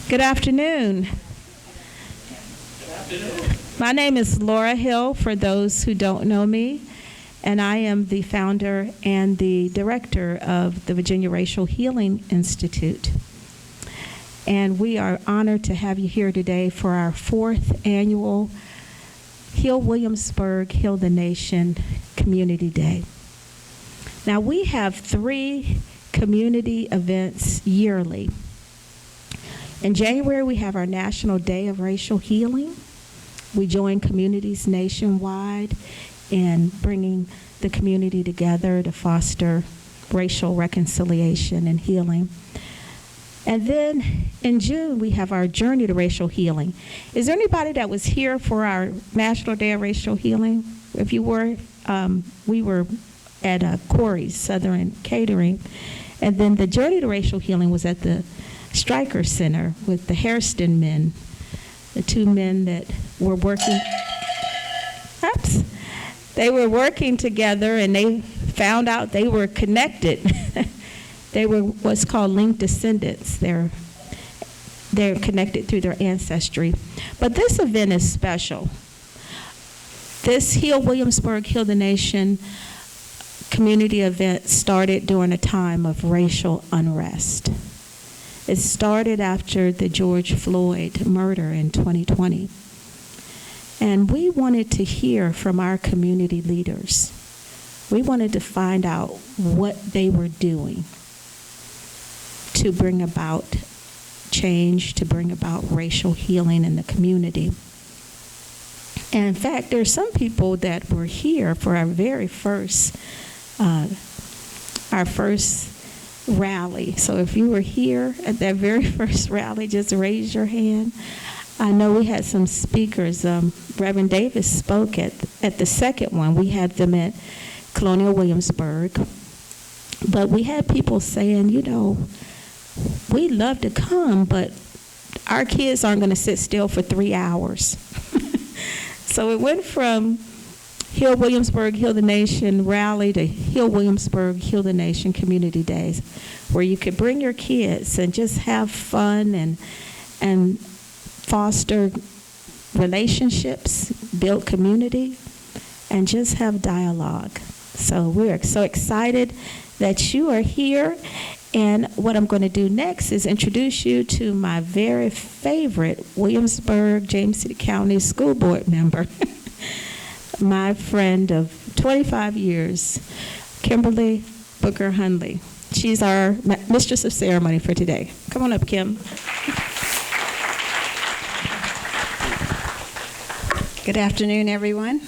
Good afternoon. My name is Laura Hill, for those who don't know me, and I am the founder and the director of the Virginia Racial Healing Institute. And we are honored to have you here today for our 4th annual Heal Williamsburg, Heal the Nation Community Day. Now, we have 3 community events yearly. In January, we have our National Day of Racial Healing. We join communities nationwide in bringing the community together to foster racial reconciliation and healing. And then in June, we have our Journey to Racial Healing. Is there anybody that was here for our National Day of Racial Healing? If you were, we were at Corey's Southern Catering. And then the Journey to Racial Healing was at the Stryker Center with the Hairston men, the 2 men that were working. They were working together, and they found out they were connected. They were what's called linked descendants. They're connected through their ancestry. But this event is special. This Heal Williamsburg, Heal the Nation community event started during a time of racial unrest. It started after the George Floyd murder in 2020. And we wanted to hear from our community leaders. We wanted to find out what they were doing to bring about change, to bring about racial healing in the community. And in fact, there are some people that were here for our very first rally. So if you were here at that very first rally, just raise your hand. I know we had some speakers. Reverend Davis spoke at the second one. We had them at Colonial Williamsburg. But we had people saying, you know, we'd love to come, but our kids aren't going to sit still for 3 hours. So it went from Heal Williamsburg, Heal the Nation rally to Heal Williamsburg, Heal the Nation Community Days, where you could bring your kids and just have fun and foster relationships, build community, and just have dialogue. So we're so excited that you are here. And what I'm going to do next is introduce you to my very favorite Williamsburg, James City County School Board member, my friend of 25 years, Kimberly Booker Hundley. She's our mistress of ceremony for today. Come on up, Kim. Good afternoon, everyone.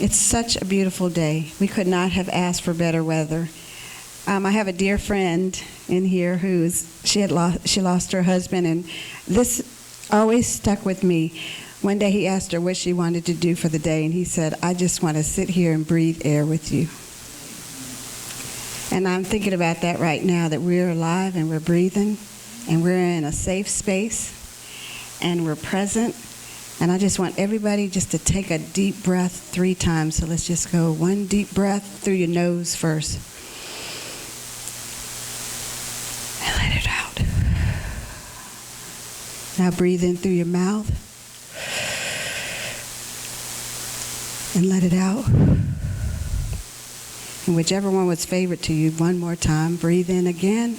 It's such a beautiful day. We could not have asked for better weather. I have a dear friend in here she lost her husband, and this always stuck with me. One day he asked her what she wanted to do for the day, and he said, "I just want to sit here and breathe air with you." And I'm thinking about that right now, that we're alive and we're breathing, and we're in a safe space, and we're present. And I just want everybody just to take a deep breath 3 times. So let's just go 1 deep breath through your nose first. And let it out. Now breathe in through your mouth. And let it out. And whichever one was favorite to you, 1 more time. Breathe in again.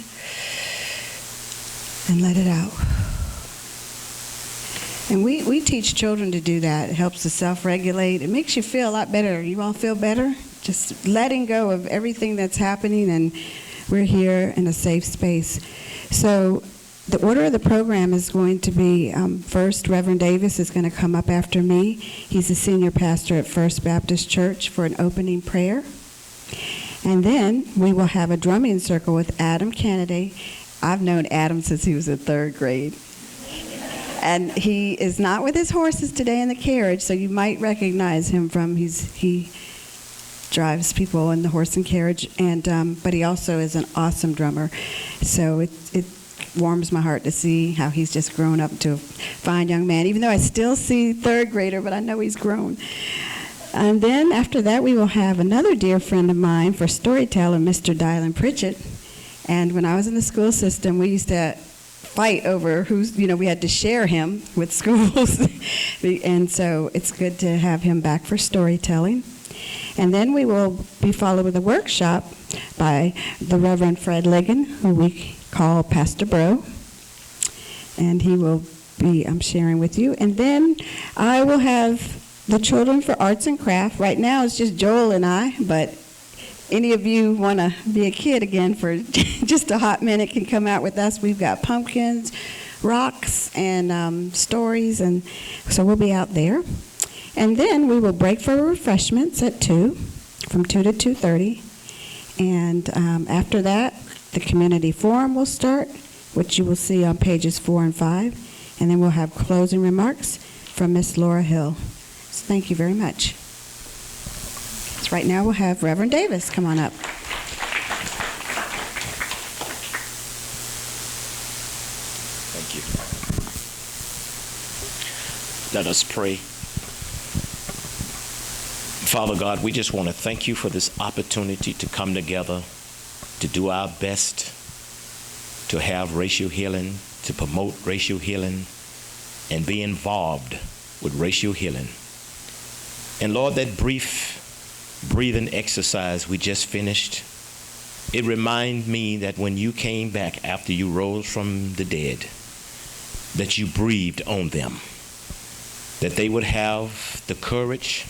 And let it out. And we teach children to do that. It helps to self-regulate. It makes you feel a lot better. You all feel better? Just letting go of everything that's happening, and we're here in a safe space. So the order of the program is going to be, first, Reverend Davis is going to come up after me. He's a senior pastor at First Baptist Church for an opening prayer. And then we will have a drumming circle with Adam Kennedy. I've known Adam since he was in 3rd grade. And he is not with his horses today in the carriage, so you might recognize him from he drives people in the horse and carriage, and but he also is an awesome drummer. So it warms my heart to see how he's just grown up to a fine young man, even though I still see 3rd grader, but I know he's grown. And then after that, we will have another dear friend of mine for storyteller, Mr. Dylan Pritchett. And when I was in the school system, we used to fight over who's, we had to share him with schools. And so it's good to have him back for storytelling. And then we will be followed with a workshop by the Reverend Fred Ligon, who we call Pastor Bro. And he will be sharing with you. And then I will have the Children for Arts and Craft. Right now it's just Joel and I, but any of you want to be a kid again for just a hot minute can come out with us. We've got pumpkins, rocks, and stories, and so we'll be out there. And then we will break for refreshments at 2, from 2 to 2:30. And after that, the community forum will start, which you will see on pages 4 and 5. And then we'll have closing remarks from Miss Laura Hill. So thank you very much. So right now we'll have Reverend Davis come on up. Thank you. Let us pray. Father God, we just want to thank you for this opportunity to come together, to do our best to have racial healing, to promote racial healing, and be involved with racial healing. And Lord, that brief breathing exercise we just finished, it reminds me that when you came back after you rose from the dead, that you breathed on them, that they would have the courage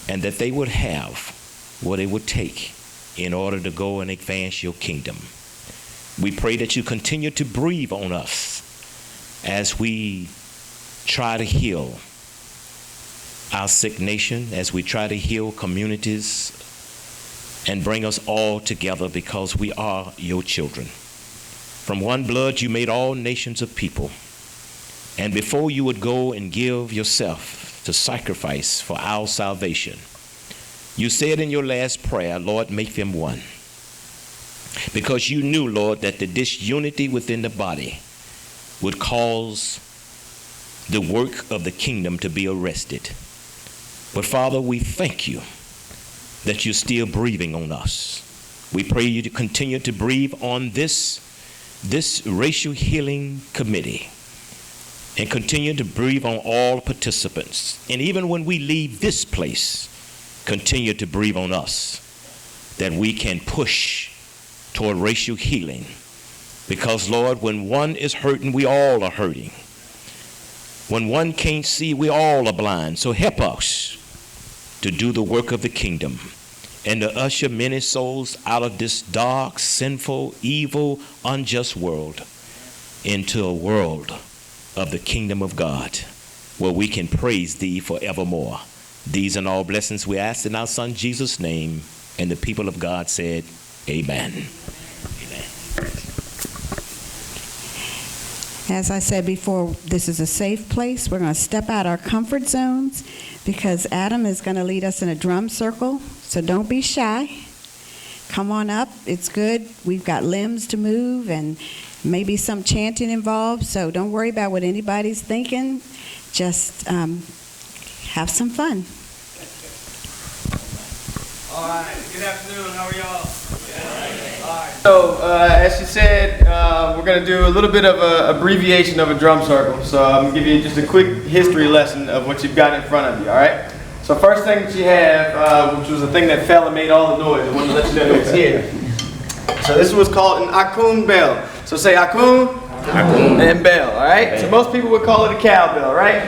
and that they would have what it would take in order to go and advance your kingdom. We pray that you continue to breathe on us as we try to heal our sick nation, as we try to heal communities and bring us all together because we are your children. From one blood you made all nations of people. And before you would go and give yourself to sacrifice for our salvation, you said in your last prayer, Lord, make them one. Because you knew, Lord, that the disunity within the body would cause the work of the kingdom to be arrested. But Father, we thank you that you're still breathing on us. We pray you to continue to breathe on this racial healing committee and continue to breathe on all participants. And even when we leave this place, continue to breathe on us that we can push toward racial healing. Because, Lord, when one is hurting, we all are hurting. When one can't see, we all are blind. So help us to do the work of the kingdom and to usher many souls out of this dark, sinful, evil, unjust world into a world of the kingdom of God, where we can praise thee forevermore. These and all blessings we ask in our Son Jesus' name, and the people of God said, amen. Amen. As I said before, this is a safe place. We're going to step out our comfort zones because Adam is going to lead us in a drum circle. So don't be shy. Come on up. It's good. We've got limbs to move and maybe some chanting involved. So don't worry about what anybody's thinking. Just have some fun. All right. Good afternoon. How are y'all? All right. So, as she said, we're going to do a little bit of an abbreviation of a drum circle. So I'm going to give you just a quick history lesson of what you've got in front of you, all right? So first thing that you have, which was the thing that fell and made all the noise, I wanted to let you know it's here. So this was called an Akun bell. So say Akun, Akun, and bell, all right? So most people would call it a cowbell, right?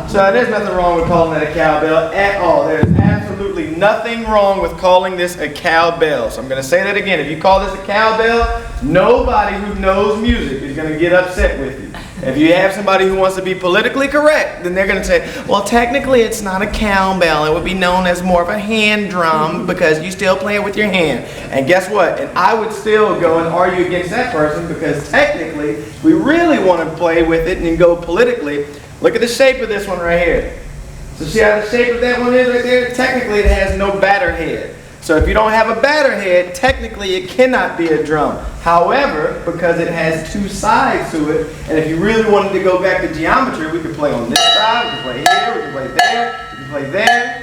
So there's nothing wrong with calling it a cowbell at all. There's absolutely nothing wrong with calling this a cowbell. So I'm going to say that again. If you call this a cowbell, nobody who knows music is going to get upset with you. If you have somebody who wants to be politically correct, then they're going to say, well, technically it's not a cowbell. It would be known as more of a hand drum because you still play it with your hand. And guess what? And I would still go and argue against that person because technically we really want to play with it and go politically. Look at the shape of this one right here. So see how the shape of that one is right there? Technically it has no batter head. So if you don't have a batter head, technically it cannot be a drum. However, because it has two sides to it, and if you really wanted to go back to geometry, we could play on this side, we could play here, we could play there, we could play there.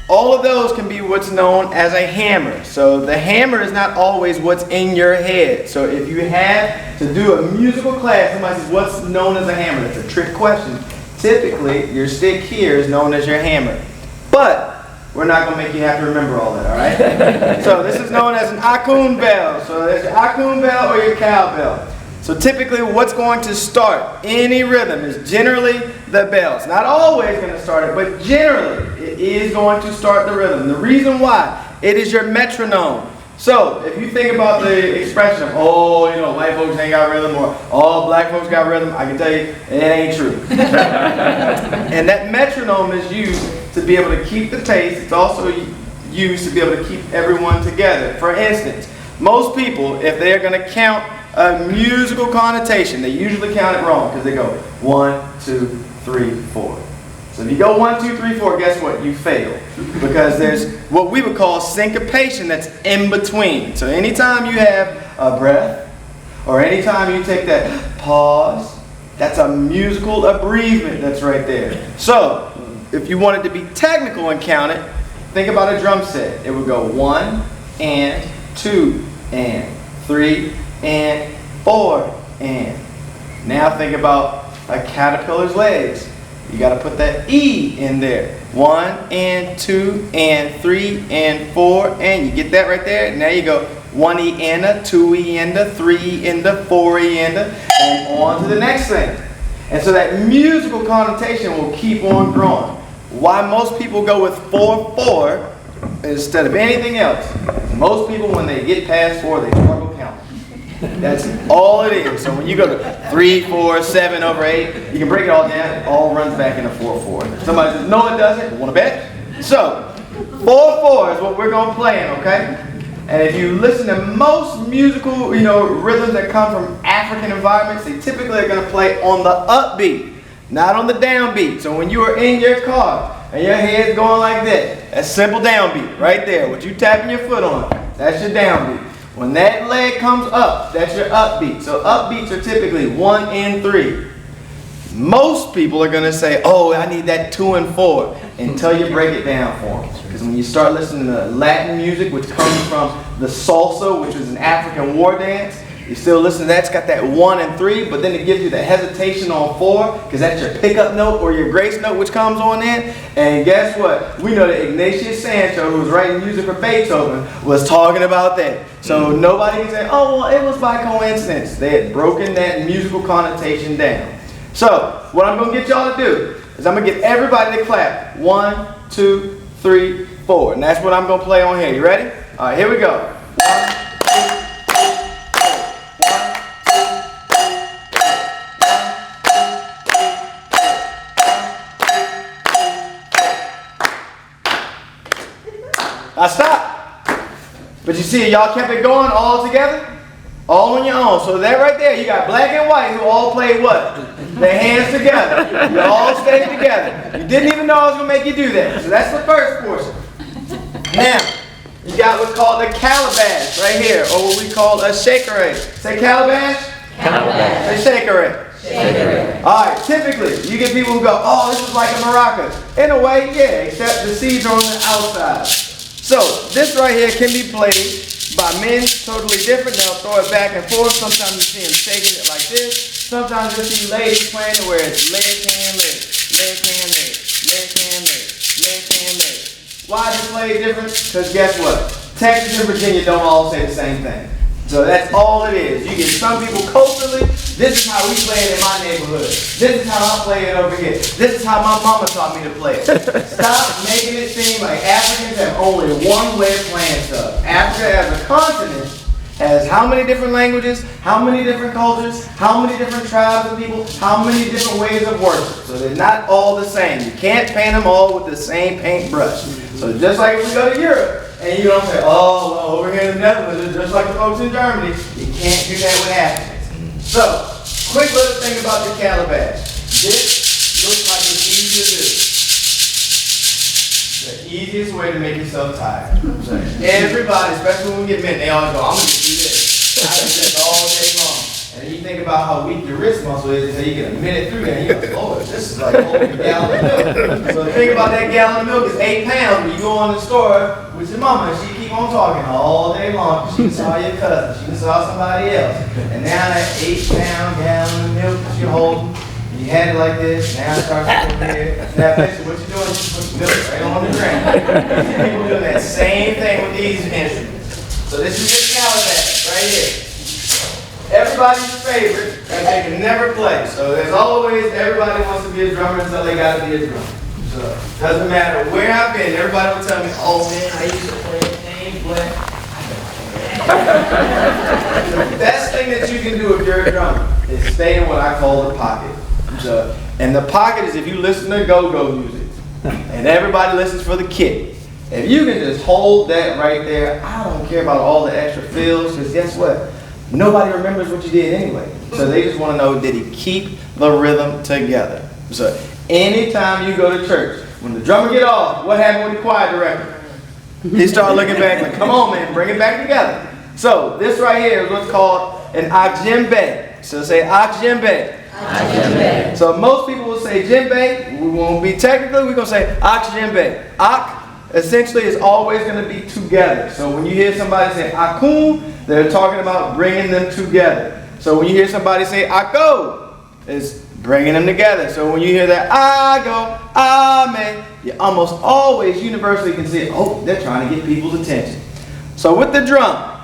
all of those can be what's known as a hammer. So the hammer is not always what's in your head. So if you had to do a musical class, somebody says, what's known as a hammer? That's a trick question. Typically, your stick here is known as your hammer. But we're not going to make you have to remember all that, all right? So this is known as an akun bell. So there's your akun bell or your cowbell. So typically what's going to start any rhythm is generally the bell. It's not always going to start it, but generally it is going to start the rhythm. The reason why, it is your metronome. So if you think about the expression of, oh, you know, white folks ain't got rhythm, or all black folks got rhythm, I can tell you it ain't true. And that metronome is used to be able to keep the pace. It's also used to be able to keep everyone together. For instance, most people, if they're going to count a musical connotation, they usually count it wrong because they go 1, 2, 3, 4. So if you go 1, 2, 3, 4, guess what? You fail. Because there's what we would call syncopation that's in between. So anytime you have a breath, or anytime you take that pause, that's a musical abbreviation that's right there. So if you wanted to be technical and count it, think about a drum set. It would go 1 and 2 and 3 and 4 and. Now think about a caterpillar's legs. You got to put that E in there. 1 and 2 and 3 and 4 and. You get that right there? Now you go 1 E and a, 2 E and a, 3 E and a, 4 E and a, and on to the next thing. And so that musical connotation will keep on growing. Why most people go with 4/4 instead of anything else? Most people, when they get past 4, they struggle counting. That's all it is. So when you go to 3, 4, 7 over 8, you can break it all down. It all runs back into 4/4. Somebody says, no, it doesn't. Want to bet? So 4/4 is what we're going to play in, okay? And if you listen to most musical, rhythms that come from African environments, they typically are going to play on the upbeat, not on the downbeat. So when you are in your car and your head's going like that, that's simple downbeat right there. What you tapping your foot on, that's your downbeat. When that leg comes up, that's your upbeat. So upbeats are typically 1 and 3. Most people are going to say, oh, I need that 2 and 4, until you break it down for them. Because when you start listening to Latin music, which comes from the salsa, which is an African war dance, you still listen to that. It's got that 1 and 3, but then it gives you the hesitation on 4, because that's your pickup note or your grace note, which comes on in. And guess what? We know that Ignatius Sancho, who was writing music for Beethoven, was talking about that. So nobody can say, oh, well, it was by coincidence. They had broken that musical connotation down. So what I'm going to get y'all to do is I'm going to get everybody to clap. 1, 2, 3, 4. And that's what I'm going to play on here. You ready? All right, here we go. 1, 2, I stopped. But you see, y'all kept it going all together, all on your own. So that right there, you got black and white who all played what? Their hands together. You all stayed together. You didn't even know I was going to make you do that. So that's the first portion. Now, you got what's called a calabash right here, or what we call a shakerette. Say calabash? Calabash. Say shakerette. Shakerette. All right, typically, you get people who go, oh, this is like a maraca. In a way, yeah, except the seeds are on the outside. So this right here can be played by men totally different. They'll throw it back and forth. Sometimes you see them shaking it like this. Sometimes you see ladies playing it where it's leg, hand, leg, leg, hand, leg, leg, hand, leg, leg, hand, leg. Why is it played different? Because guess what? Texas and Virginia don't all say the same thing. So that's all it is. You get some people culturally, this is how we play it in my neighborhood. This is how I play it over here. This is how my mama taught me to play it. Stop making it seem like Africans have only one way of playing stuff. Africa as a continent has how many different languages, how many different cultures, how many different tribes of people, how many different ways of worship. So they're not all the same. You can't paint them all with the same paintbrush. So just like if we go to Europe, and you don't say, oh, well, over here in the Netherlands, it's just like the folks in Germany. You can't do that with Africans. So, quick little thing about the calabash. This looks like it's easy to do. The easiest way to make yourself tired. Everybody, especially when we get men, they always go, I'm going to do this. I do this all day long. And And you think about how weak your wrist muscle is, and you get a minute through that, and you're like, Lord, this is like holding a gallon of milk. So think about that gallon of milk is 8 pounds when you go in the store with your mama, and she keep on talking all day long, because she saw your cousin, she saw somebody else. And now that 8-pound gallon of milk that you're holding, you had it like this, now it starts to go here. Now, basically, what you're doing is you put the milk right on the ground. People doing that same thing with these instruments. So this is your calabash right here. Everybody's favorite that they can never play. So there's always, everybody wants to be a drummer until they got to be a drummer. So doesn't matter where I've been, everybody will tell me, oh man, I used to play, ain't play. The best thing that you can do if you're a drummer is stay in what I call the pocket. So, and the pocket is if you listen to go-go music, and everybody listens for the kick. If you can just hold that right there, I don't care about all the extra fills, because guess what? Nobody remembers what you did anyway. So they just want to know, did he keep the rhythm together? So anytime you go to church, when the drummer get off, what happened with the choir director? He started looking back like, come on man, bring it back together. So this right here is what's called an akdjembe. So say akdjembe. Akdjembe. So most people will say djembe. We won't be technical, we're going to say akdjembe. Ak essentially is always going to be together. So when you hear somebody say akun, they're talking about bringing them together. So when you hear somebody say ako, it's bringing them together. So when you hear that I go, amen, you almost always universally can see, oh, they're trying to get people's attention. So with the drum,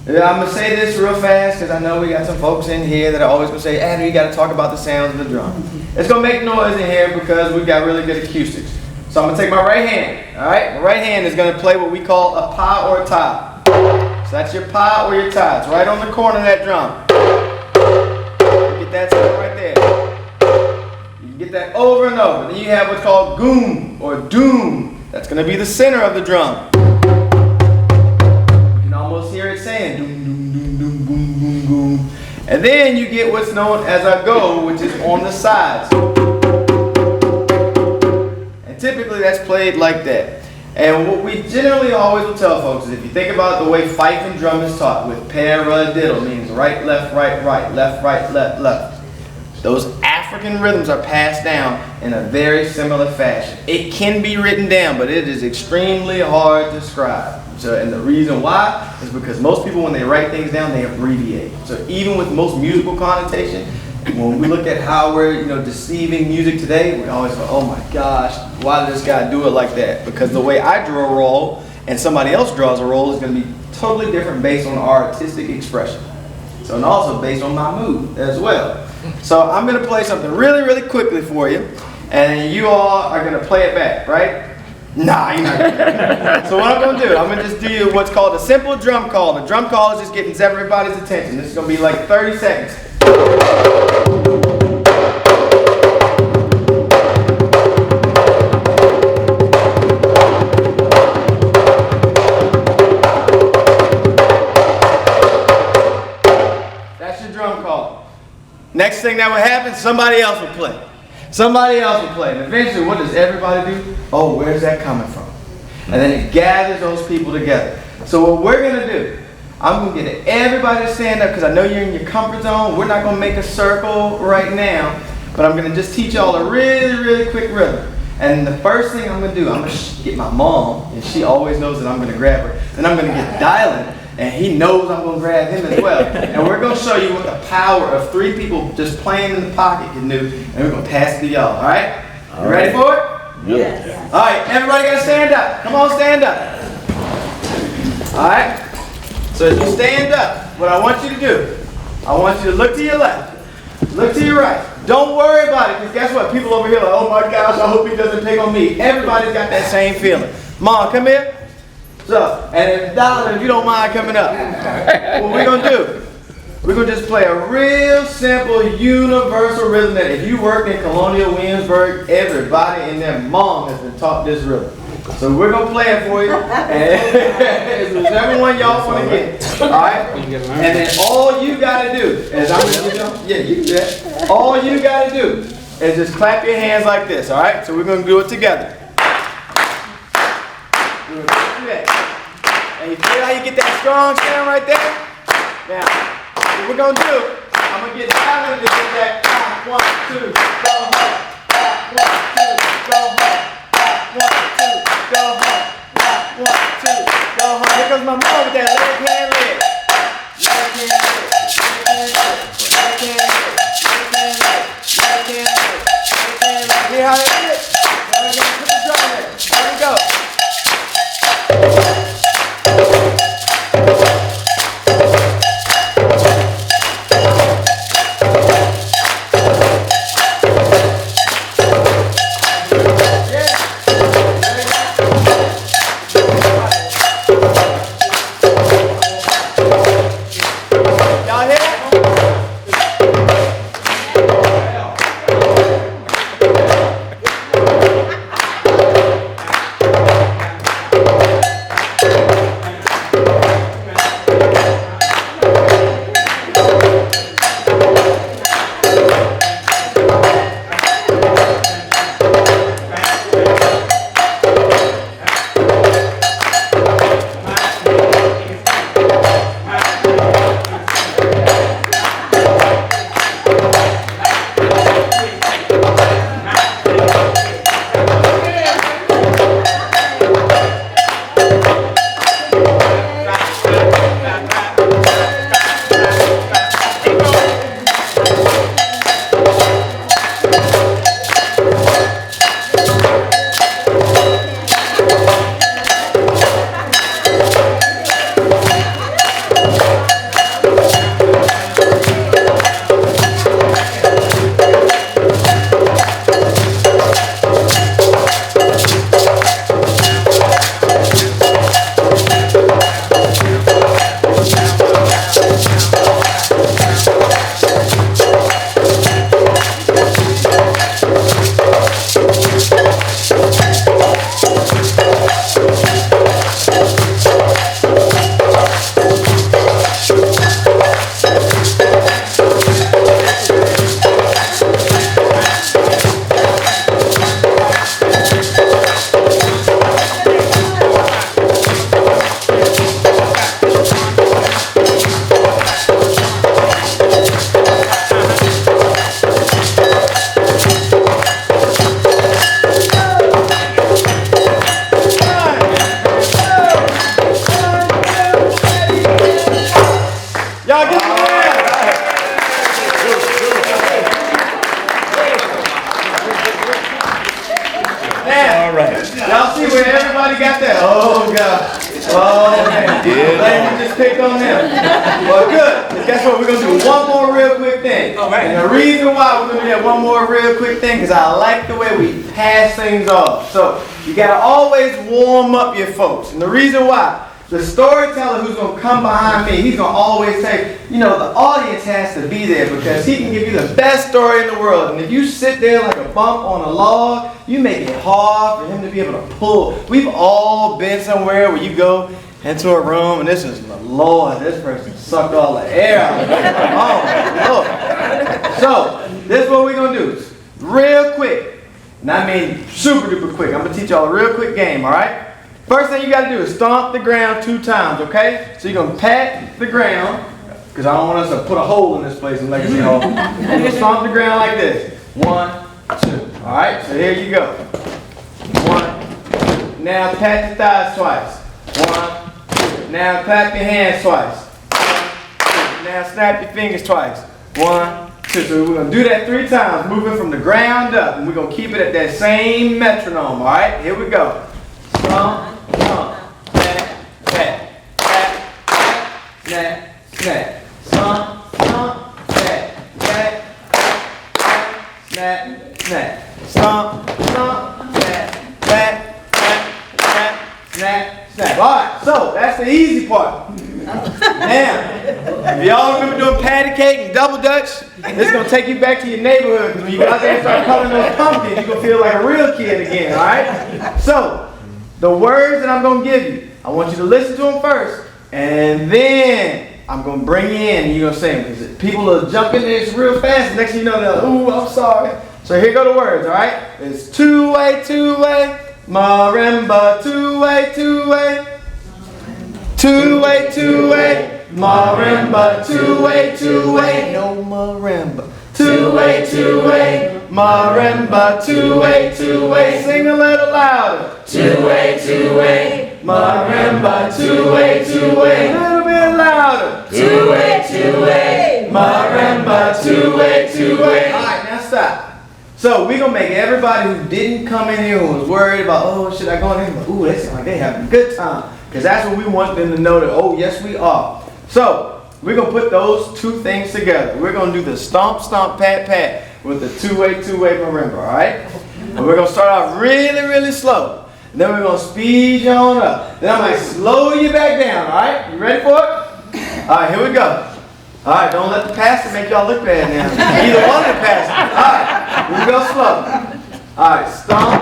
I'm going to say this real fast because I know we got some folks in here that are always going to say, Andrew, you got to talk about the sounds of the drum. It's going to make noise in here because we've got really good acoustics. So I'm going to take my right hand, all right? My right hand is going to play what we call a pa or a ta. So that's your pa or your ta. It's right on the corner of that drum. You get that sound right there. You can get that over and over. Then you have what's called goom or doom. That's going to be the center of the drum. You can almost hear it saying doom, doom, doom, doom, boom, boom, boom. And then you get what's known as a go, which is on the sides. Typically that's played like that. And what we generally always will tell folks is if you think about the way fife and drum is taught with paradiddle, means right, left, right, left, left, left. Those African rhythms are passed down in a very similar fashion. It can be written down, but it is extremely hard to scribe. So, and the reason why is because most people when they write things down, they abbreviate. So even with most musical connotation, when we look at how we're, deceiving music today, we always go, oh my gosh, why did this guy do it like that? Because the way I draw a roll and somebody else draws a roll is going to be totally different based on our artistic expression. So, and also based on my mood as well. So I'm going to play something really, really quickly for you, and you all are going to play it back, right? Nah, you're not going to. So what I'm going to do, I'm going to just do what's called a simple drum call. The drum call is just getting everybody's attention. This is going to be like 30 seconds. That's your drum call. Next thing that would happen, somebody else would play. Somebody else would play. And eventually, what does everybody do? Oh, where's that coming from? And then it gathers those people together. So what we're going to do, I'm going to get everybody to stand up because I know you're in your comfort zone. We're not going to make a circle right now, but I'm going to just teach y'all a really, really quick rhythm. And the first thing I'm going to do, I'm going to get my mom, and she always knows that I'm going to grab her. Then I'm going to get Dylan, and he knows I'm going to grab him as well. And we're going to show you what the power of 3 people just playing in the pocket can do, and we're going to pass it to y'all, all right? You ready for it? Yes. All right, everybody got to stand up. Come on, stand up. All right? So as you stand up, what I want you to do, I want you to look to your left, look to your right. Don't worry about it, because guess what? People over here are like, oh my gosh, I hope he doesn't pick on me. Everybody's got that same feeling. Mom, come here. So, and if Dollar, if you don't mind coming up, what we're going to do, we're going to just play a real simple, universal rhythm that if you worked in Colonial Williamsburg, everybody in their mom has been taught this rhythm. So we're going to play it for you, and whichever one y'all want to get, all right? And then all you got to do is, I'm going to get you can do that. All you got to do is just clap your hands like this, all right? So we're going to do it together. We're going to do that. And you feel how you get that strong sound right there? Now, what we're going to do, I I'm gonna get challenged to get that clap. 1, 2, go hard. Clap, 1, 2, go hard. Clap, 1, 2, go hard. Clap, 1, 2, go hard. Here comes my mom with that leg, hand, leg. Leg, hand, leg. Leg, hand, leg. Leg, hand, leg. Leg, hand, leg. Leg, hand, leg. Leg, hand, leg. Hear how it is? Now we're gonna put the drum in there. Here we go. Y'all see where everybody got that? Oh, God. Oh, man. Glad you just picked on them. Well, good. Guess what? We're going to do one more real quick thing. And the reason why we're going to do that one more real quick thing is I like the way we pass things off. So you got to always warm up your folks. And the reason why, the storyteller who's going to come behind me, he's going to always say, you know, the audience has to be there because he can give you the best story in the world. And if you sit there like a bump on a log, you make it hard for him to be able to pull. We've all been somewhere where you go into a room and this is, Lord, this person sucked all the air out of it. Oh, Lord. So, this is what we're going to do. Real quick. And I mean super duper quick. I'm going to teach y'all a real quick game, all right? First thing you got to do is stomp the ground 2 times, okay? So you're going to pat the ground, because I don't want us to put a hole in this place in Legacy Hall. You're going to stomp the ground like this. 1, 2. All right, so here you go. 1, 2. Now pat the thighs twice. 1, 2. Now clap your hands twice. 1, 2. Now snap your fingers twice. 1, 2. So we're going to do that 3 times, moving from the ground up. And we're going to keep it at that same metronome, all right? Here we go. Stomp. Pat, pat, pat, pat, snap, snap, stomp, stomp, pat, pat, pat, snap, snap, stomp, stomp, pat, pat, pat, pat, snap, snap. All right, so that's the easy part. Now, if y'all remember doing patty cake and double dutch, this is gonna take you back to your neighborhood because when you go out there and start coloring those pumpkins, you're gonna feel like a real kid again. All right, so. The words that I'm going to give you, I want you to listen to them first, and then I'm going to bring you in and you're going to sing. Because people will jump in this real fast, and next thing you know, they're like, ooh, I'm sorry. So here go the words, all right? It's two-way, two-way, marimba, two-way, two-way. Two-way, two-way, marimba, two-way, two-way, no marimba. Two-way, two-way, marimba, two-way, two-way. Sing a little louder. Two-way, two-way, marimba, two-way, two-way. A little bit louder. Two-way, two-way, marimba, two-way, two-way. All right, now stop. So we're gonna make everybody who didn't come in here who was worried about, oh, should I go in here? Ooh, they sound like they having a good time. Because that's what we want them to know that, oh, yes, we are. So we're gonna put those two things together. We're gonna do the stomp, stomp, pat, pat with the two-way marimba, all right? And we're gonna start off really, really slow. And then we're gonna speed you on up. Then I might slow you back down, all right? You ready for it? All right, here we go. All right, don't let the pastor make y'all look bad now. Either one of the pastors. All right, here we go slow. All right, stomp,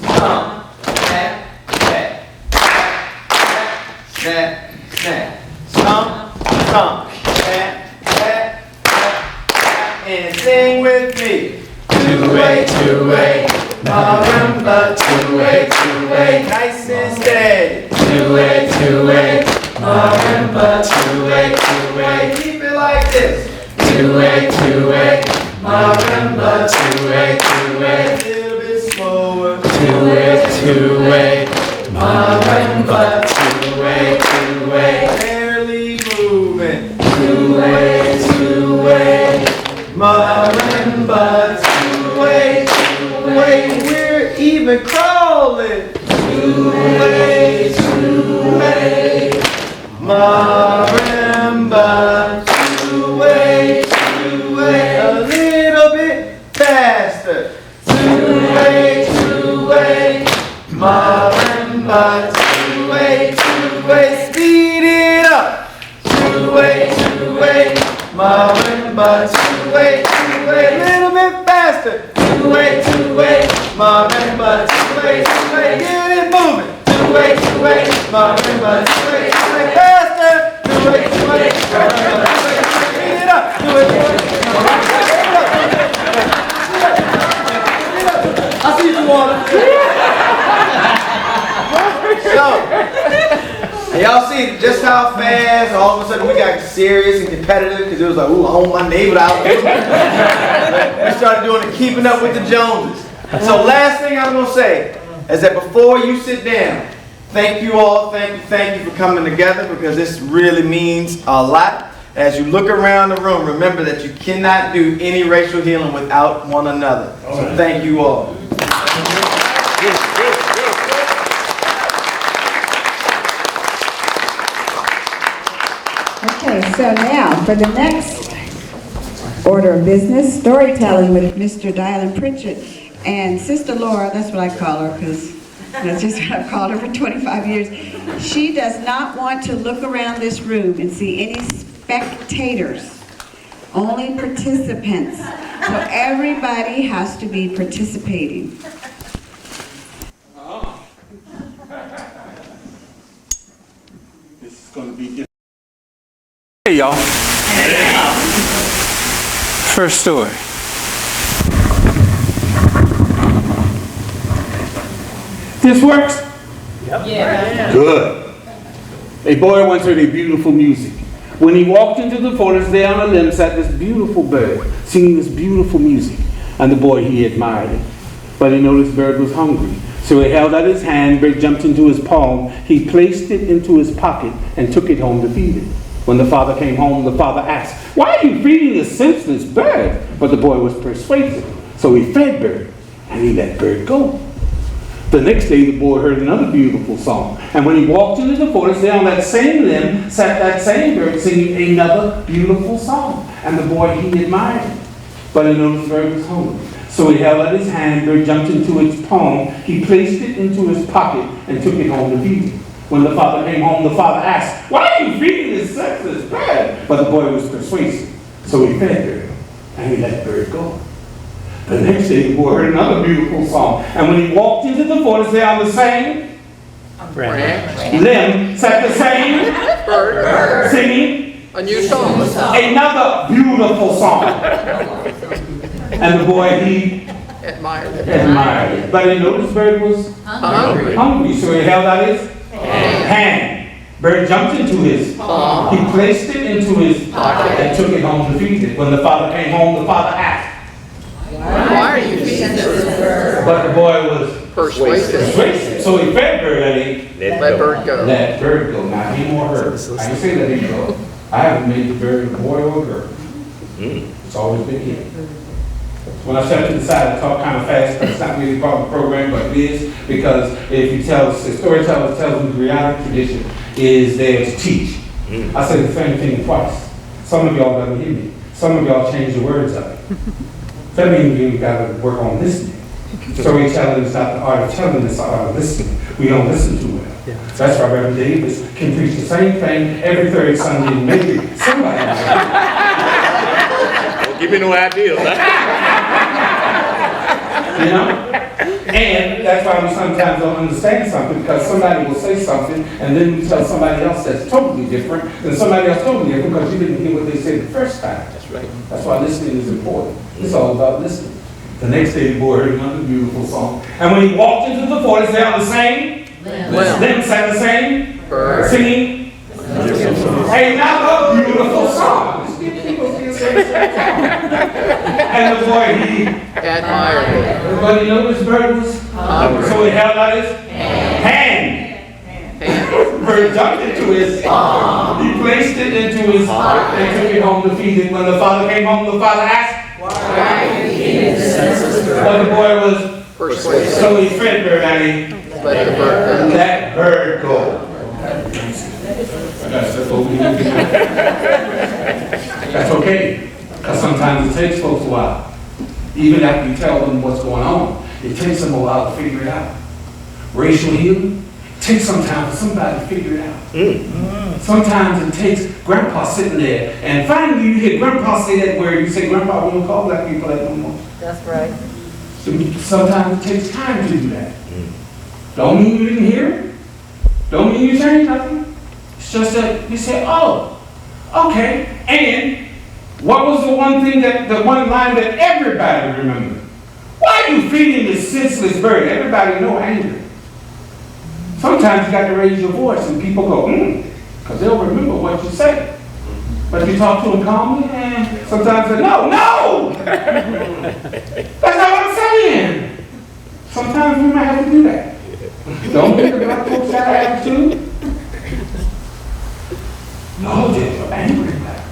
stomp, pat, pat, pat, snap, snap, stomp, stomp, pat, pat, pat, and sing with me. Two-way, two-way, marimba, two-way, two-way, nice and steady. Two-way, two-way, marimba, two-way, two-way, keep it like this. Two-way, two-way, marimba, two-way, two-way, a little bit slower. Two-way, two-way, marimba, two-way, two-way, barely moving. Two-way, two-way, marimba, two-way, two-way, we're even crawling. Two-way, two-way, marimba, two-way, two-way, a little bit faster. Two-way, two-way, marimba, two-way, two-way, speed it up. Two-way, two-way, marimba, two-way, two-way, a little bit faster. Two-way, two-way, marimba, two-way, two-way, get it moving. Two-way, two-way, marimba, two-way, two-way, faster. Two-way, two-way, marimba, two-way, speed it up. Two-way, two-way, I see you, water. So, y'all see just how fast all of a sudden we got serious and competitive because it was like, ooh, I want my neighbor out. We started doing the keeping up with the Joneses. So last thing I'm going to say is that before you sit down, thank you all, thank you for coming together because this really means a lot. As you look around the room, remember that you cannot do any racial healing without one another. So thank you all. Okay, so now for the next order of business, storytelling with Mr. Dylan Pritchett and Sister Laura, that's what I call her because that's just what I've called her for 25 years. She does not want to look around this room and see any spectators, only participants. So everybody has to be participating. This is going to be different. Hey, y'all. First story. This works? Yep. Yeah. Good. A boy once heard a beautiful music. When he walked into the forest, there on a limb sat this beautiful bird, singing this beautiful music. And the boy, he admired it. But he noticed the bird was hungry. So he held out his hand, bird jumped into his palm. He placed it into his pocket and took it home to feed it. When the father came home, the father asked, "Why are you feeding this senseless bird?" But the boy was persuasive. So he fed bird, and he let bird go. The next day, the boy heard another beautiful song. And when he walked into the forest, there on that same limb sat that same bird singing another beautiful song. And the boy, he admired it. But he noticed the bird was hungry. So he held out his hand, bird jumped into its palm. He placed it into his pocket and took it home to feed it. When the father came home, the father asked, "Why are you feeding this senseless bird?" But the boy was persuasive. So he fed bird, and he let bird go. The next day, the boy heard another beautiful song. And when he walked into the forest, there on the same limb sat the same bird singing a new song. Another beautiful song. And the boy, he Admired admired it. But he noticed the bird was hungry. hungry, so he held out his hand. Bird jumped into his palm. He placed it into his pocket and took it home to feed it. When the father came home, the father asked, Why are you feeding this bird? but the boy was Persuasive. persuasive. So he fed Bird and he Let bird go. let Bird go. Now he more hurt. I didn't say let him go. I haven't made the bird a boy or a girl. It's always been him. When I step to the side, I talk kind of fast, but it's not really part of the program, but it is, because if you tell, the storyteller tells me the reality tradition is there to teach. I say the same thing twice. Some of y'all doesn't hear me. Some of y'all change the words of it. That means you got to work on listening. Storytelling is not the art of telling, it's the art of listening. We don't listen too well. That's why Reverend Davis can preach the same thing every third Sunday, and maybe somebody. Don't give me no ideas. You know? And that's why we sometimes don't understand something, because somebody will say something and then we tell somebody else that's totally different, and somebody else totally different because you didn't hear what they said the first time. That's right. That's why listening is important. It's all about listening. The next day the boy heard another beautiful song. And when he walked into the forest, they on the same limbs had the same Bird. singing another beautiful song. And the boy, he Admire. but you know this bird was hungry. So he held out his hand. Bird jumped into his palm. He placed it into his pocket and took it home to feed it. When the father came home, the father asked, but the boy was Persuasive. so he fed Bird and he Let the bird go. let Bird go. That's okay, because sometimes it takes folks a while. Even after you tell them what's going on, it takes them a while to figure it out. Racial healing takes some time for somebody to figure it out. Sometimes it takes Grandpa sitting there, and finally you hear Grandpa say that word. You say, Grandpa, we don't call black people that no more. That's right. Sometimes it takes time to do that. Don't mean you didn't hear it. Don't mean you changed nothing. It's just that you say, oh, okay. And what was the one thing the one line that everybody remembered? Why are you feeding this senseless bird? Everybody know anger. Sometimes you got to raise your voice and people go, because they'll remember what you say. But if you talk to them calmly, sometimes they no! That's not what I'm saying. Sometimes we might have to do that. Don't get the black folks out of attitude. No, you're angry black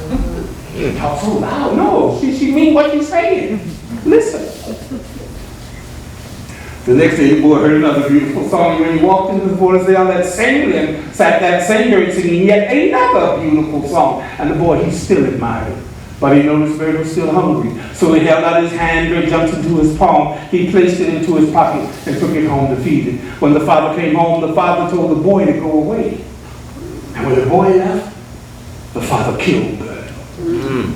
woman. You talk so loud. No, she mean what she's saying. Listen. The next day, the boy heard another beautiful song. When he walked into the forest, there on that same limb sat that same bird singing yet another beautiful song. And the boy, he still admired it. But he noticed the bird was still hungry. So he held out his hand, bird jumped into his palm. He placed it into his pocket and took it home to feed it. When the father came home, the father told the boy to go away. And when the boy left, the father killed the bird.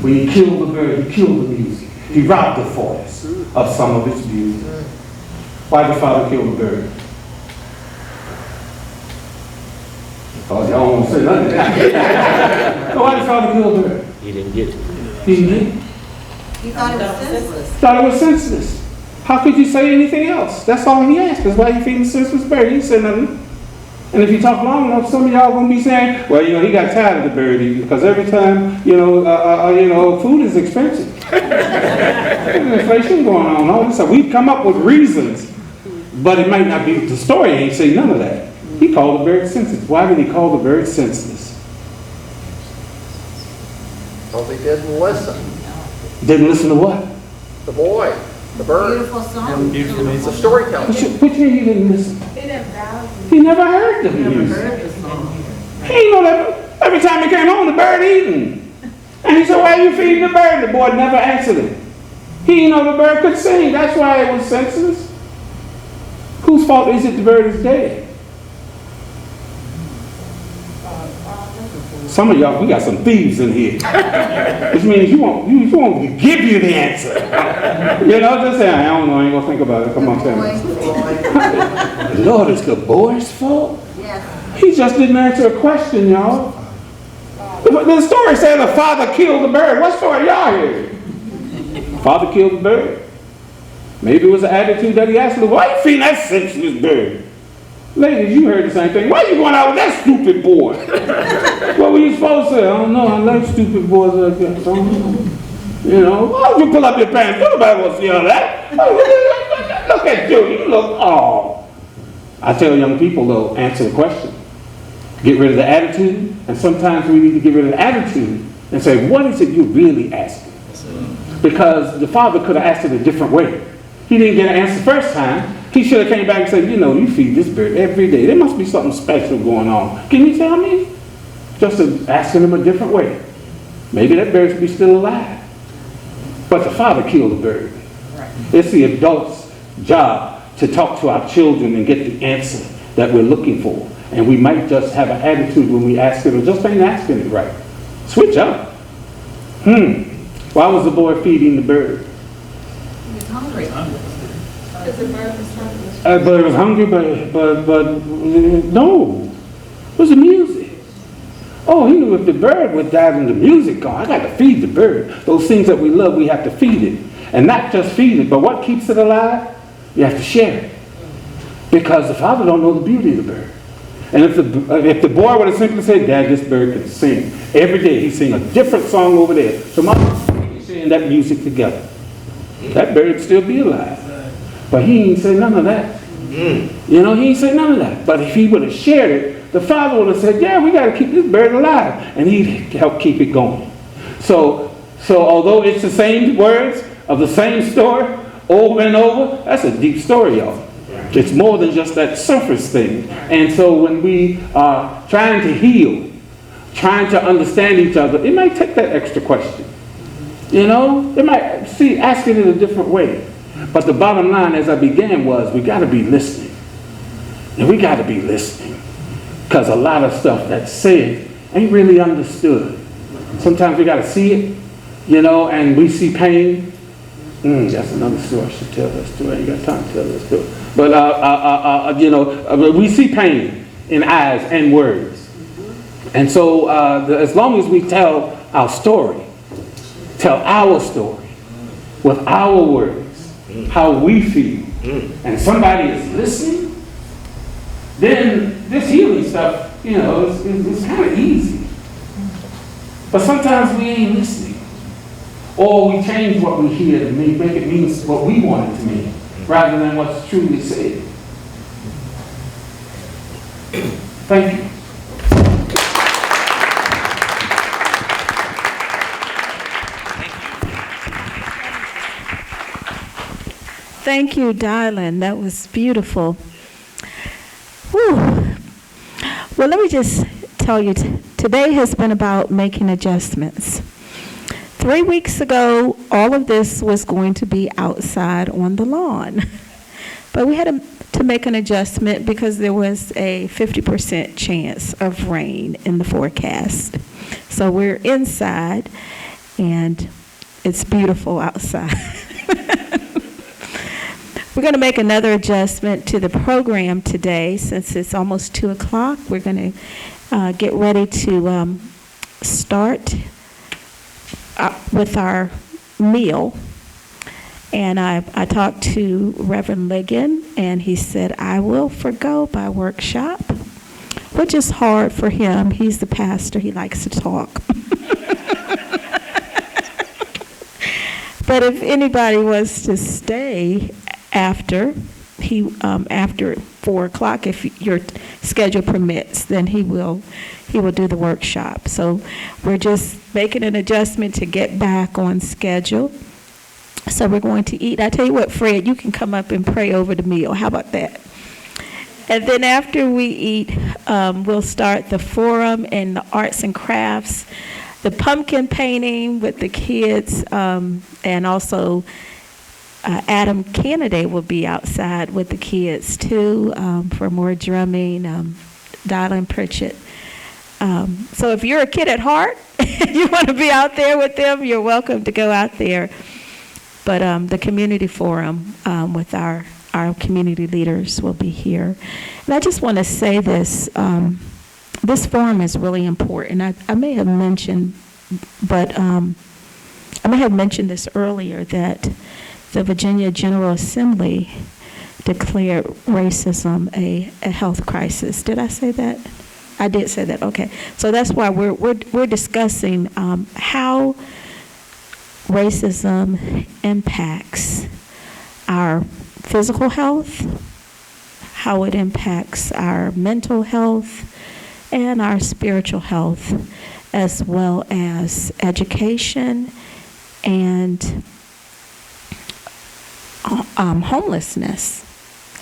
When he killed the bird, he killed the music. He robbed the forest of some of its beauty. Why did the father kill the bird? Because y'all won't say nothing. So why did the father kill the bird? He didn't get it. He didn't get it. He thought it was senseless. Thought it was senseless. How could you say anything else? That's all he asked. That's why he feeding the senseless bird. He didn't say nothing. And if you talk long enough, some of y'all gonna be saying, well, he got tired of the bird eating because every time, food is expensive. There's inflation going on, all this stuff. We've come up with reasons, but it might not be. The story ain't say none of that. He called the bird senseless. Why did he call the bird senseless? Because he didn't listen. Didn't listen to what? The boy, the bird, Beautiful song. the storyteller. Which mean he didn't listen? He never heard the music. He ain't know that. Every time he came home, the bird eating. And he said, why are you feeding the bird? The boy never answered him. He didn't know the bird could sing. That's why it was senseless. Whose fault is it the bird is dead? Some of y'all, we got some thieves in here. Which means you won't give you the answer. Just say, I don't know, I ain't gonna think about it. Come on, tell me. Lord, it's the boy's fault? Yes. He just didn't answer a question, y'all. The story said the father killed the bird. What story y'all hear? Father killed the bird. Maybe it was the attitude that he asked him, why are you feeding that senseless bird? Ladies, you heard the same thing. Why you going out with that stupid boy? What were you supposed to say? I don't know. I like stupid boys like that. So, you know, why don't you pull up your pants? Nobody wants to see all that. Look at you. You look, oh. I tell young people, though, answer the question. Get rid of the attitude. And sometimes we need to get rid of the attitude and say, what is it you're really asking? Because the father could have asked it a different way. He didn't get an answer the first time. He should have came back and said, you know, you feed this bird every day. There must be something special going on. Can you tell me? Just asking him a different way. Maybe that bird should be still alive. But the father killed the bird. It's the adult's job to talk to our children and get the answer that we're looking for. And we might just have an attitude when we ask it or just ain't asking it right. Switch up. Why was the boy feeding the bird? He was hungry. Because the bird was hungry. But it was hungry, but no. It was the music. Oh, he knew if the bird would die in the music, I got to feed the bird. Those things that we love, we have to feed it. And not just feed it, but what keeps it alive? You have to share it. Because the father don't know the beauty of the bird. And if the boy would have simply said, Dad, this bird can sing. Every day he's singing a different song over there. So he's singing that music together. That bird would still be alive. But he didn't say none of that. You know, he didn't say none of that. But if he would have shared it, the father would have said, yeah, we got to keep this bird alive. And he'd help keep it going. So although it's the same words of the same story over and over, that's a deep story, y'all. It's more than just that surface thing. And so when we are trying to heal, trying to understand each other, it might take that extra question. You know, it might, asking it a different way. But the bottom line, as I began, was we got to be listening. And we got to be listening. Because a lot of stuff that's said ain't really understood. Sometimes we got to see it, you know, and we see pain. That's another story. I should tell that story. I ain't got time to tell that story. But, you know, we see pain in eyes and words. And so as long as we tell our story with our words, how we feel, and somebody is listening, then this healing stuff, you know, it's kind of easy. But sometimes we ain't listening. Or we change what we hear to make it mean what we want it to mean, rather than what's truly said. Thank you. Thank you, Dylan. That was beautiful. Whew. Well, let me just tell you, today has been about making adjustments. 3 weeks ago, all of this was going to be outside on the lawn. But we had to make an adjustment because there was a 50% chance of rain in the forecast. So we're inside, and it's beautiful outside. We're going to make another adjustment to the program today. Since it's almost 2 o'clock, we're going to get ready to start with our meal. And I talked to Reverend Ligon, and he said, I will forgo my workshop, which is hard for him. He's the pastor. He likes to talk. But if anybody was to stay after 4 o'clock, if your schedule permits, then he will do the workshop. So we're just making an adjustment to get back on schedule. So we're going to eat. I tell you what, Fred, you can come up and pray over the meal. How about that? And then after we eat, we'll start the forum and the arts and crafts, the pumpkin painting with the kids, and also Adam Kennedy will be outside with the kids too, for more drumming, Dylan Pritchett. So if you're a kid at heart, you want to be out there with them, you're welcome to go out there. But the community forum with our community leaders will be here. And I just want to say this, this forum is really important. I may have mentioned, but I may have mentioned this earlier, that the Virginia General Assembly declared racism a health crisis. Did I say that? I did say that. Okay. So that's why we're discussing how racism impacts our physical health, how it impacts our mental health, and our spiritual health, as well as education and homelessness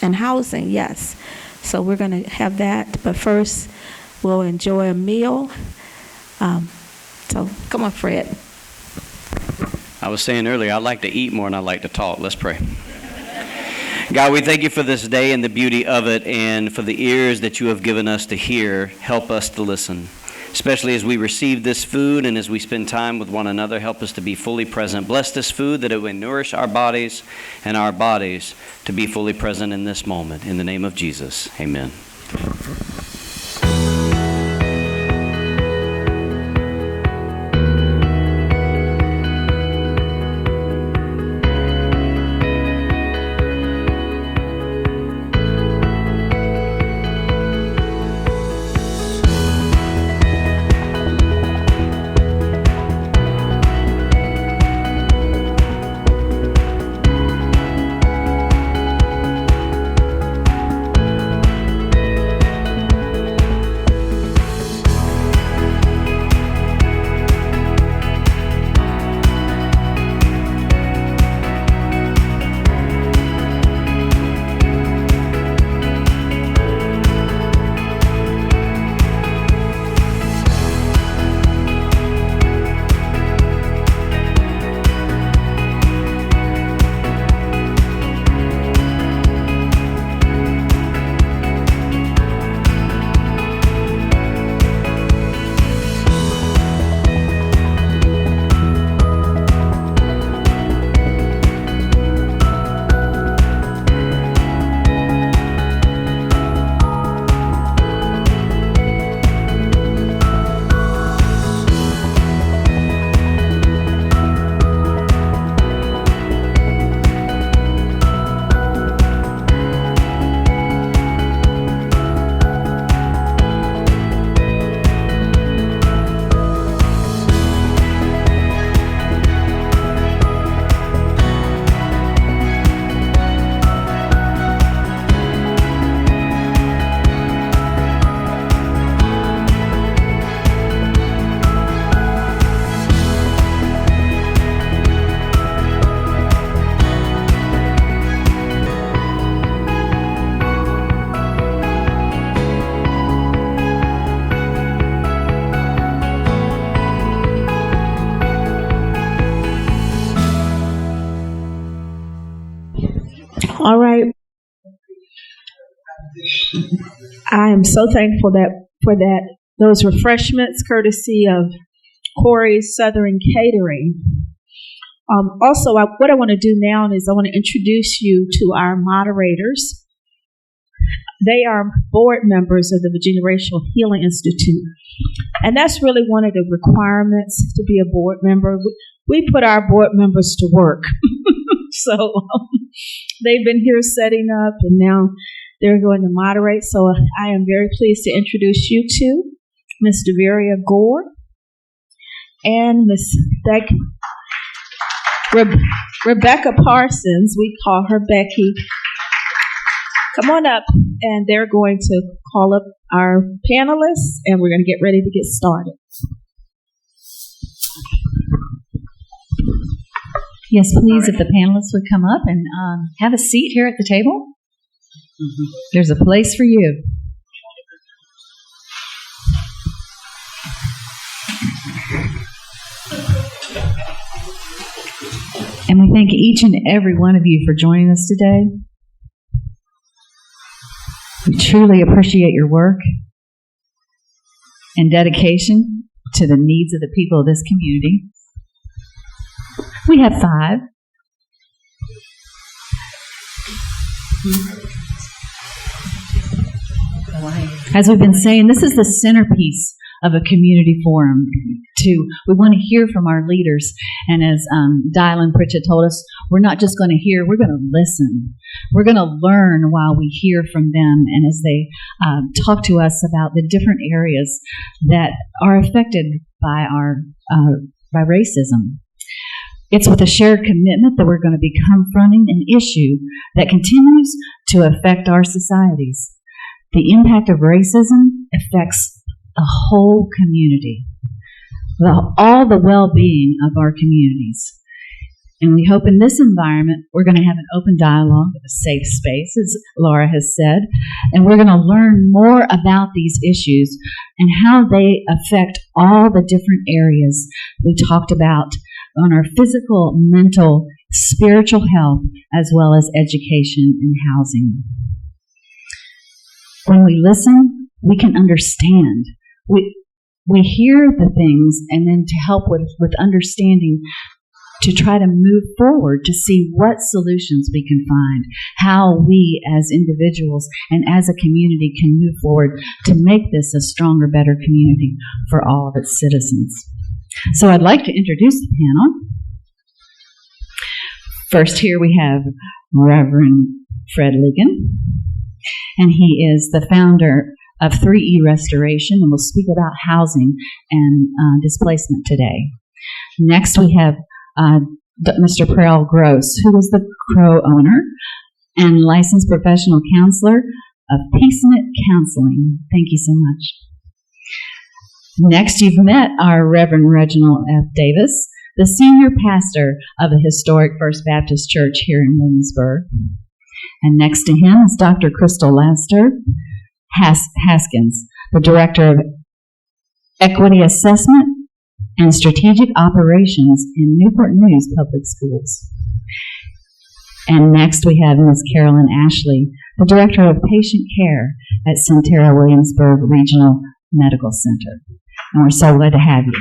and housing, yes. So we're going to have that, but first we'll enjoy a meal. So come on, Fred. I was saying earlier, I like to eat more than I like to talk. Let's pray. God, we thank you for this day and the beauty of it, and for the ears that you have given us to hear. Help us to listen, especially as we receive this food and as we spend time with one another. Help us to be fully present. Bless this food that it would nourish our bodies, and our bodies to be fully present in this moment. In the name of Jesus, amen. All right. I am so thankful for those refreshments, courtesy of Corey's Southern Catering. Also, what I want to do now is I want to introduce you to our moderators. They are board members of the Virginia Racial Healing Institute. And that's really one of the requirements to be a board member. We put our board members to work. So they've been here setting up, and now they're going to moderate. So I am very pleased to introduce you to Ms. Deveria Gore and Ms. Rebecca Parsons. We call her Becky. Come on up, and they're going to call up our panelists, and we're going to get ready to get started. Yes, please, if the panelists would come up and have a seat here at the table. There's a place for you. And we thank each and every one of you for joining us today. We truly appreciate your work and dedication to the needs of the people of this community. We have 5. As we've been saying, this is the centerpiece of a community forum. We want to hear from our leaders. And as Dylan Pritchett told us, we're not just going to hear, we're going to listen. We're going to learn while we hear from them and as they talk to us about the different areas that are affected by by racism. It's with a shared commitment that we're going to be confronting an issue that continues to affect our societies. The impact of racism affects the whole community, all the well-being of our communities. And we hope in this environment we're going to have an open dialogue, a safe space, as Laura has said, and we're going to learn more about these issues and how they affect all the different areas we talked about on our physical, mental, spiritual health, as well as education and housing. When we listen, we can understand. We hear the things, and then to help with understanding, to try to move forward to see what solutions we can find, how we as individuals and as a community can move forward to make this a stronger, better community for all of its citizens. So I'd like to introduce the panel. First here we have Reverend Fred Ligon, and he is the founder of 3E Restoration and will speak about housing and displacement today. Next we have Mr. Pearl Gross, who is the Crow owner and licensed professional counselor of PeaceNet Counseling. Thank you so much. Next, you've met our Reverend Reginald F. Davis, the senior pastor of the historic First Baptist Church here in Williamsburg. And next to him is Dr. Crystal Laster Haskins, the director of Equity Assessment and Strategic Operations in Newport News Public Schools. And next we have Ms. Carolyn Ashley, the Director of Patient Care at Centera Williamsburg Regional Medical Center. And we're so glad to have you.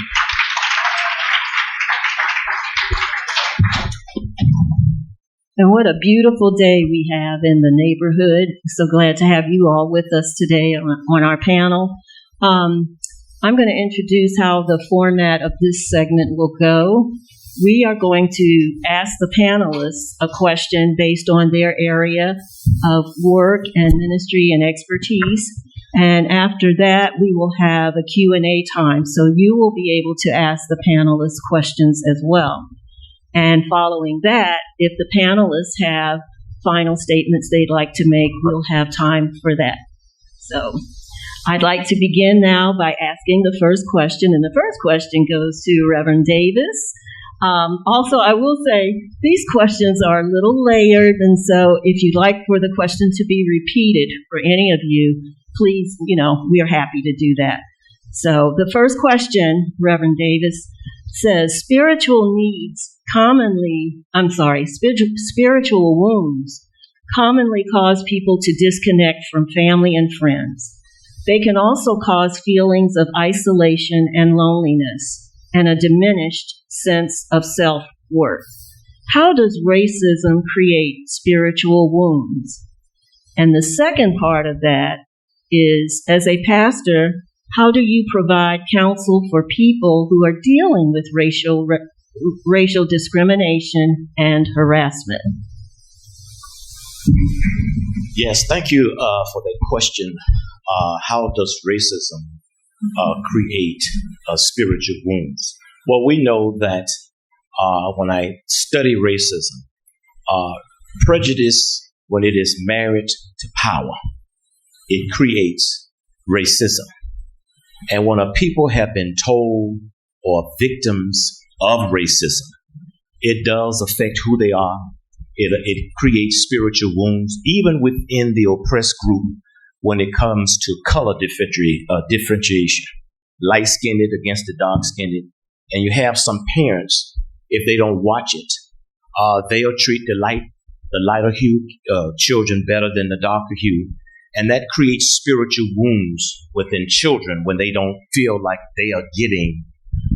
And what a beautiful day we have in the neighborhood. So glad to have you all with us today on our panel. I'm going to introduce how the format of this segment will go. We are going to ask the panelists a question based on their area of work and ministry and expertise. And after that, we will have a Q&A time. So you will be able to ask the panelists questions as well. And following that, if the panelists have final statements they'd like to make, we'll have time for that. So I'd like to begin now by asking the first question, and the first question goes to Reverend Davis. Also, I will say these questions are a little layered, and so if you'd like for the question to be repeated for any of you, please, we are happy to do that. So the first question, Reverend Davis, says spiritual wounds commonly cause people to disconnect from family and friends. They can also cause feelings of isolation and loneliness and a diminished sense of self-worth. How does racism create spiritual wounds? And the second part of that is, as a pastor, how do you provide counsel for people who are dealing with racial discrimination and harassment? Yes, thank you for that question. How does racism create spiritual wounds? Well, we know that when I study racism, prejudice, when it is married to power, it creates racism. And when a people have been told or victims of racism, it does affect who they are. It creates spiritual wounds, even within the oppressed group when it comes to color differentiation, light-skinned against the dark-skinned. And you have some parents, if they don't watch it, they'll treat the lighter hue children better than the darker hue. And that creates spiritual wounds within children when they don't feel like they are getting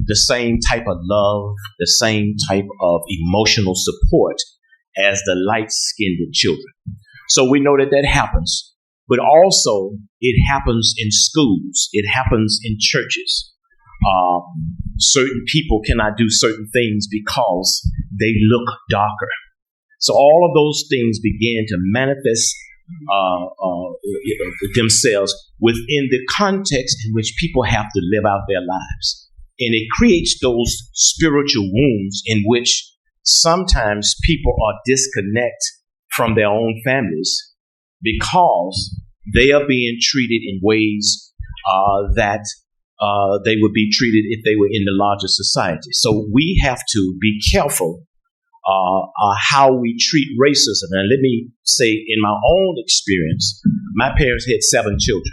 the same type of love, the same type of emotional support as the light-skinned children. So we know that happens. but also it happens in schools. It happens in churches. Certain people cannot do certain things because they look darker. So all of those things began to manifest themselves within the context in which people have to live out their lives. And it creates those spiritual wounds in which sometimes people are disconnected from their own families because they are being treated in ways that they would be treated if they were in the larger society. So we have to be careful how we treat racism. And let me say, in my own experience, my parents had 7 children.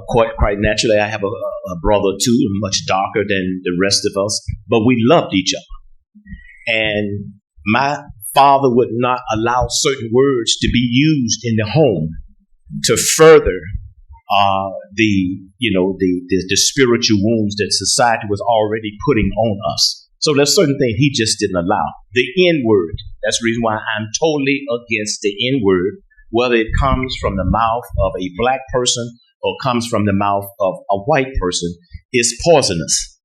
Quite naturally, I have a brother too, much darker than the rest of us, but we loved each other. And my father would not allow certain words to be used in the home to further the spiritual wounds that society was already putting on us. So there's certain things he just didn't allow. The N-word, that's the reason why I'm totally against the N-word, whether it comes from the mouth of a black person or comes from the mouth of a white person, is poisonous.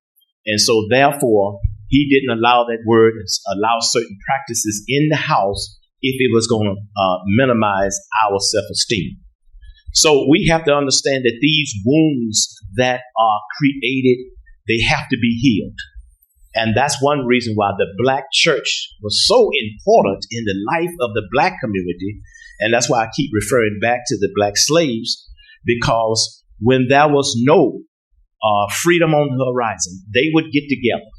And so therefore, he didn't allow that word, allow certain practices in the house if it was going to minimize our self-esteem. So we have to understand that these wounds that are created, they have to be healed. And that's one reason why the black church was so important in the life of the black community. And that's why I keep referring back to the black slaves, because when there was no freedom on the horizon, they would get together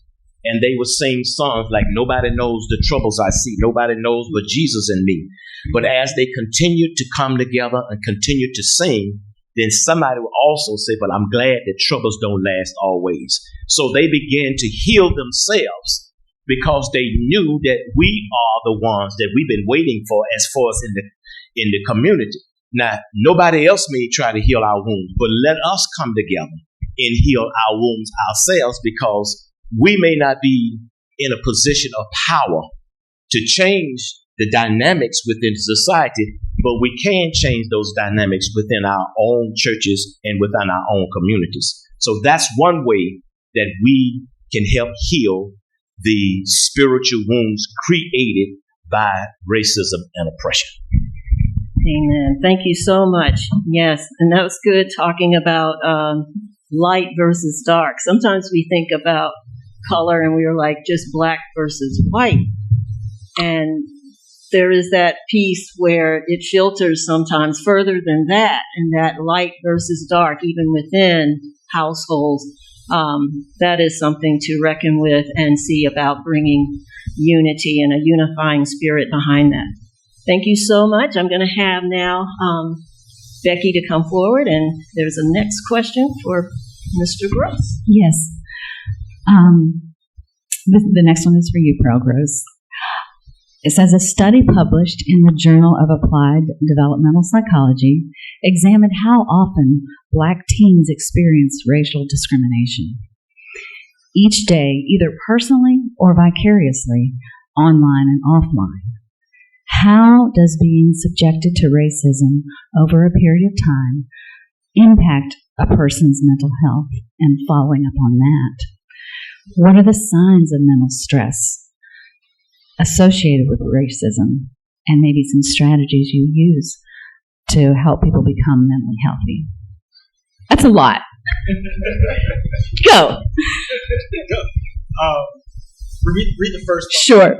and they would sing songs like "Nobody knows the troubles I see, nobody knows but Jesus and me." But as they continued to come together and continue to sing, then somebody would also say, "But I'm glad that troubles don't last always." So they began to heal themselves because they knew that we are the ones that we've been waiting for as far as in the community. Now, nobody else may try to heal our wounds, but let us come together and heal our wounds ourselves, because we may not be in a position of power to change the dynamics within society, but we can change those dynamics within our own churches and within our own communities. So that's one way that we can help heal the spiritual wounds created by racism and oppression. Amen. Thank you so much. Yes, and that was good, talking about light versus dark. Sometimes we think about color and we are like just black versus white. And there is that piece where it filters sometimes further than that, and that light versus dark, even within households, that is something to reckon with and see about bringing unity and a unifying spirit behind that. Thank you so much. I'm going to have now Becky to come forward, and there's a next question for Mr. Gross. Yes. The next one is for you, Pearl Gross. It says a study published in the Journal of Applied Developmental Psychology examined how often black teens experience racial discrimination. Each day, either personally or vicariously, online and offline. How does being subjected to racism over a period of time impact a person's mental health? And following up on that, what are the signs of mental stress associated with racism, and maybe some strategies you use to help people become mentally healthy? That's a lot. Go. Read the first part. Sure.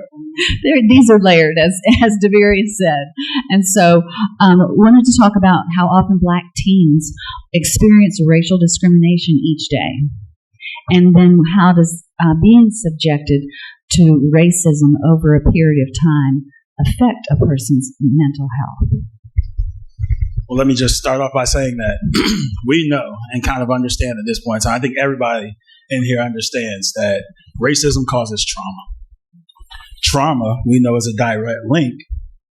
These are layered, as Devarius said. And so wanted to talk about how often black teens experience racial discrimination each day. And then how does being subjected to racism over a period of time affect a person's mental health? Well, let me just start off by saying that we know and kind of understand at this point. So I think everybody in here understands that racism causes trauma. Trauma, we know, is a direct link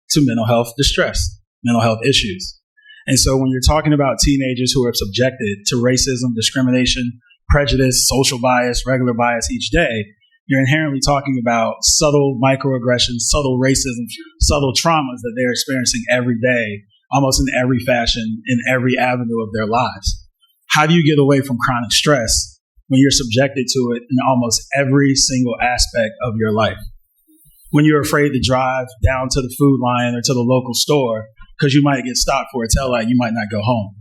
to mental health distress, mental health issues. And so when you're talking about teenagers who are subjected to racism, discrimination, prejudice, social bias, regular bias each day, you're inherently talking about subtle microaggressions, subtle racism, subtle traumas that they're experiencing every day, almost in every fashion, in every avenue of their lives. How do you get away from chronic stress when you're subjected to it in almost every single aspect of your life? When you're afraid to drive down to the food line or to the local store because you might get stopped for a taillight, you might not go home.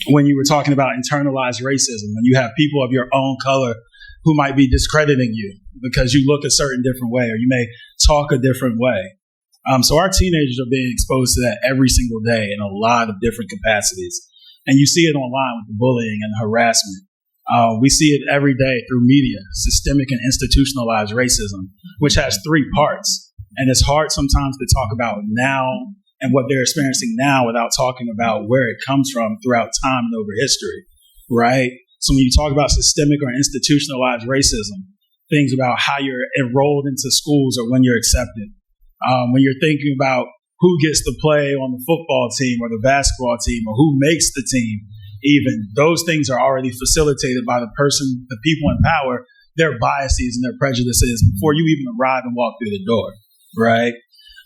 When you were talking about internalized racism, when you have people of your own color who might be discrediting you because you look a certain different way or you may talk a different way. So our teenagers are being exposed to that every single day in a lot of different capacities. And you see it online with the bullying and harassment. We see it every day through media, systemic and institutionalized racism, which has three parts. And it's hard sometimes to talk about now and what they're experiencing now without talking about where it comes from throughout time and over history, right? So when you talk about systemic or institutionalized racism, things about how you're enrolled into schools or when you're accepted, when you're thinking about who gets to play on the football team or the basketball team or who makes the team, even those things are already facilitated by the person, the people in power, their biases and their prejudices before you even arrive and walk through the door, right?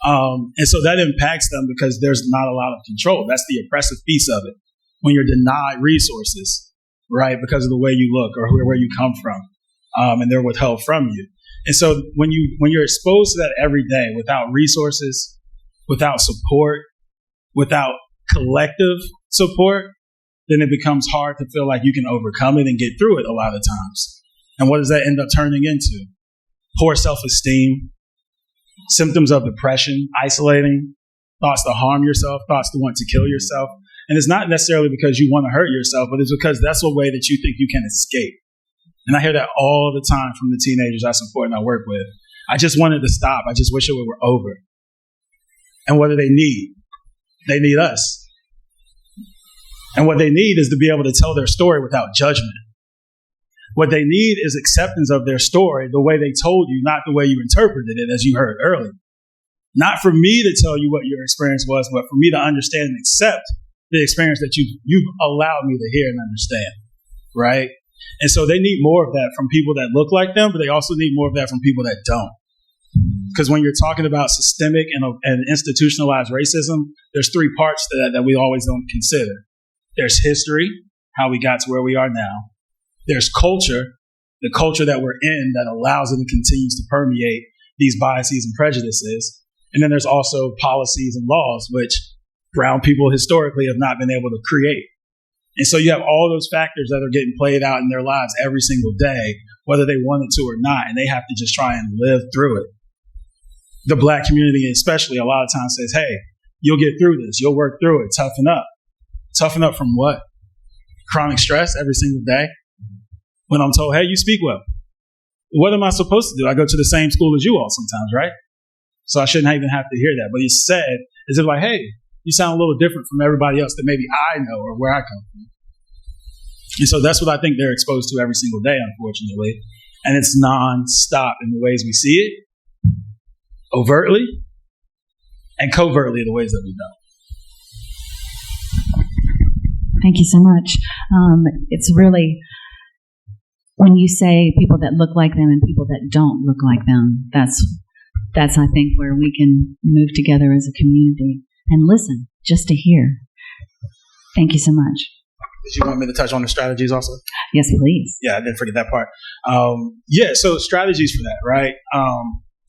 And so that impacts them because there's not a lot of control. That's the oppressive piece of it. When you're denied resources, right, because of the way you look or where you come from, and they're withheld from you. And so when you're exposed to that every day without resources, without support, without collective support, then it becomes hard to feel like you can overcome it and get through it a lot of times. And what does that end up turning into? Poor self-esteem, symptoms of depression, isolating, thoughts to harm yourself, thoughts to want to kill yourself. And it's not necessarily because you want to hurt yourself, but it's because that's a way that you think you can escape. And I hear that all the time from the teenagers I support and I work with. I just wanted to stop. I just wish it were over. And what do they need? They need us. And what they need is to be able to tell their story without judgment. What they need is acceptance of their story the way they told you, not the way you interpreted it, as you heard earlier. Not for me to tell you what your experience was, but for me to understand and accept the experience that you've allowed me to hear and understand, right? And so they need more of that from people that look like them, but they also need more of that from people that don't. Because when you're talking about systemic and institutionalized racism, there's three parts to that we always don't consider. There's history, how we got to where we are now. There's culture, the culture that we're in that allows it and continues to permeate these biases and prejudices. And then there's also policies and laws, which brown people historically have not been able to create. And so you have all those factors that are getting played out in their lives every single day, whether they wanted to or not, and they have to just try and live through it. The black community especially a lot of times says, hey, you'll get through this. You'll work through it. Toughen up. Toughen up from what? Chronic stress every single day? When I'm told, hey, you speak well. What am I supposed to do? I go to the same school as you all sometimes, right? So I shouldn't even have to hear that. But it's said as if like, hey, you sound a little different from everybody else that maybe I know or where I come from. And so that's what I think they're exposed to every single day, unfortunately. And it's nonstop in the ways we see it, overtly, and covertly in the ways that we don't. Thank you so much. It's really, when you say people that look like them and people that don't look like them, that's I think where we can move together as a community and listen, just to hear. Thank you so much. Did you want me to touch on the strategies also? Yes, please. Yeah, I didn't forget that part. So strategies for that, right?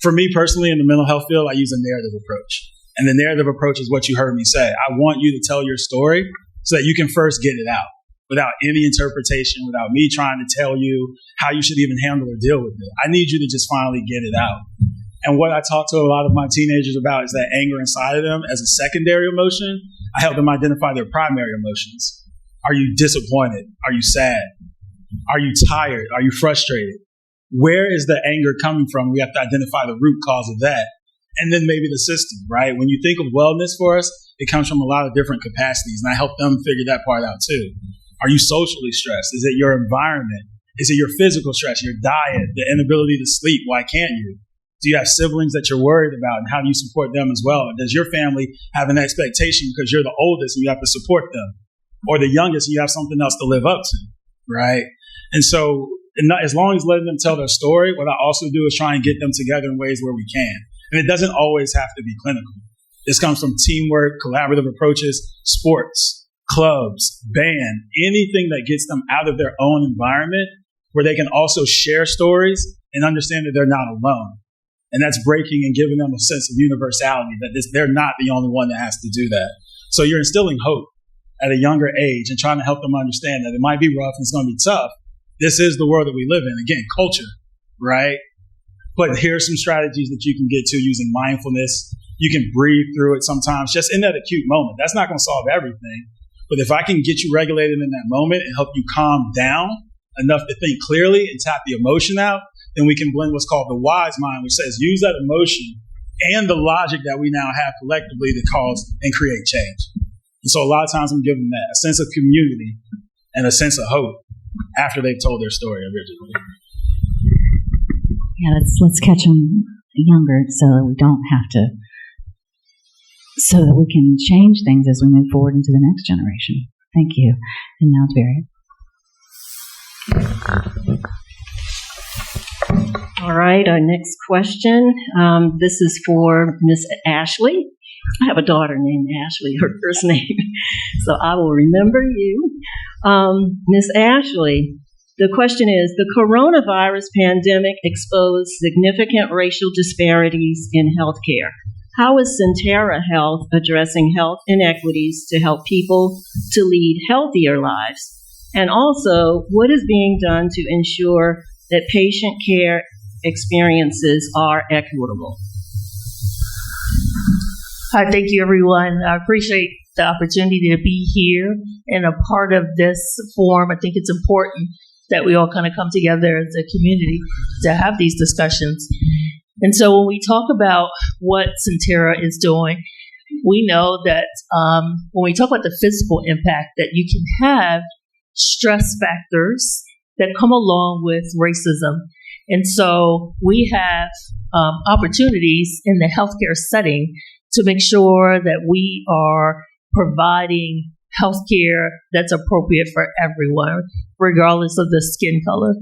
For me personally, in the mental health field, I use a narrative approach. And the narrative approach is what you heard me say. I want you to tell your story so that you can first get it out without any interpretation, without me trying to tell you how you should even handle or deal with it. I need you to just finally get it out. And what I talk to a lot of my teenagers about is that anger inside of them as a secondary emotion. I help them identify their primary emotions. Are you disappointed? Are you sad? Are you tired? Are you frustrated? Where is the anger coming from? We have to identify the root cause of that. And then maybe the system, right? When you think of wellness for us, it comes from a lot of different capacities. And I help them figure that part out too. Are you socially stressed? Is it your environment? Is it your physical stress, your diet, the inability to sleep? Why can't you? Do you have siblings that you're worried about, and how do you support them as well? And does your family have an expectation because you're the oldest and you have to support them? Or the youngest and you have something else to live up to, right? And so And not, as long as letting them tell their story, what I also do is try and get them together in ways where we can. And it doesn't always have to be clinical. This comes from teamwork, collaborative approaches, sports, clubs, band, anything that gets them out of their own environment where they can also share stories and understand that they're not alone. And that's breaking and giving them a sense of universality, that they're not the only one that has to do that. So you're instilling hope at a younger age and trying to help them understand that it might be rough and it's going to be tough. This is the world that we live in. Again, culture, right? But here's some strategies that you can get to using mindfulness. You can breathe through it sometimes, just in that acute moment. That's not going to solve everything. But if I can get you regulated in that moment and help you calm down enough to think clearly and tap the emotion out, then we can blend what's called the wise mind, which says use that emotion and the logic that we now have collectively to cause and create change. And so a lot of times I'm giving that a sense of community and a sense of hope after they've told their story originally. Yeah, let's catch them younger so that we don't have to, so that we can change things as we move forward into the next generation. Thank you. And now Barry. All right, our next question. This is for Miss Ashley. I have a daughter named Ashley, her first name, so I will remember you. Miss Ashley, the question is, the coronavirus pandemic exposed significant racial disparities in healthcare. How is Sentara Health addressing health inequities to help people to lead healthier lives? And also, what is being done to ensure that patient care experiences are equitable? Hi, thank you, everyone. I appreciate the opportunity to be here and a part of this forum. I think it's important that we all kind of come together as a community to have these discussions. And so when we talk about what Sentara is doing, we know that when we talk about the physical impact, that you can have stress factors that come along with racism. And so we have opportunities in the healthcare setting to make sure that we are providing healthcare that's appropriate for everyone, regardless of the skin color.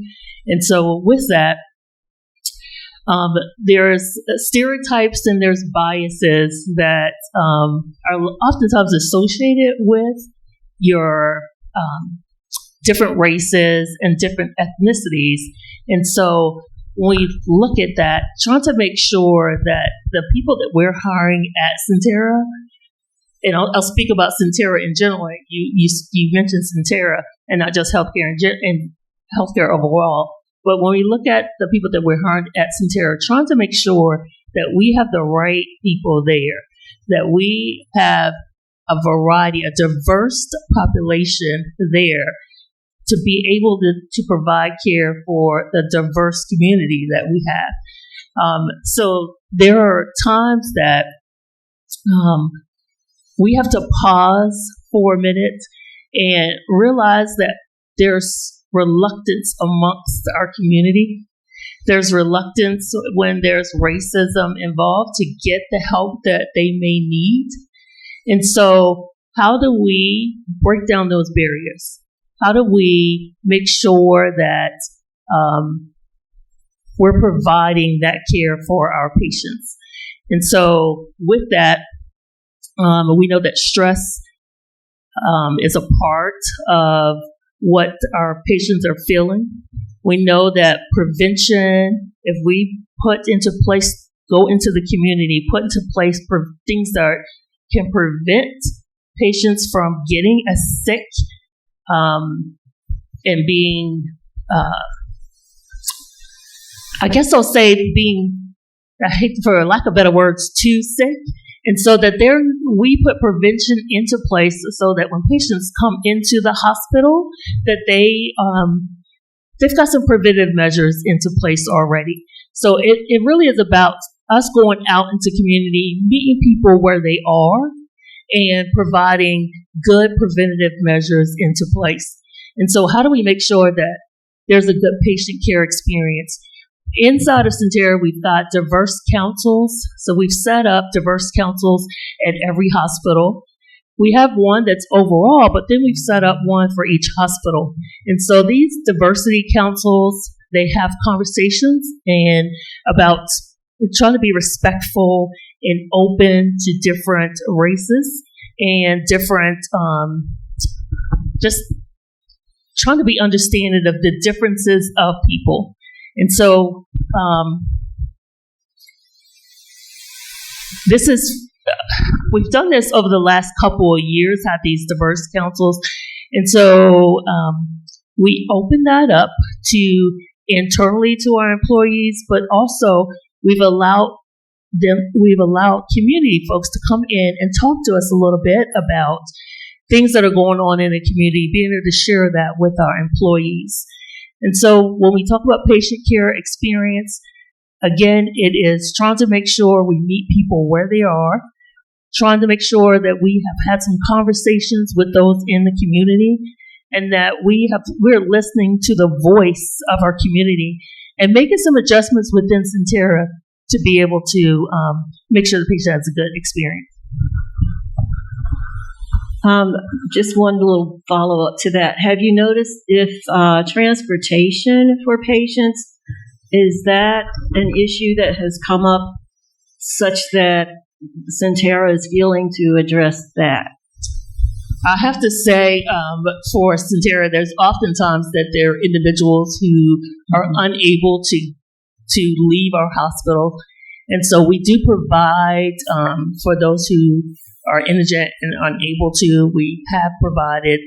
And so with that, there's stereotypes and there's biases that are oftentimes associated with your different races and different ethnicities. And so when we look at that, trying to make sure that the people that we're hiring at Sentara, and I'll speak about Sentara in general. You mentioned Sentara and not just healthcare and healthcare overall. But when we look at the people that we're hiring at Sentara, trying to make sure that we have the right people there, that we have a variety, a diverse population there to be able to provide care for the diverse community that we have. So there are times that we have to pause for a minute and realize that there's reluctance amongst our community. There's reluctance when there's racism involved to get the help that they may need. And so how do we break down those barriers? How do we make sure that we're providing that care for our patients? And so with that, we know that stress is a part of what our patients are feeling. We know that prevention, if we go into the community, put into place things that can prevent patients from getting sick and being, I guess I'll say being, I hate for lack of better words, too sick. And so that we put prevention into place so that when patients come into the hospital, that they've got some preventive measures into place already. So it really is about us going out into community, meeting people where they are, and providing good preventative measures into place. And so how do we make sure that there's a good patient care experience? Inside of Sentara, we've got diverse councils. So we've set up diverse councils at every hospital. we have one that's overall, but then we've set up one for each hospital. And so these diversity councils, they have conversations and about trying to be respectful and open to different races and different, just trying to be understanding of the differences of people. And so we've done this over the last couple of years, had these diverse councils. And so we opened that up to internally to our employees, but also we've allowed community folks to come in and talk to us a little bit about things that are going on in the community, being able to share that with our employees. And so when we talk about patient care experience, again, it is trying to make sure we meet people where they are, trying to make sure that we have had some conversations with those in the community, and that we're listening to the voice of our community and making some adjustments within Sentara to be able to make sure the patient has a good experience. Just one little follow-up to that. Have you noticed if transportation for patients, is that an issue that has come up such that Sentara is feeling to address that? I have to say, for Sentara, there's oftentimes that there are individuals who are unable to leave our hospital. And so we do provide, for those who are indigent and unable to, we have provided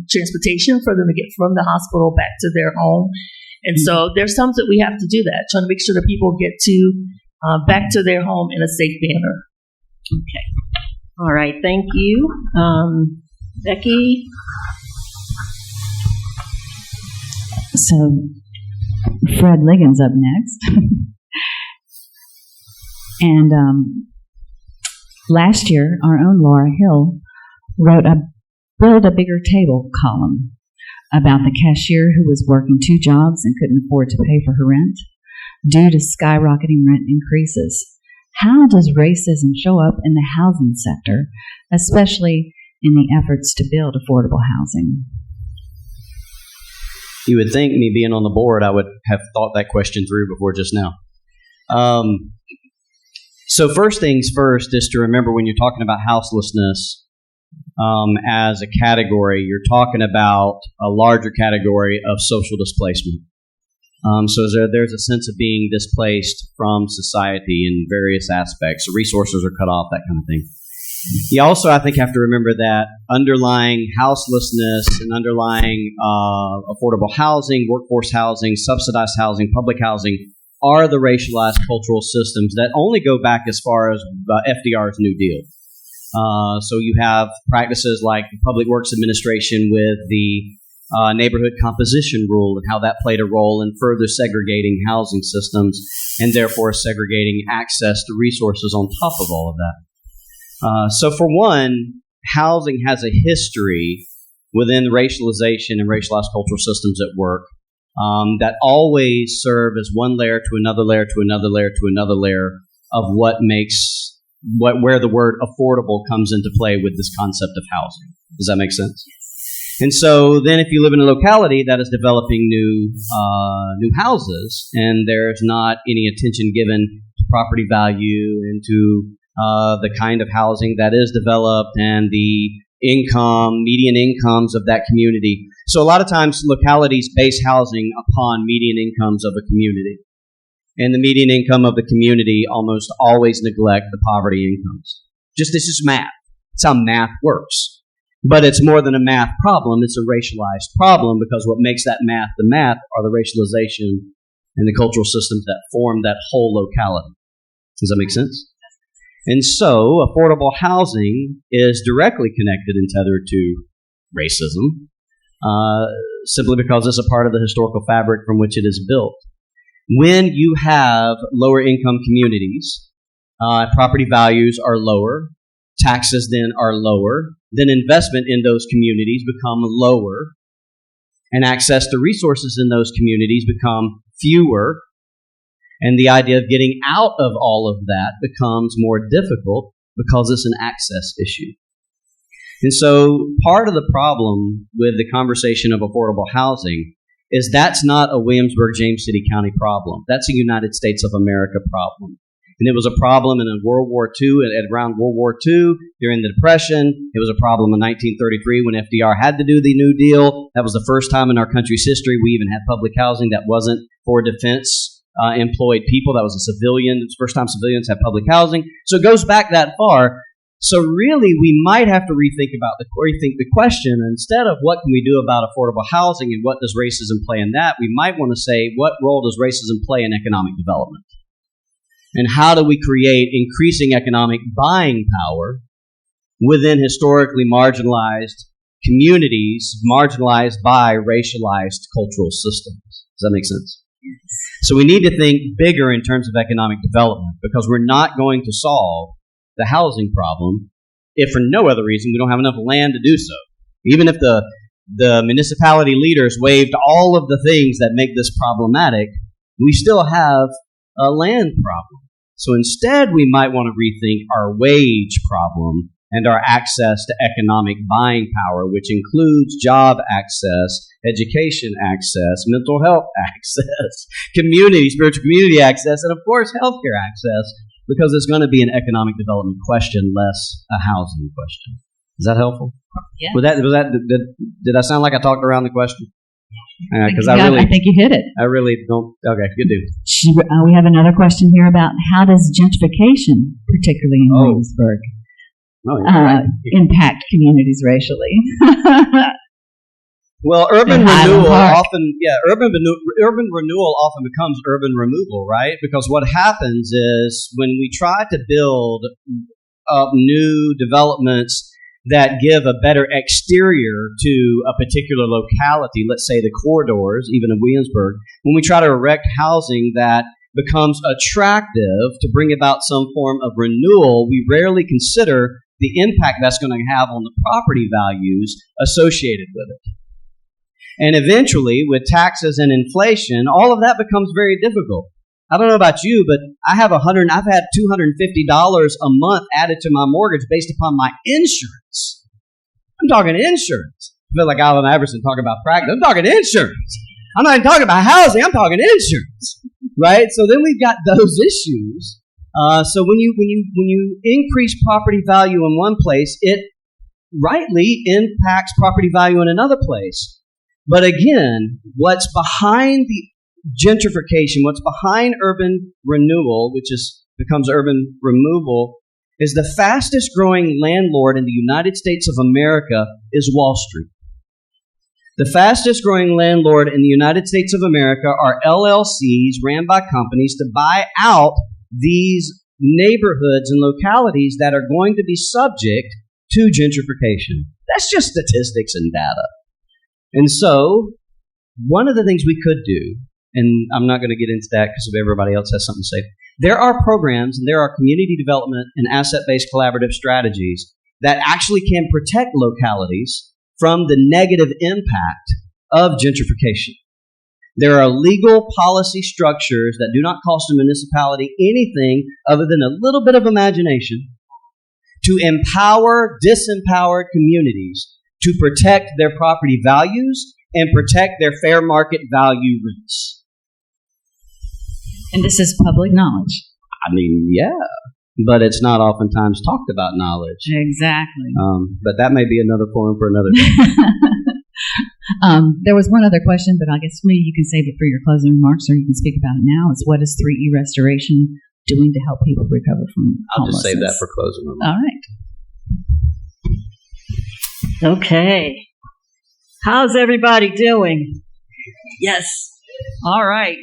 transportation for them to get from the hospital back to their home. And so there's times that we have to do that, trying to make sure that people get to back to their home in a safe manner. Okay. All right. Thank you. Becky? So Fred Ligon's up next. And last year, our own Laura Hill wrote a Build a Bigger Table column about the cashier who was working 2 jobs and couldn't afford to pay for her rent due to skyrocketing rent increases. How does racism show up in the housing sector, especially in the efforts to build affordable housing? You would think, me being on the board, I would have thought that question through before just now. So first things first is to remember when you're talking about houselessness as a category, you're talking about a larger category of social displacement. So there's a sense of being displaced from society in various aspects. The resources are cut off, that kind of thing. You also, I think, have to remember that underlying houselessness and underlying affordable housing, workforce housing, subsidized housing, public housing are the racialized cultural systems that only go back as far as FDR's New Deal. So you have practices like the Public Works Administration with the neighborhood composition rule and how that played a role in further segregating housing systems and therefore segregating access to resources on top of all of that. So for one, housing has a history within the racialization and racialized cultural systems at work that always serve as one layer to another layer to another layer to another layer of what makes where the word affordable comes into play with this concept of housing. Does that make sense? And so then if you live in a locality that is developing new houses and there's not any attention given to property value and to the kind of housing that is developed and the median incomes of that community. So a lot of times localities base housing upon median incomes of a community. And the median income of the community almost always neglect the poverty incomes. This is math. It's how math works. But it's more than a math problem. It's a racialized problem because what makes that math the math are the racialization and the cultural systems that form that whole locality. Does that make sense? And so affordable housing is directly connected and tethered to racism simply because it's a part of the historical fabric from which it is built. When you have lower income communities, property values are lower, taxes then are lower, then investment in those communities become lower, and access to resources in those communities become fewer, and the idea of getting out of all of that becomes more difficult because it's an access issue. And so part of the problem with the conversation of affordable housing is that's not a Williamsburg, James City County problem. That's a United States of America problem. And it was a problem in World War II, around World War II, during the Depression. It was a problem in 1933 when FDR had to do the New Deal. That was the first time in our country's history we even had public housing that wasn't for defense employed people. That was a civilian. It's the first time civilians had public housing. So it goes back that far. So really, we might have to rethink the question. Instead of what can we do about affordable housing and what does racism play in that, we might want to say, what role does racism play in economic development? And how do we create increasing economic buying power within historically marginalized communities, marginalized by racialized cultural systems? Does that make sense? Yes. So we need to think bigger in terms of economic development, because we're not going to solve the housing problem if for no other reason we don't have enough land to do so. Even if the municipality leaders waived all of the things that make this problematic, we still have a land problem. So instead, we might want to rethink our wage problem and our access to economic buying power, which includes job access, education access, mental health access, spiritual community access, and of course, healthcare access, because it's going to be an economic development question, less a housing question. Is that helpful? Yeah. Did I sound like I talked around the question? Because I think you hit it. I really don't. Okay, good dude. We have another question here about how does gentrification, particularly in Williamsburg, impact communities racially? Well, urban renewal often becomes urban removal, right? Because what happens is when we try to build up new developments that give a better exterior to a particular locality, let's say the corridors, even in Williamsburg, when we try to erect housing that becomes attractive to bring about some form of renewal, we rarely consider the impact that's going to have on the property values associated with it. And eventually, with taxes and inflation, all of that becomes very difficult. I don't know about you, but I've had $250 a month added to my mortgage based upon my insurance. I'm talking insurance. I feel like Allen Iverson talking about practice. I'm talking insurance. I'm not even talking about housing. I'm talking insurance, right? So then we've got those issues. So when you increase property value in one place, it rightly impacts property value in another place. But again, what's behind the gentrification, what's behind urban renewal, which becomes urban removal, is the fastest growing landlord in the United States of America is Wall Street. The fastest growing landlord in the United States of America are LLCs ran by companies to buy out these neighborhoods and localities that are going to be subject to gentrification. That's just statistics and data. And so, one of the things we could do, and I'm not going to get into that because if everybody else has something to say, there are programs and there are community development and asset-based collaborative strategies that actually can protect localities from the negative impact of gentrification. There are legal policy structures that do not cost a municipality anything other than a little bit of imagination to empower disempowered communities to protect their property values and protect their fair market value rents. And this is public knowledge. I mean, yeah, but it's not oftentimes talked about knowledge. Exactly. But that may be another forum for another day. There was one other question, but I guess maybe you can save it for your closing remarks, or you can speak about it now. It's what is 3E Restoration doing to help people recover from homelessness? I'll just save that for closing remarks. All right. Okay. How's everybody doing? Yes. All right.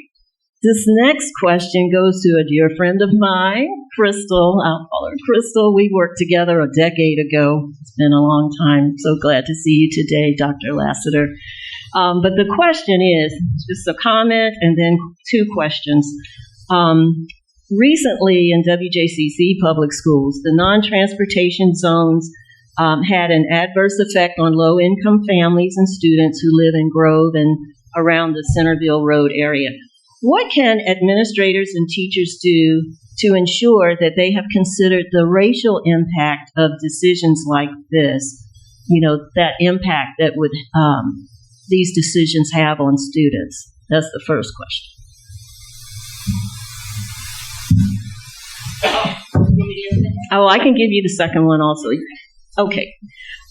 This next question goes to a dear friend of mine, Crystal. I'll call her Crystal. We worked together a decade ago. It's been a long time. So glad to see you today, Dr. Lassiter. But the question is just a comment and then two questions. Recently in WJCC public schools, the non-transportation zones had an adverse effect on low-income families and students who live in Grove and around the Centerville Road area. What can administrators and teachers do to ensure that they have considered the racial impact of decisions like this that impact that would these decisions have on students? That's the first question. Oh, I can give you the second one also. Okay.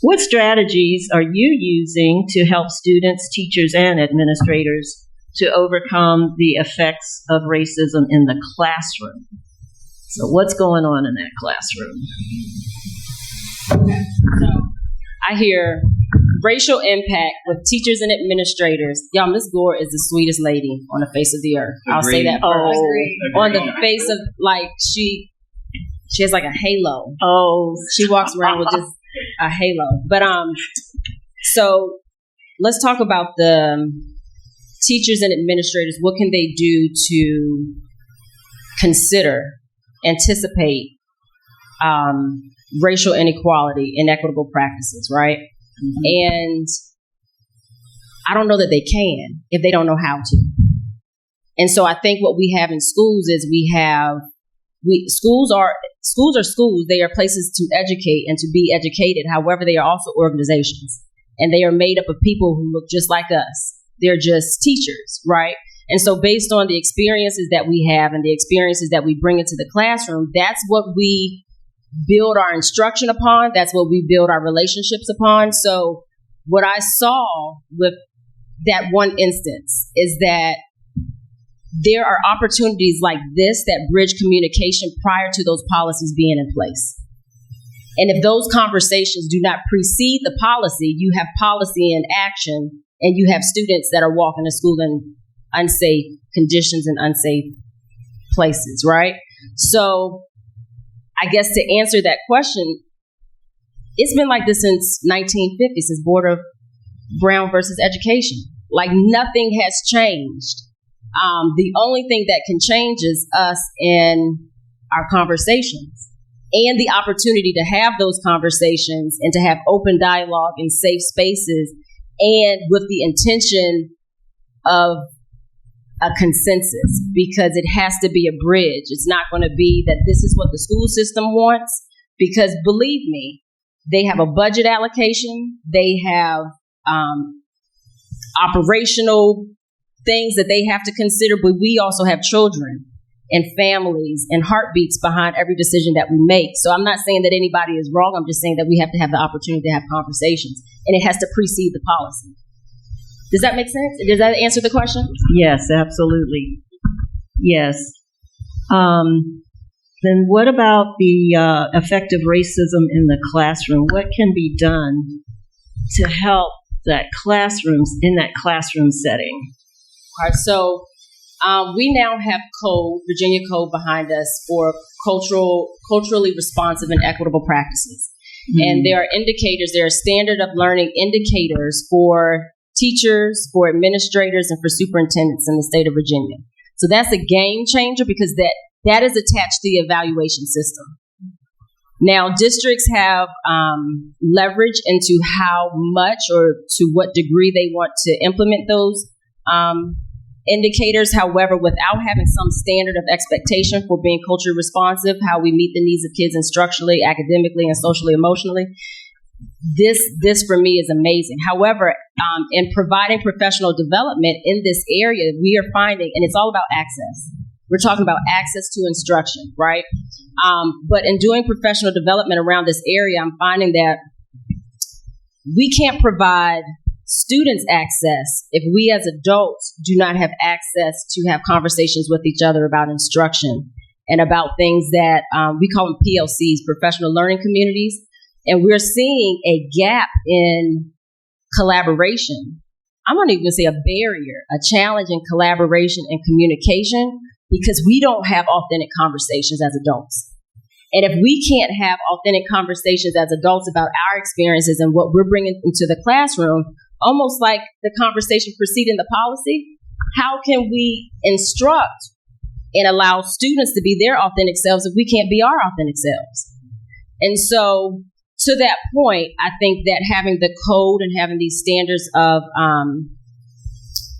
What strategies are you using to help students, teachers, and administrators to overcome the effects of racism in the classroom? So what's going on in that classroom? I hear racial impact with teachers and administrators. Y'all, Miss Gore is the sweetest lady on the face of the earth. I'll say that first. On the face of, she has like a halo. Oh. She walks around with just a halo. But so let's talk about the teachers and administrators. What can they do to consider, anticipate racial inequality, inequitable practices, right? And I don't know that they can if they don't know how to. And so I think what we have in schools is schools are schools. They are places to educate and to be educated. However, they are also organizations, and they are made up of people who look just like us. They're just teachers, right? And so based on the experiences that we have and the experiences that we bring into the classroom, that's what we build our instruction upon. That's what we build our relationships upon. So what I saw with that one instance is that there are opportunities like this that bridge communication prior to those policies being in place. And if those conversations do not precede the policy, you have policy in action, and you have students that are walking to school in unsafe conditions and unsafe places, right? So I guess to answer that question, it's been like this since 1950, since Board of Brown versus Education. Like nothing has changed. The only thing that can change is us in our conversations and the opportunity to have those conversations and to have open dialogue in safe spaces, and with the intention of a consensus, because it has to be a bridge. It's not going to be that this is what the school system wants, because believe me, they have a budget allocation, they have operational things that they have to consider, but we also have children and families and heartbeats behind every decision that we make. So I'm not saying that anybody is wrong. I'm just saying that we have to have the opportunity to have conversations, and it has to precede the policy. Does that make sense? Does that answer the question? Yes, absolutely. Yes. Then what about the effect of racism in the classroom? What can be done to help that in that classroom setting? All right, so we now have Virginia Code behind us for culturally responsive and equitable practices. Mm-hmm. And there are indicators, there are standard of learning indicators for teachers, for administrators, and for superintendents in the state of Virginia. So that's a game changer, because that is attached to the evaluation system. Now, districts have leverage into how much or to what degree they want to implement those indicators. However, without having some standard of expectation for being culturally responsive, how we meet the needs of kids instructionally, academically, and socially, emotionally, this for me is amazing. However, in providing professional development in this area, we are finding, and it's all about access. We're talking about access to instruction, right? But in doing professional development around this area, I'm finding that we can't provide students access if we as adults do not have access to have conversations with each other about instruction and about things that we call them PLCs, professional learning communities. And we're seeing a gap in collaboration. I'm not even going to say a barrier, a challenge in collaboration and communication, because we don't have authentic conversations as adults. And if we can't have authentic conversations as adults about our experiences and what we're bringing into the classroom, almost like the conversation preceding the policy, how can we instruct and allow students to be their authentic selves if we can't be our authentic selves? And so, to that point, I think that having the code and having these standards of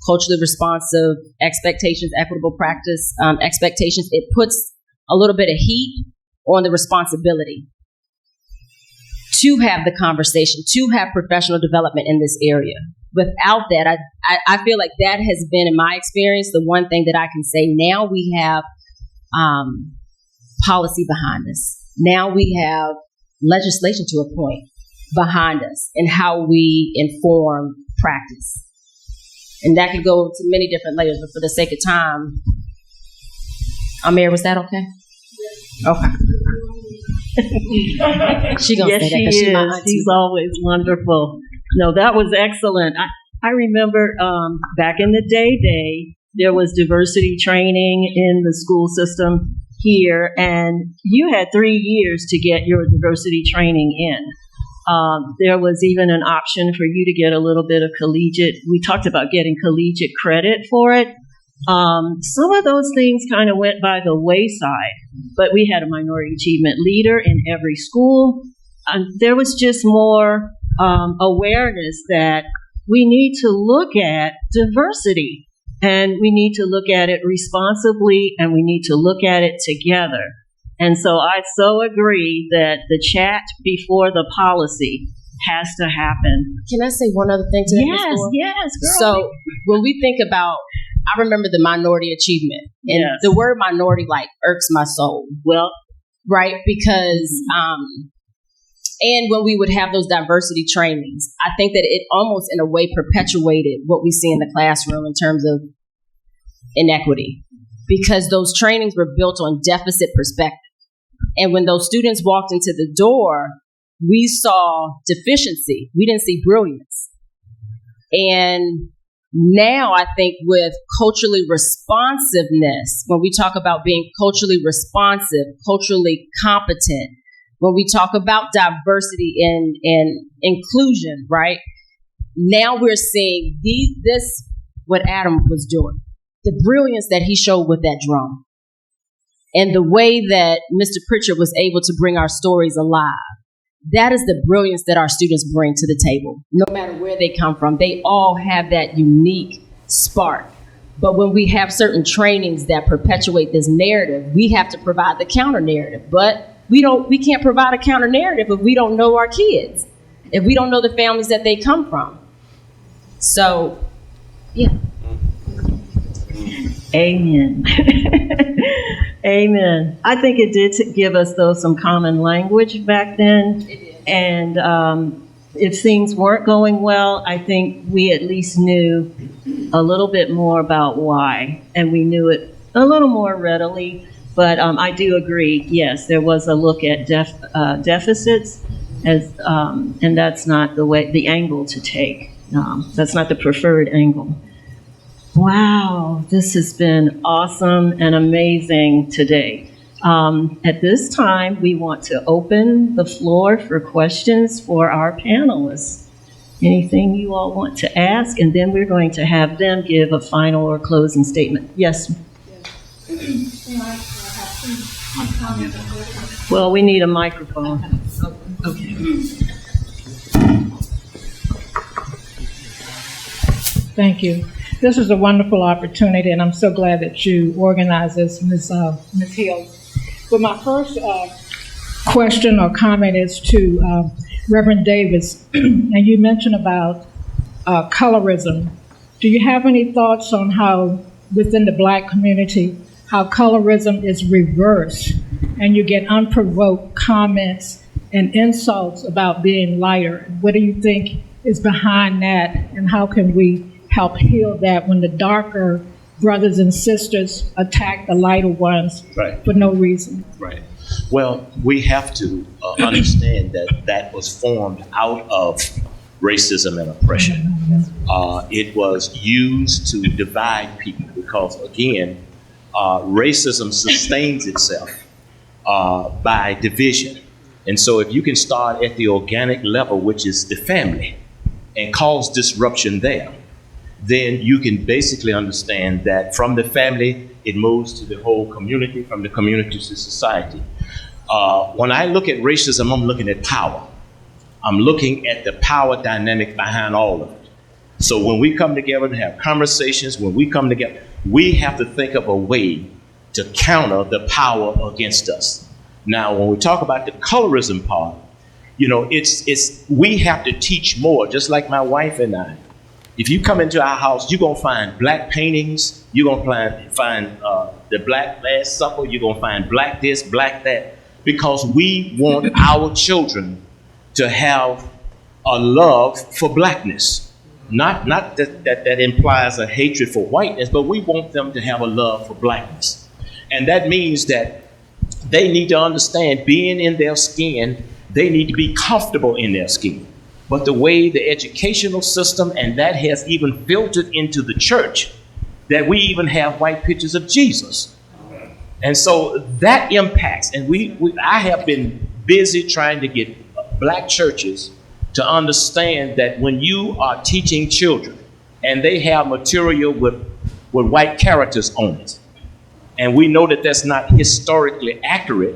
culturally responsive expectations, equitable practice expectations, it puts a little bit of heat on the responsibility to have the conversation, to have professional development in this area. Without that, I feel like that has been, in my experience, the one thing that I can say. Now we have policy behind us. Now we have legislation to a point behind us and how we inform practice. And that could go to many different layers, but for the sake of time, Amir, was that okay? Okay. She gonna yes, say that she 'cause is. she's my auntie. She's always wonderful. No, that was excellent. I remember back in the day, there was diversity training in the school system here, and you had 3 years to get your diversity training in. There was even an option for you to get a little bit of collegiate. We talked about getting collegiate credit for it. Some of those things kind of went by the wayside, but we had a minority achievement leader in every school. There was just more awareness that we need to look at diversity, and we need to look at it responsibly, and we need to look at it together. And so I so agree that the chat before the policy has to happen. Can I say one other thing to that? Yes, Ms. yes, girl. So when we think about, I remember the minority achievement, and Yes. the word minority like irks my soul. Well, right, because and when we would have those diversity trainings, I think that it almost in a way perpetuated what we see in the classroom in terms of inequity, because those trainings were built on deficit perspective. And when those students walked into the door, we saw deficiency. We didn't see brilliance. And now I think with culturally responsiveness, when we talk about being culturally responsive, culturally competent, when we talk about diversity and inclusion, right? Now we're seeing this, what Adam was doing, the brilliance that he showed with that drum, and the way that Mr. Pritchard was able to bring our stories alive. That is the brilliance that our students bring to the table. No matter where they come from, they all have that unique spark. But when we have certain trainings that perpetuate this narrative, we have to provide the counter narrative. But we can't provide a counter narrative if we don't know our kids, if we don't know the families that they come from. So, yeah. Amen. Amen. I think it did give us, though, some common language back then. It did. And if things weren't going well, I think we at least knew a little bit more about why, and we knew it a little more readily. But I do agree, yes, there was a look at deficits, and that's not the angle to take. That's not the preferred angle. Wow, this has been awesome and amazing today. At this time, we want to open the floor for questions for our panelists. Anything you all want to ask, and then we're going to have them give a final or closing statement. Yes? Well, we need a microphone. Okay. Thank you. This is a wonderful opportunity, and I'm so glad that you organized this, Ms. Hill. But my first question or comment is to Reverend Davis, and you mentioned about colorism. Do you have any thoughts on how within the Black community, how colorism is reversed, and you get unprovoked comments and insults about being lighter? What do you think is behind that, and how can we help heal that when the darker brothers and sisters attack the lighter ones for no reason? Right. Well, we have to understand that that was formed out of racism and oppression. It was used to divide people because, again, racism sustains itself by division. And so if you can start at the organic level, which is the family, and cause disruption there, then you can basically understand that from the family, it moves to the whole community, from the community to society. When I look at racism, I'm looking at power. I'm looking at the power dynamic behind all of it. So when we come together and have conversations, when we come together, we have to think of a way to counter the power against us. Now, when we talk about the colorism part, You know, we have to teach more, just like my wife and I. If you come into our house, you're going to find black paintings. You're going to find the Black Last Supper. You're going to find black this, black that, because we want our children to have a love for blackness. Not that implies a hatred for whiteness, but we want them to have a love for blackness. And that means that they need to understand being in their skin, they need to be comfortable in their skin. But the way the educational system, and that has even filtered into the church, that we even have white pictures of Jesus. And so that impacts, and I have been busy trying to get black churches to understand that when you are teaching children and they have material with white characters on it, and we know that that's not historically accurate,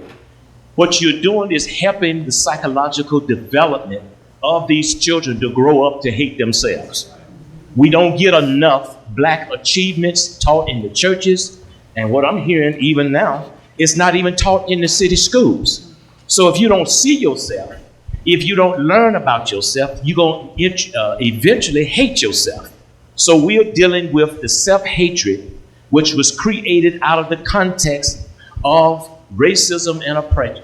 what you're doing is helping the psychological development of these children to grow up to hate themselves. We don't get enough black achievements taught in the churches, and what I'm hearing even now, it's not even taught in the city schools. So if you don't see yourself, if you don't learn about yourself, you're going to eventually hate yourself. So we're dealing with the self-hatred, which was created out of the context of racism and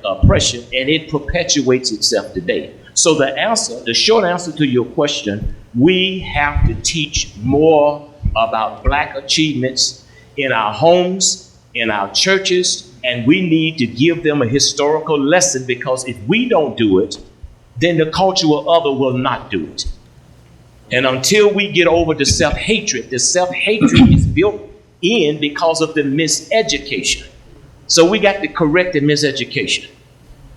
oppression, and it perpetuates itself today. So the short answer to your question, we have to teach more about black achievements in our homes, in our churches, and we need to give them a historical lesson, because if we don't do it, then the cultural other will not do it. And until we get over the self-hatred is built in because of the miseducation. So we got to correct the miseducation.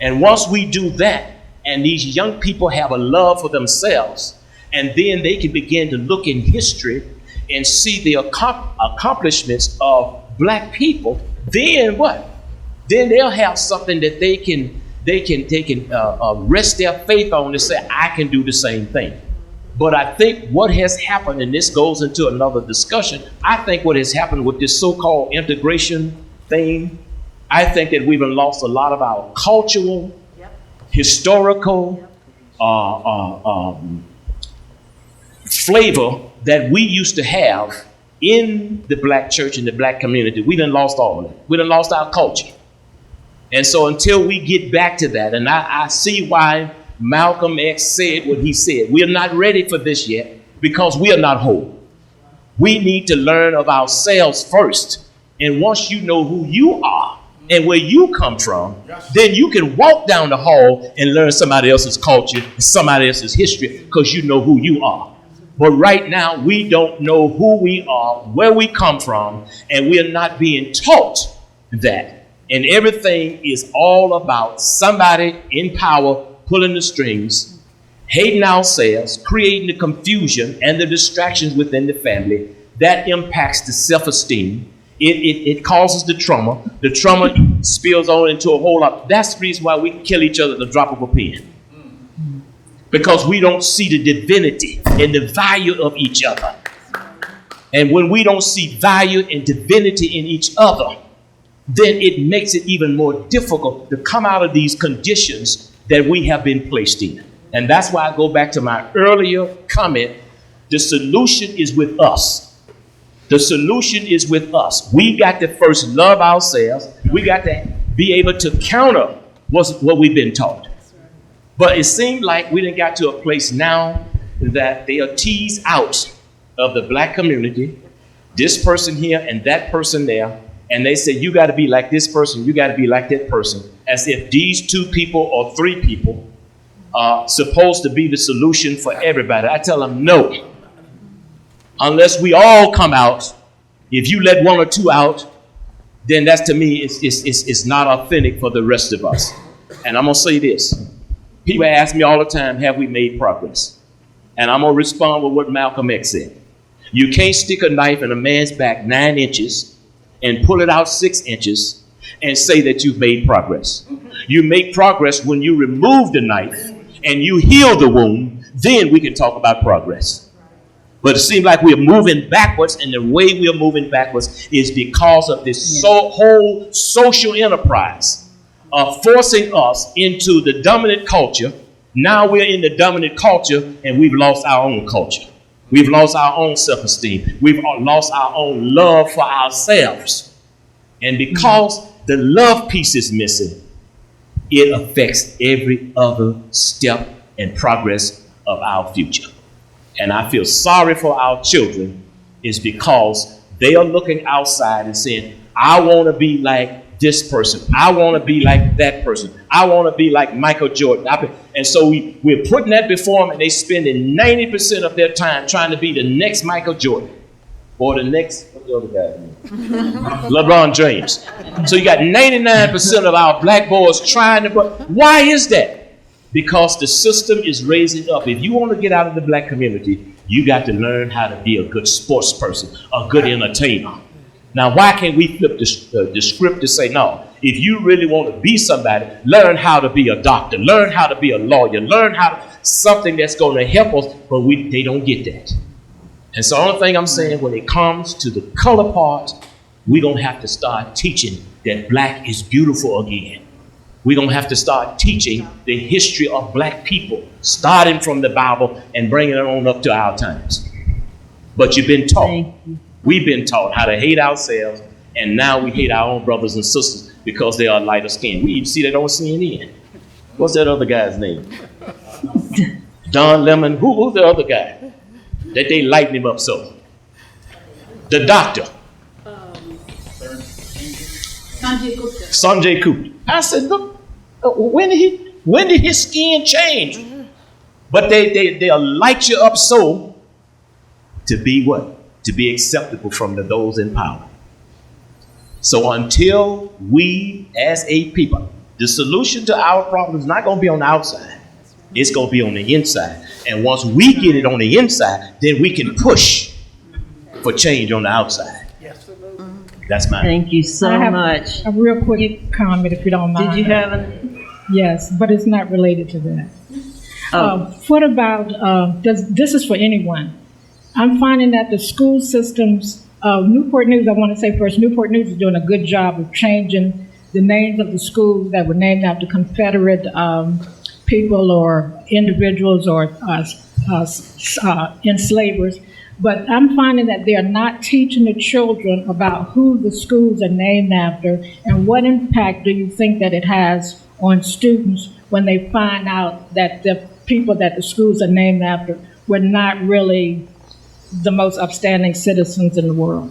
And once we do that, and these young people have a love for themselves, and then they can begin to look in history and see the accomplishments of black people, then what? Then they'll have something that they can rest their faith on and say, I can do the same thing. But I think what has happened, and this goes into another discussion, I think what has happened with this so-called integration thing, I think that we've lost a lot of our cultural, historical flavor that we used to have in the black church and the black community. We done lost all of it. We done lost our culture. And so until we get back to that, and I see why Malcolm X said what he said. We are not ready for this yet because we are not whole. We need to learn of ourselves first. And once you know who you are and where you come from, then you can walk down the hall and learn somebody else's culture, somebody else's history, because you know who you are. But right now, we don't know who we are, where we come from, and we are not being taught that. And everything is all about somebody in power pulling the strings, hating ourselves, creating the confusion and the distractions within the family. That impacts the self-esteem. It causes the trauma. The trauma spills on into a whole lot. That's the reason why we can kill each other at the drop of a pen. Because we don't see the divinity and the value of each other. And when we don't see value and divinity in each other, then it makes it even more difficult to come out of these conditions that we have been placed in. And that's why I go back to my earlier comment. The solution is with us. The solution is with us. We got to first love ourselves. We got to be able to counter what we've been taught. But it seemed like we done got to a place now that they are teased out of the black community, this person here and that person there, and they say, you got to be like this person, you got to be like that person, as if these two people or three people are supposed to be the solution for everybody. I tell them, no. Unless we all come out, if you let one or two out, then that's, to me, it's not authentic for the rest of us. And I'm going to say this. People ask me all the time, have we made progress? And I'm going to respond with what Malcolm X said. You can't stick a knife in a man's back 9 inches and pull it out 6 inches and say that you've made progress. You make progress when you remove the knife and you heal the wound, then we can talk about progress. But it seems like we're moving backwards, and the way we're moving backwards is because of this whole social enterprise of forcing us into the dominant culture, Now we're in the dominant culture and we've lost our own culture. We've lost our own self-esteem. We've lost our own love for ourselves. And because the love piece is missing, it affects every other step and progress of our future. And I feel sorry for our children is because they are looking outside and saying, I want to be like this person. I want to be like that person. I want to be like Michael Jordan. And so we're putting that before them, and they're spending 90% of their time trying to be the next Michael Jordan or the next, what's the other guy? LeBron James. So you got 99% of our black boys trying to, why is that? Because the system is raising up. If you want to get out of the black community, you got to learn how to be a good sports person, a good entertainer. Now, why can't we flip the script to say, no, if you really want to be somebody, learn how to be a doctor, learn how to be a lawyer, learn how to, something that's going to help us, but they don't get that. And so the only thing I'm saying, when it comes to the color part, we're going to have to start teaching that black is beautiful again. We're going to have to start teaching the history of black people, starting from the Bible and bringing it on up to our times. But you've been taught. We've been taught how to hate ourselves, and now we hate our own brothers and sisters because they are lighter skinned. We even see that on CNN. What's that other guy's name? Don Lemon. Who's the other guy that they lighten him up so? The doctor. Sanjay Gupta. I said, look, when did his skin change? But they'll light you up so to be what? To be acceptable from those in power. So until we as a people, the solution to our problem is not going to be on the outside. It's going to be on the inside. And once we get it on the inside, then we can push for change on the outside. That's mine. Thank you so much. A real quick comment, if you don't mind. Did you have a? Yes, but it's not related to that. What about, this is for anyone. I'm finding that the school systems, Newport News, I want to say first, Newport News is doing a good job of changing the names of the schools that were named after Confederate people or individuals or enslavers. But I'm finding that they're not teaching the children about who the schools are named after and what impact do you think that it has on students when they find out that the people that the schools are named after were not really the most upstanding citizens in the world.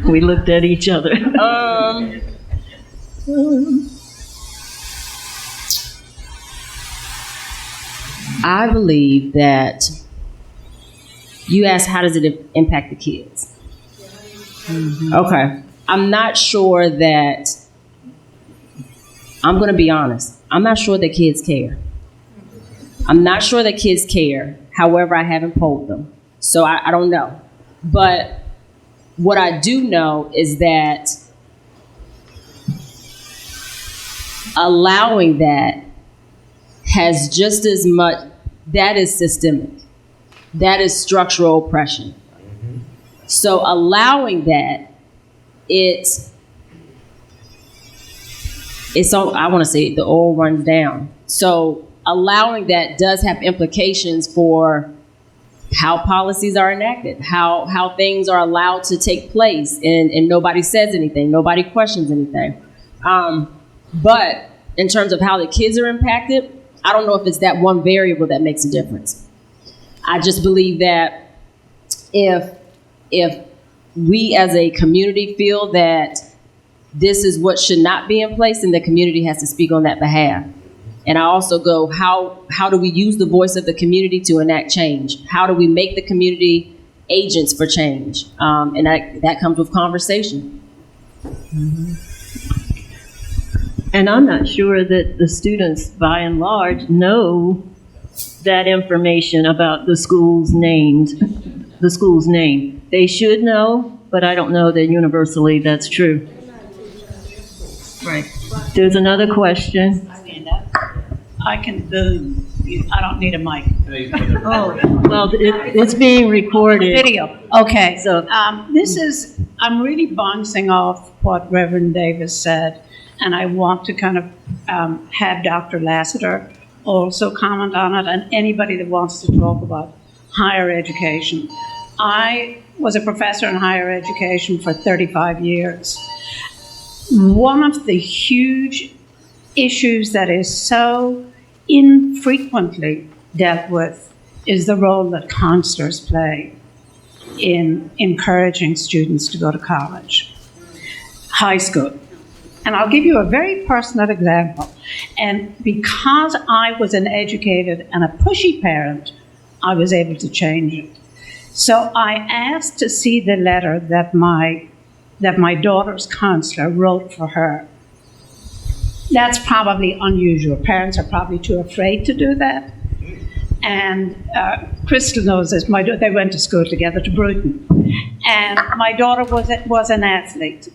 We looked at each other. I believe that you asked, how does it impact the kids? Okay. I'm not sure that, I'm going to be honest, I'm not sure that kids care. I'm not sure that kids care. However, I haven't polled them. So I don't know. But what I do know is that allowing that has just as much, that is systemic. That is structural oppression. So allowing that, it's all, I want to say the oil runs down. So allowing that does have implications for how policies are enacted, how things are allowed to take place, and nobody says anything, nobody questions anything. But in terms of how the kids are impacted, I don't know if it's that one variable that makes a difference. I just believe that if we as a community feel that this is what should not be in place, then the community has to speak on that behalf. And I also go, how do we use the voice of the community to enact change? How do we make the community agents for change? And that comes with conversation. And I'm not sure that the students, by and large, know that information about the school's name. They should know, but I don't know that universally that's true. Right. There's another question. Stand up. I can boom. I don't need a mic. Oh, well, it's being recorded. Video. Okay. So this is I'm really bouncing off what Reverend Davis said, and I want to kind of have Dr. Lassiter also comment on it, and anybody that wants to talk about higher education. I was a professor in higher education for 35 years. One of the huge issues that is so infrequently dealt with is the role that counselors play in encouraging students to go to college, high school. And I'll give you a very personal example. And because I was an educated and a pushy parent, I was able to change it. So I asked to see the letter that my daughter's counselor wrote for her. That's probably unusual. Parents are probably too afraid to do that. And Crystal knows this. They went to school together, to Bruton. And my daughter was an athlete.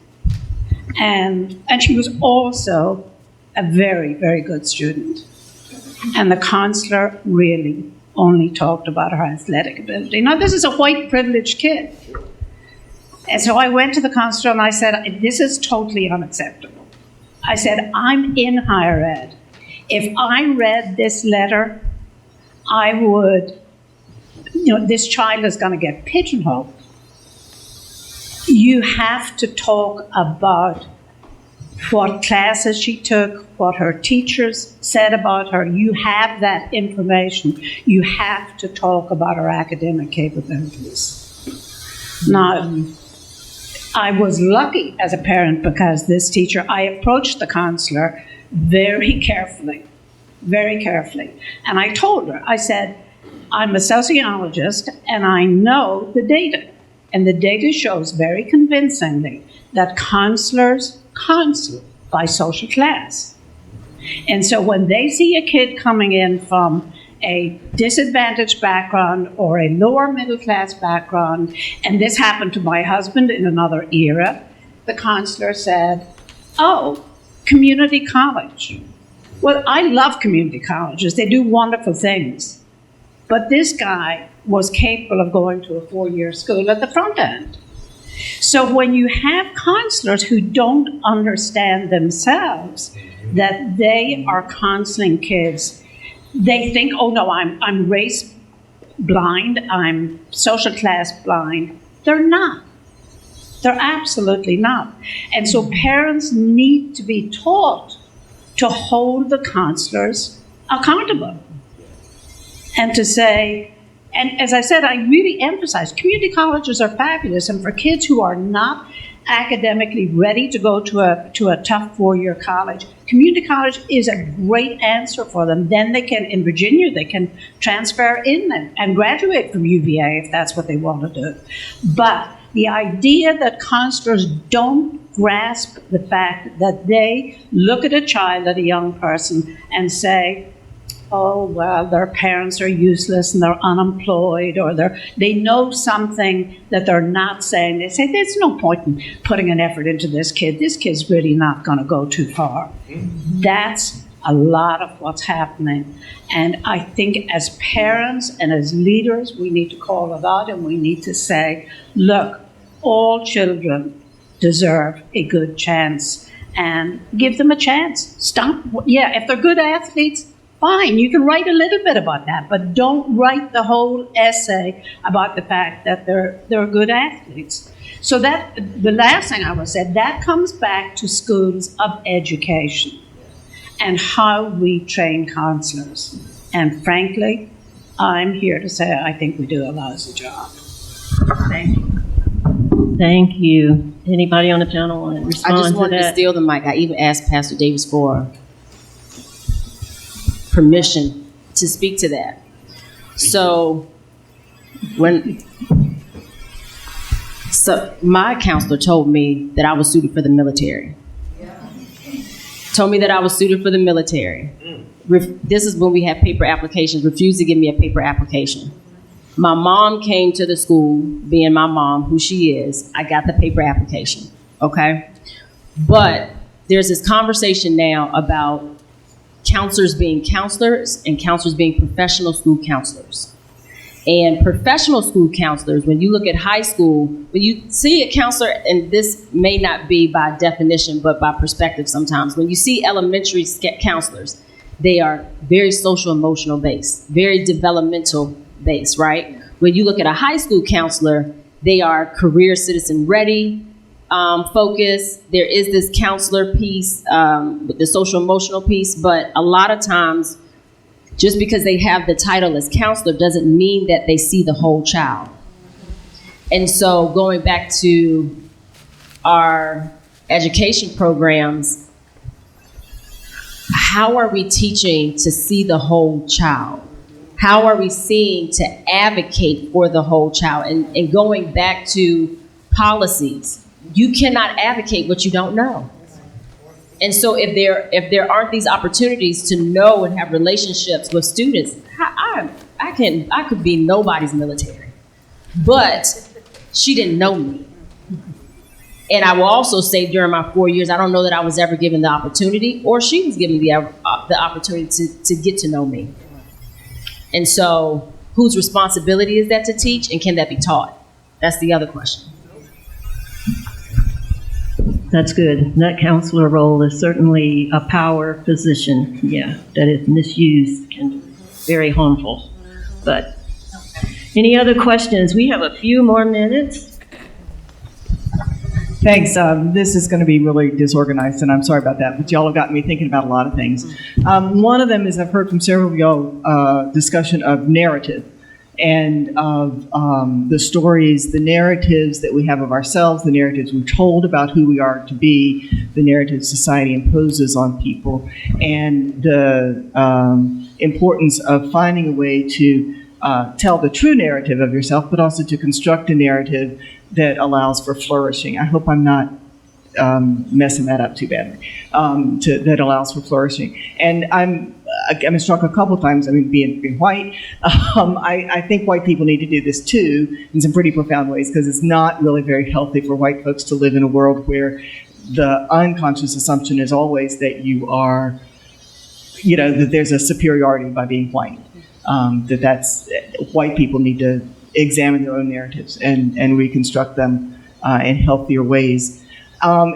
And she was also a very, very good student. And the counselor really only talked about her athletic ability. Now, this is a white privileged kid. And so I went to the counselor and I said, this is totally unacceptable. I said, I'm in higher ed. If I read this letter, I would, this child is going to get pigeonholed. You have to talk about what classes she took, what her teachers said about her. You have that information. You have to talk about her academic capabilities. Now, I was lucky as a parent because this teacher, I approached the counselor very carefully. And I told her, I said, I'm a sociologist and I know the data. And the data shows very convincingly that counselors counsel by social class. And so when they see a kid coming in from a disadvantaged background or a lower middle class background, and this happened to my husband in another era, the counselor said, oh, community college. Well, I love community colleges. They do wonderful things. But this guy was capable of going to a 4-year school at the front end. So when you have counselors who don't understand themselves that they are counseling kids, they think, oh no, I'm race blind, I'm social class blind. They're not. They're absolutely not. And so parents need to be taught to hold the counselors accountable and to say, and as I said, I really emphasize community colleges are fabulous, and for kids who are not academically ready to go to a tough 4-year college, community college is a great answer for them. Then they can, in Virginia, they can transfer in and graduate from UVA if that's what they want to do. But the idea that counselors don't grasp the fact that they look at a child, at a young person, and say, oh, well, their parents are useless and they're unemployed, or they know something that they're not saying. They say, there's no point in putting an effort into this kid. This kid's really not going to go too far. That's a lot of what's happening. And I think as parents and as leaders, we need to call it out and we need to say, look, all children deserve a good chance and give them a chance. If they're good athletes, fine, you can write a little bit about that, but don't write the whole essay about the fact that they're good athletes. So that the last thing I would say, that comes back to schools of education and how we train counselors. And frankly, I'm here to say I think we do a lousy job. Thank you. Thank you. Anybody on the panel want to respond to that? I just wanted to steal the mic. I even asked Pastor Davis for permission to speak to that. So my counselor told me that I was suited for the military. Told me that I was suited for the military. This is when we have paper applications, refused to give me a paper application. My mom came to the school, being my mom, who she is, I got the paper application, okay? But there's this conversation now about counselors being counselors and counselors being professional school counselors. And professional school counselors, when you look at high school, when you see a counselor, and this may not be by definition, but by perspective sometimes, when you see elementary counselors, they are very social emotional based, very developmental based, right? When you look at a high school counselor, they are career citizen ready, focused. There is this counselor piece, with the social emotional piece, but a lot of times, just because they have the title as counselor doesn't mean that they see the whole child. And so going back to our education programs, how are we teaching to see the whole child? How are we seeing to advocate for the whole child? And going back to policies, you cannot advocate what you don't know. And so if there aren't these opportunities to know and have relationships with students, I could be nobody's military. But she didn't know me. And I will also say during my 4 years, I don't know that I was ever given the opportunity, or she was given the opportunity to get to know me. And so whose responsibility is that to teach, and can that be taught? That's the other question. That's good. That counselor role is certainly a power position, that if misused can be very harmful. But any other questions? We have a few more minutes. Thanks. This is going to be really disorganized, and I'm sorry about that, but y'all have gotten me thinking about a lot of things. One of them is I've heard from several of y'all discussion of narrative and of the stories, the narratives that we have of ourselves, the narratives we're told about who we are to be, the narratives society imposes on people, and the importance of finding a way to tell the true narrative of yourself, but also to construct a narrative that allows for flourishing. I hope I'm not messing that up too badly, that allows for flourishing. And I'm struck a couple of times, being white, I think white people need to do this too in some pretty profound ways, because it's not really very healthy for white folks to live in a world where the unconscious assumption is always that you are, that there's a superiority by being white. White people need to examine their own narratives and reconstruct them in healthier ways.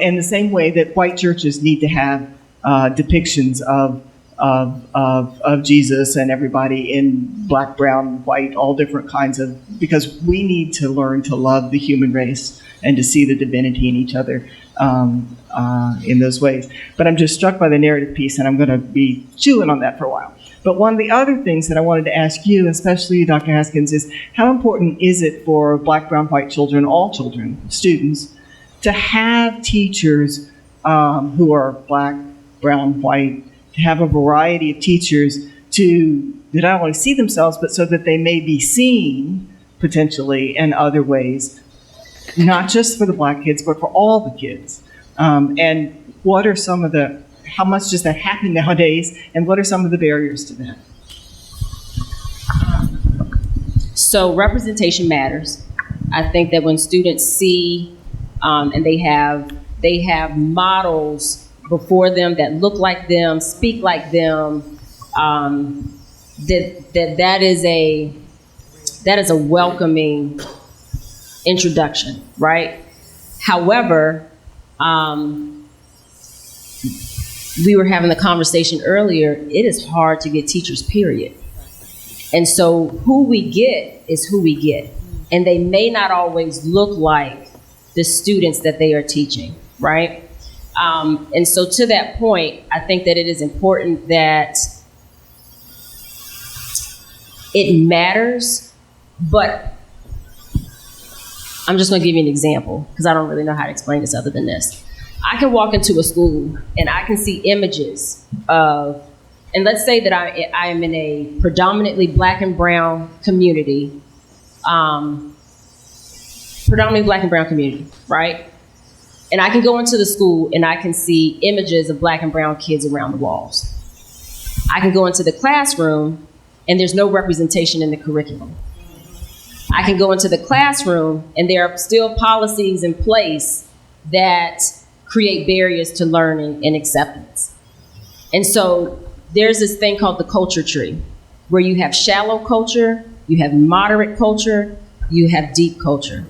In the same way that white churches need to have depictions of Jesus and everybody in black, brown, white, all different kinds of, because we need to learn to love the human race and to see the divinity in each other in those ways. But I'm just struck by the narrative piece, and I'm going to be chewing on that for a while. But one of the other things that I wanted to ask you, especially Dr. Haskins, is how important is it for black, brown, white children, all children, students, to have teachers who are black, brown, white, to have a variety of teachers to not only see themselves, but so that they may be seen potentially in other ways, not just for the black kids, but for all the kids. And what are some of the, how much does that happen nowadays, and what are some of the barriers to that? So representation matters. I think that when students see and they have models before them that look like them, speak like them, that is a welcoming introduction, right? However, we were having the conversation earlier, it is hard to get teachers, period. And so who we get is who we get. And they may not always look like the students that they are teaching, right? And so to that point, I think that it is important that it matters, but I'm just gonna give you an example because I don't really know how to explain this other than this. I can walk into a school and I can see images of, and let's say that I am in a predominantly black and brown community, right? And I can go into the school and I can see images of black and brown kids around the walls. I can go into the classroom and there's no representation in the curriculum. I can go into the classroom and there are still policies in place that create barriers to learning and acceptance. And so there's this thing called the culture tree, where you have shallow culture, You have moderate culture, you have deep culture.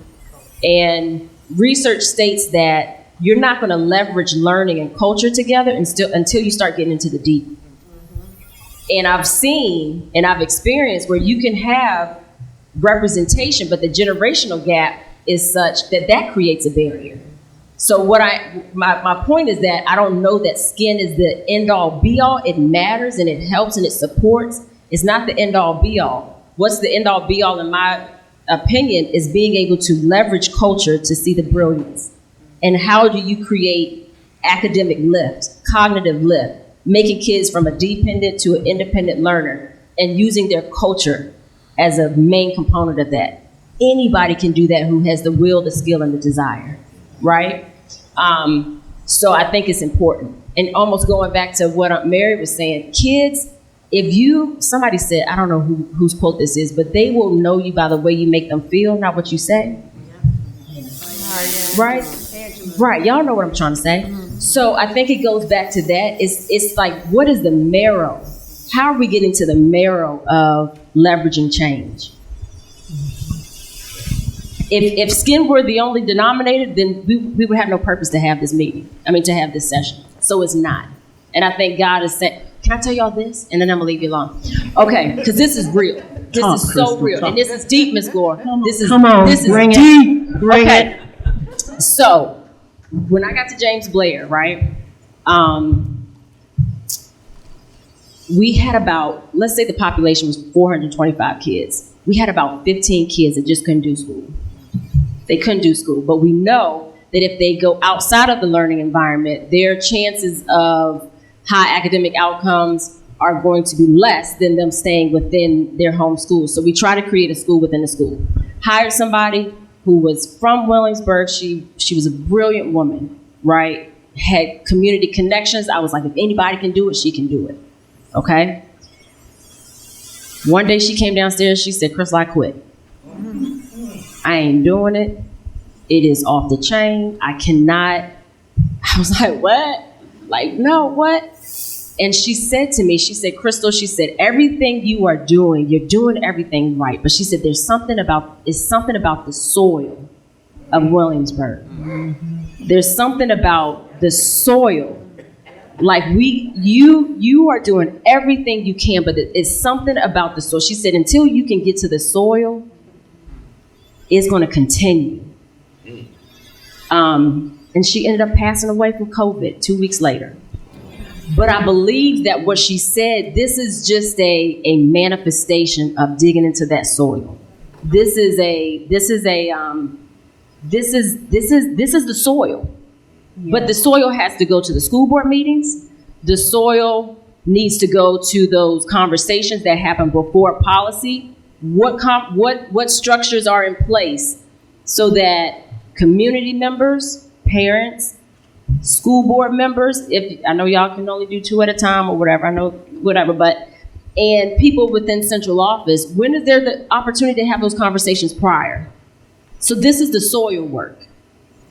And research states that you're not going to leverage learning and culture together until you start getting into the deep. And I've seen and I've experienced where you can have representation, but the generational gap is such that creates a barrier. So my point is that I don't know that skin is the end all be all. It matters and it helps and it supports. It's not the end all be all. What's the end all be all in my opinion is being able to leverage culture to see the brilliance. And how do you create academic lift, cognitive lift, making kids from a dependent to an independent learner and using their culture as a main component of that. Anybody can do that who has the will, the skill, and the desire, right? So I think it's important. And almost going back to what Aunt Mary was saying, kids, somebody said, I don't know whose quote this is, but they will know you by the way you make them feel, not what you say. Right? Right. Y'all know what I'm trying to say. So I think it goes back to that. It's like, what is the marrow? How are we getting to the marrow of leveraging change? If skin were the only denominator, then we would have no purpose to have this meeting. To have this session. So it's not. And I think God is saying, can I tell y'all this? And then I'm going to leave you alone. Okay, because this is real. This is so real. And this is deep, Ms. Gore. This is bring deep. It. Bring okay. it. So when I got to James Blair, right, we had about, let's say the population was 425 kids. We had about 15 kids that just couldn't do school. They couldn't do school. But we know that if they go outside of the learning environment, their chances of high academic outcomes are going to be less than them staying within their home school. So we try to create a school within a school. Hired somebody who was from Williamsburg. She was a brilliant woman, right? Had community connections. I was like, if anybody can do it, she can do it. Okay? One day she came downstairs, she said, Crystal, I quit. I ain't doing it. It is off the chain. I cannot. I was like, what? Like, no, what? And she said to me, she said, Crystal, she said, everything you are doing, you're doing everything right. But she said, it's something about the soil of Williamsburg. There's something about the soil. Like you are doing everything you can, but it's something about the soil. She said, until you can get to the soil, it's going to continue. And she ended up passing away from COVID 2 weeks later. But I believe that what she said, this is just a manifestation of digging into that soil. This is the soil. But the soil has to go to the school board meetings. The soil needs to go to those conversations that happen before policy. What structures are in place so that community members, parents, school board members, I know y'all can only do 2 at a time or whatever, and people within central office, when is there the opportunity to have those conversations prior? So this is the soil work,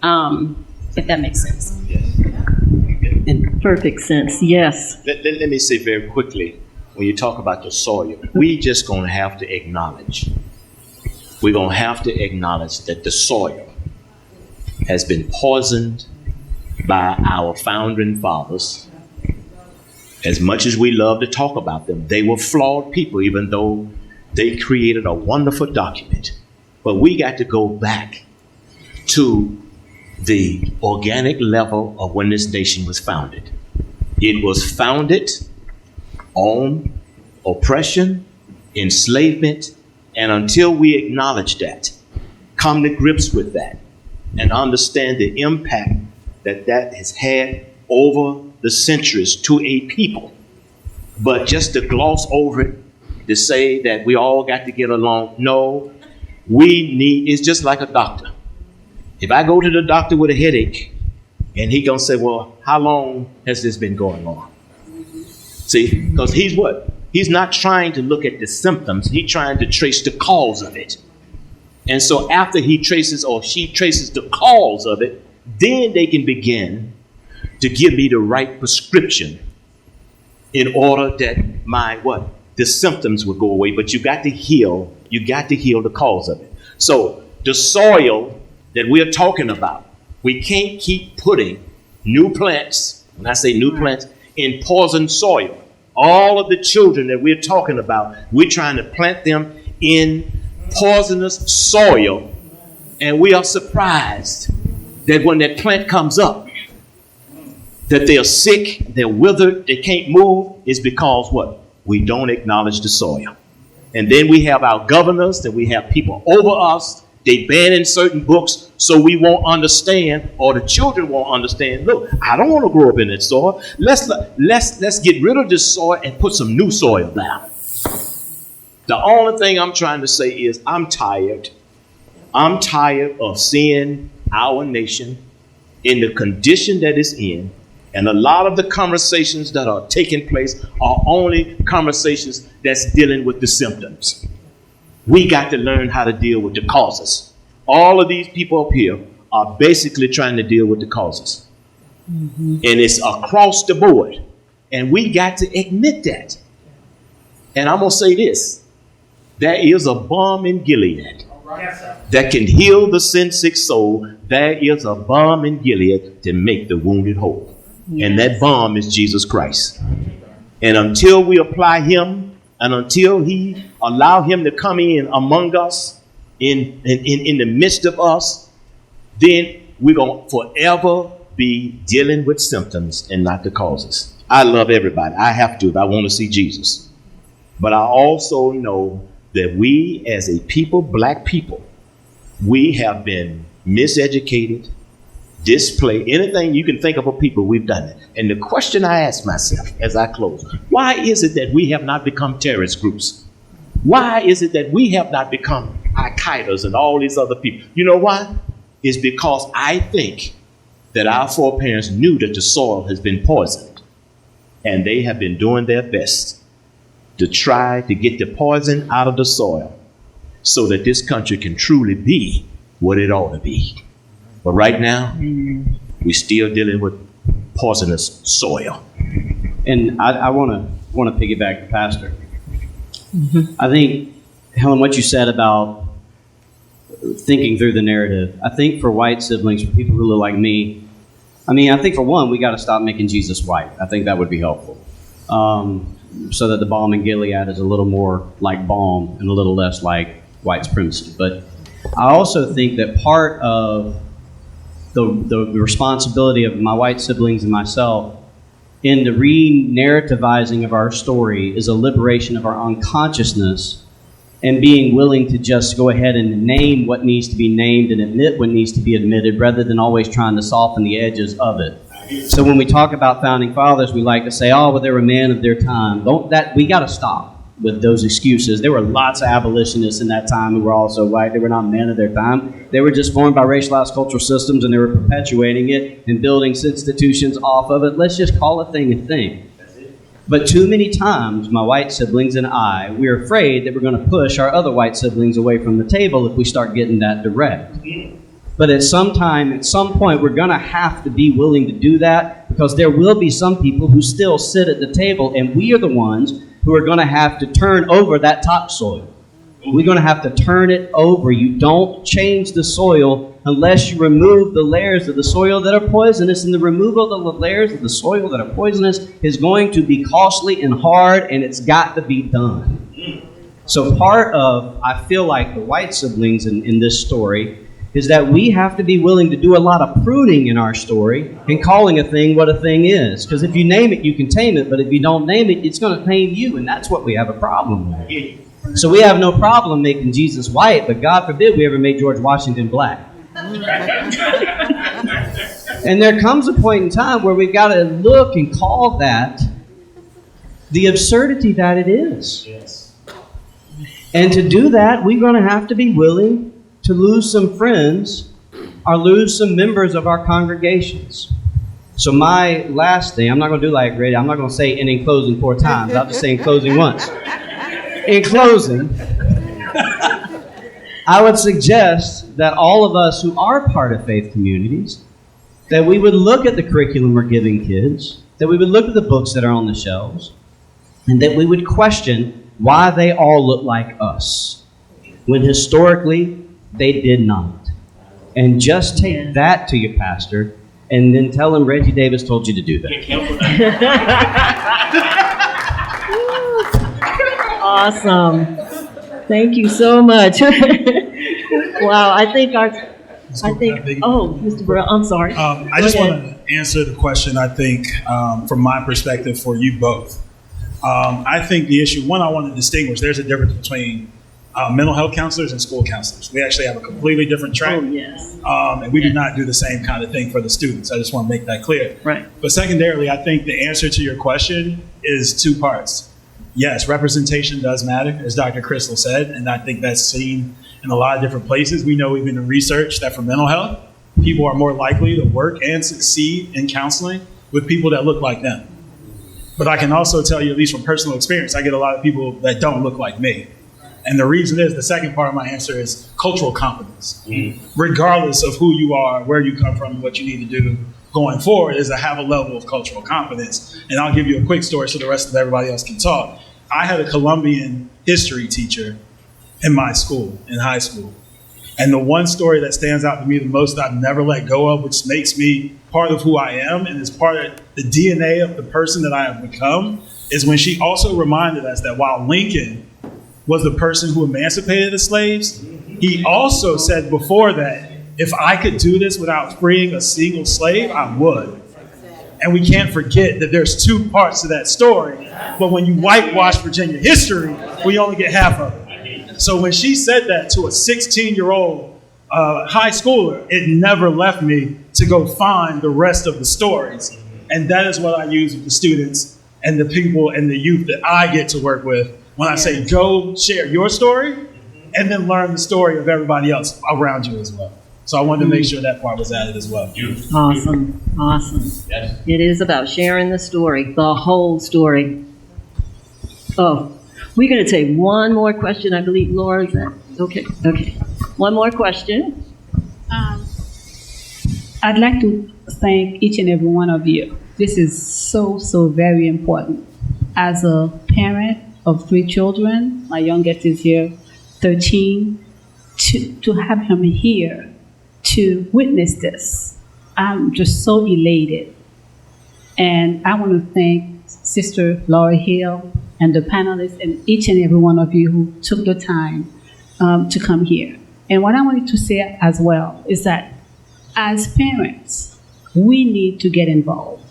if that makes sense. In perfect sense, yes. Let me say very quickly, when you talk about the soil, we just going to have to acknowledge, that the soil has been poisoned by our founding fathers. As much as we love to talk about them, they were flawed people, even though they created a wonderful document. But we got to go back to the organic level of when this nation was founded. It was founded on oppression, enslavement, and until we acknowledge that, come to grips with that, and understand the impact that has had over the centuries to a people. But just to gloss over it, to say that we all got to get along, no, it's just like a doctor. If I go to the doctor with a headache, and he gonna say, well, how long has this been going on? See, because he's not trying to look at the symptoms, he's trying to trace the cause of it. And so after he traces or she traces the cause of it, then they can begin to give me the right prescription in order that my the symptoms would go away, but you got to heal the cause of it. So the soil that we're talking about, we can't keep putting new plants, when I say new plants, in poisoned soil. All of the children that we're talking about, we're trying to plant them in poisonous soil, and we are surprised that when that plant comes up, that they're sick, they're withered, they can't move, is because what? We don't acknowledge the soil. And then we have our governors, that we have people over us, they ban in certain books so we won't understand, or the children won't understand. Look, I don't want to grow up in that soil. Let's get rid of this soil and put some new soil down. The only thing I'm trying to say is I'm tired. I'm tired of seeing our nation in the condition that it's in. And a lot of the conversations that are taking place are only conversations that's dealing with the symptoms. We got to learn how to deal with the causes. All of these people up here are basically trying to deal with the causes. Mm-hmm. And it's across the board. And we got to admit that. And I'm going to say this. There is a balm in Gilead that can heal the sin-sick soul. There is a balm in Gilead to make the wounded whole. Yes. And that balm is Jesus Christ. And until we apply him, and until he allow him to come in among us, in the midst of us, then we're going to forever be dealing with symptoms and not the causes. I love everybody. I have to if I want to see Jesus. But I also know that we as a people, black people, we have been miseducated, display, anything you can think of a people, we've done it. And the question I ask myself as I close, why is it that we have not become terrorist groups? Why is it that we have not become Al-Qaeda's and all these other people? You know why? It's because I think that our foreparents knew that the soil has been poisoned, and they have been doing their best to try to get the poison out of the soil so that this country can truly be what it ought to be. But right now, we're still dealing with poisonous soil. And I want to piggyback the pastor. Mm-hmm. I think, Helen, what you said about thinking through the narrative, I think for white siblings, for people who look like me, I think for one, we got to stop making Jesus white. I think that would be helpful. So that the balm in Gilead is a little more like balm and a little less like white supremacy. But I also think that part of the responsibility of my white siblings and myself in the re-narrativizing of our story is a liberation of our unconsciousness and being willing to just go ahead and name what needs to be named and admit what needs to be admitted rather than always trying to soften the edges of it. So when we talk about founding fathers, we like to say, oh, well, they were men of their time. We got to stop with those excuses. There were lots of abolitionists in that time who were also white. They were not men of their time. They were just formed by racialized cultural systems, and they were perpetuating it and building institutions off of it. Let's just call a thing a thing. But too many times, my white siblings and I, we're afraid that we're going to push our other white siblings away from the table if we start getting that direct. But at some point, we're going to have to be willing to do that because there will be some people who still sit at the table, and we are the ones who are going to have to turn over that topsoil. We're going to have to turn it over. You don't change the soil unless you remove the layers of the soil that are poisonous, and the removal of the layers of the soil that are poisonous is going to be costly and hard, and it's got to be done. So part of, I feel like, the white siblings in this story is that we have to be willing to do a lot of pruning in our story and calling a thing what a thing is. Because if you name it, you can tame it, but if you don't name it, it's going to tame you, and that's what we have a problem with. So we have no problem making Jesus white, but God forbid we ever make George Washington black. And there comes a point in time where we've got to look and call that the absurdity that it is. Yes. And to do that, we're going to have to be willing to lose some friends or lose some members of our congregations. So my last thing, I'm not going to do like Grady. I'm not going to say in closing 4 times. I'll just say in closing once. In closing, I would suggest that all of us who are part of faith communities, that we would look at the curriculum we're giving kids, that we would look at the books that are on the shelves, and that we would question why they all look like us, when historically they did not. And just take that to your pastor, and then tell him Reggie Davis told you to do that. Awesome. Thank you so much. Wow, Mr. Burrell, I'm sorry. I just want to answer the question, I think, from my perspective for you both. I think the issue, one, I want to distinguish, there's a difference between mental health counselors and school counselors. We actually have a completely different track. Oh, yes. And we do not do the same kind of thing for the students. I just want to make that clear. Right. But secondarily, I think the answer to your question is two parts. Yes, representation does matter, as Dr. Crystal said, and I think that's seen in a lot of different places. We know even in research that for mental health, people are more likely to work and succeed in counseling with people that look like them. But I can also tell you, at least from personal experience, I get a lot of people that don't look like me. And the reason is, the second part of my answer is cultural competence. Regardless of who you are, where you come from, and what you need to do going forward, is to have a level of cultural competence. And I'll give you a quick story so the rest of everybody else can talk. I had a Colombian history teacher in my school, in high school. And the one story that stands out to me the most, I've never let go of, which makes me part of who I am and is part of the DNA of the person that I have become, is when she also reminded us that while Lincoln was the person who emancipated the slaves, he also said before that, if I could do this without freeing a single slave, I would. And we can't forget that there's two parts to that story, but when you whitewash Virginia history, we only get half of it. So when she said that to a 16-year-old high schooler, it never left me to go find the rest of the stories. And that is what I use with the students and the people and the youth that I get to work with when I say, go share your story and then learn the story of everybody else around you as well. So I wanted to make sure that part was added as well. Awesome. Yes. It is about sharing the story, the whole story. Oh, we're going to take one more question, I believe, Laura. Is that okay? Okay. One more question. I'd like to thank each and every one of you. This is so very important. As a parent of 3 children, my youngest is here, 13, to have him here to witness this, I'm just so elated. And I want to thank Sister Laura Hill and the panelists and each and every one of you who took the time to come here. And what I wanted to say as well is that as parents, we need to get involved.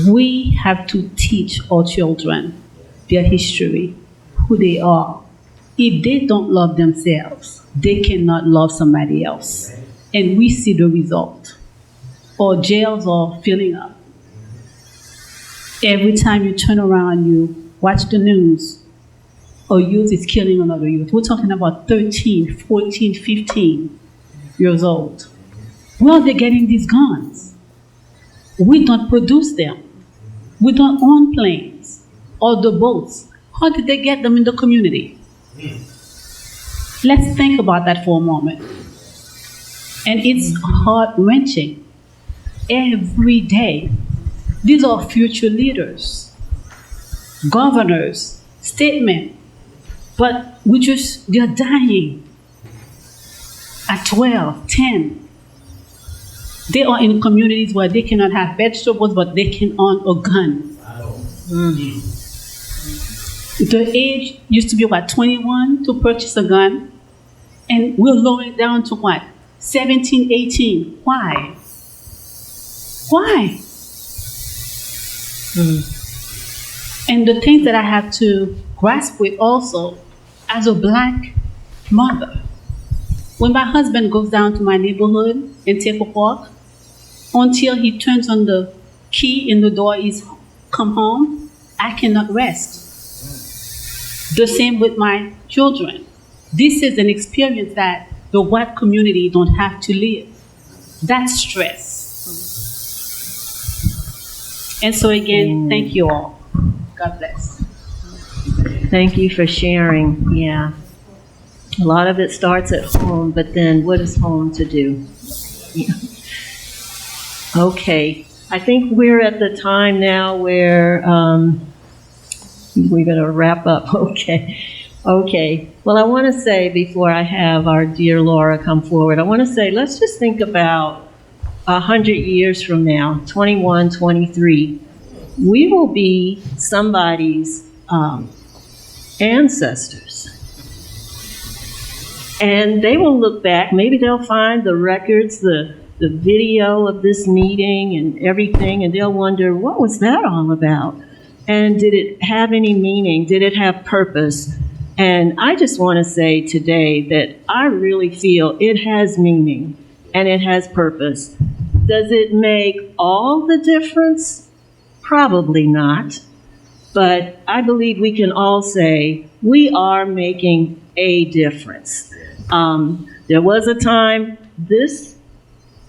We have to teach our children their history, who they are. If they don't love themselves, they cannot love somebody else. And we see the result. Our jails are filling up. Every time you turn around, you watch the news, a youth is killing another youth. We're talking about 13, 14, 15 years old. Where are they getting these guns? We don't produce them. We don't own planes or the boats. How did they get them in the community? Let's think about that for a moment. And it's heart-wrenching. Every day, these are future leaders, governors, statesmen, but they're dying at 12, 10. They are in communities where they cannot have vegetables, but they can own a gun. The age used to be, 21 to purchase a gun? And we're lowering down to what? 17, 18. Why? Why? And the things that I have to grasp with also, as a black mother, when my husband goes down to my neighborhood and take a walk, until he turns on the key in the door, he's come home, I cannot rest. The same with my children. This is an experience that the white community don't have to live. That's stress. And so again, thank you all. God bless. Thank you for sharing. Yeah. A lot of it starts at home, but then what is home to do? Yeah. Okay. I think we're at the time now where We're going to wrap up. Okay. Well, I want to say before I have our dear Laura come forward, I want to say let's just think about 100 years from now, 21, 23. We will be somebody's ancestors. And they will look back, maybe they'll find the records, the video of this meeting and everything, and they'll wonder, what was that all about? And did it have any meaning? Did it have purpose? And I just want to say today that I really feel it has meaning and it has purpose. Does it make all the difference? Probably not. But I believe we can all say we are making a difference. There was a time this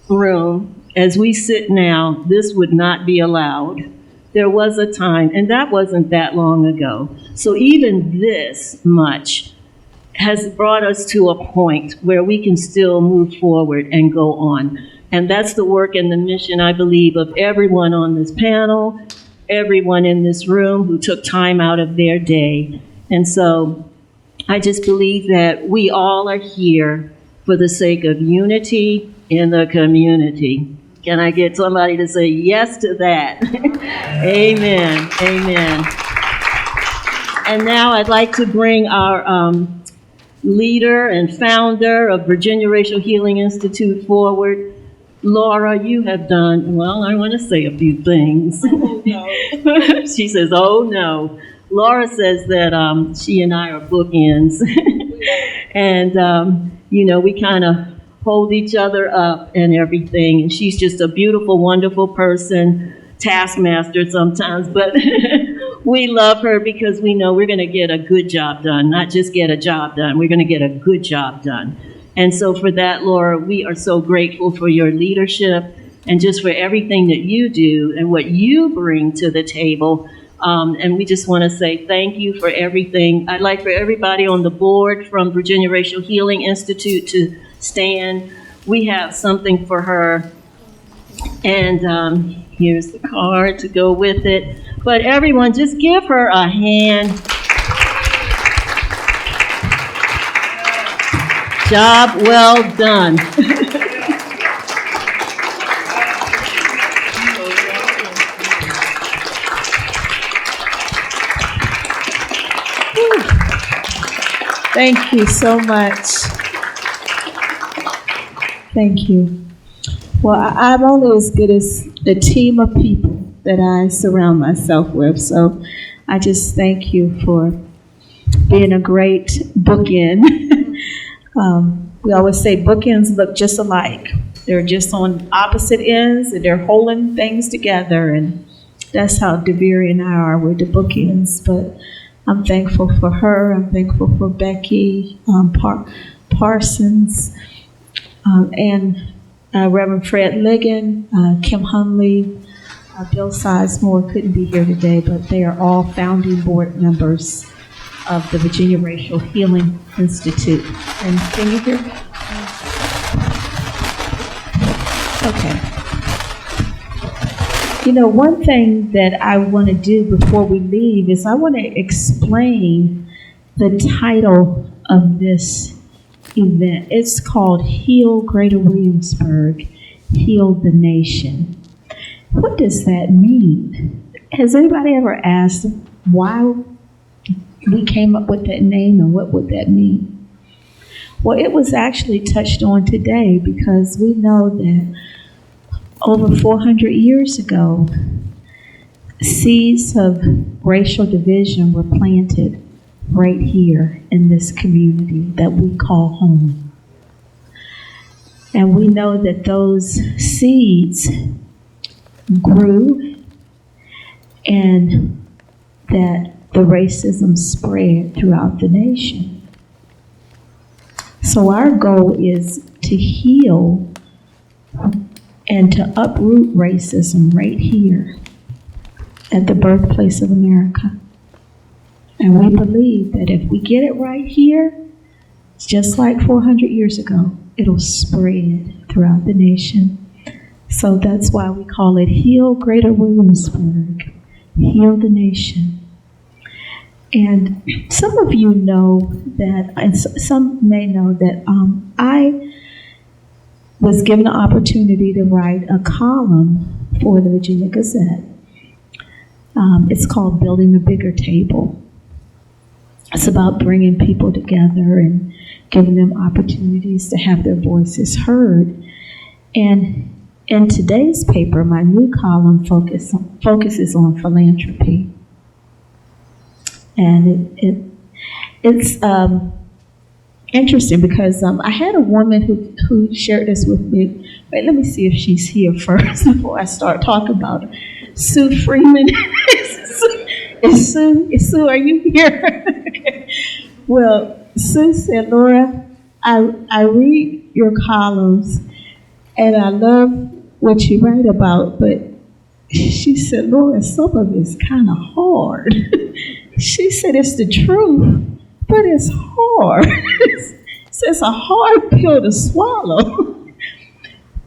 room, as we sit now, this would not be allowed. There was a time, and that wasn't that long ago. So even this much has brought us to a point where we can still move forward and go on. And that's the work and the mission, I believe, of everyone on this panel, everyone in this room who took time out of their day. And so I just believe that we all are here for the sake of unity in the community. Can I get somebody to say yes to that? Amen. Amen. And now I'd like to bring our leader and founder of Virginia Racial Healing Institute forward. Laura, you have done, well, I want to say a few things. Oh, no. She says, oh, no. Laura says that she and I are bookends. And, we kind of hold each other up and everything. And she's just a beautiful, wonderful person, taskmaster sometimes. But we love her because we know we're going to get a good job done, not just get a job done. We're going to get a good job done. And so for that, Laura, we are so grateful for your leadership and just for everything that you do and what you bring to the table. And we just want to say thank you for everything. I'd like for everybody on the board from Virginia Racial Healing Institute to stand. We have something for her. And here's the card to go with it. But everyone, just give her a hand. Job well done. Thank you so much. Thank you. Well, I'm only as good as the team of people that I surround myself with. So I just thank you for being a great bookend. We always say bookends look just alike. They're just on opposite ends and they're holding things together. And that's how DeVere and I are. We're the bookends. But I'm thankful for her. I'm thankful for Becky Parsons and Reverend Fred Ligon, Kim Hunley, Bill Sizemore couldn't be here today, but they are all founding board members of the Virginia Racial Healing Institute. And can you hear me? Okay. One thing that I want to do before we leave is I want to explain the title of this event. It's called Heal Greater Williamsburg, Heal the Nation. What does that mean? Has anybody ever asked why we came up with that name and what would that mean? Well, it was actually touched on today because we know that over 400 years ago, seeds of racial division were planted right here in this community that we call home. And we know that those seeds grew and that the racism spread throughout the nation. So our goal is to heal and to uproot racism right here at the birthplace of America. And we believe that if we get it right here, just like 400 years ago, it'll spread throughout the nation. So that's why we call it Heal Greater Williamsburg, Heal the Nation. And some of you know that, and some may know that I was given the opportunity to write a column for the Virginia Gazette. It's called Building a Bigger Table. It's about bringing people together and giving them opportunities to have their voices heard. And in today's paper, my new column focuses on philanthropy. And it's interesting because I had a woman who shared this with me. Wait, let me see if she's here first before I start talking about her. Sue Freeman. Is Sue, are you here? Okay. Well, Sue said, Laura, I read your columns and I love what you write about, but she said, Laura, some of it's kind of hard. She said, it's the truth, but it's hard. It's a hard pill to swallow.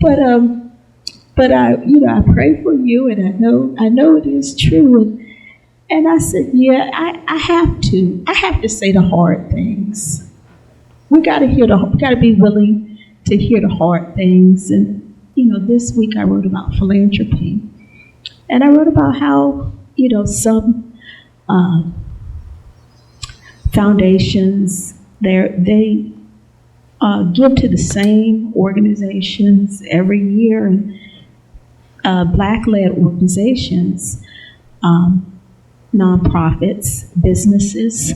But I pray for you, and I know it is true. And I said, yeah, I have to say the hard things. We got to be willing to hear the hard things. And this week I wrote about philanthropy, and I wrote about how some foundations they give to the same organizations every year, and Black-led organizations, nonprofits, businesses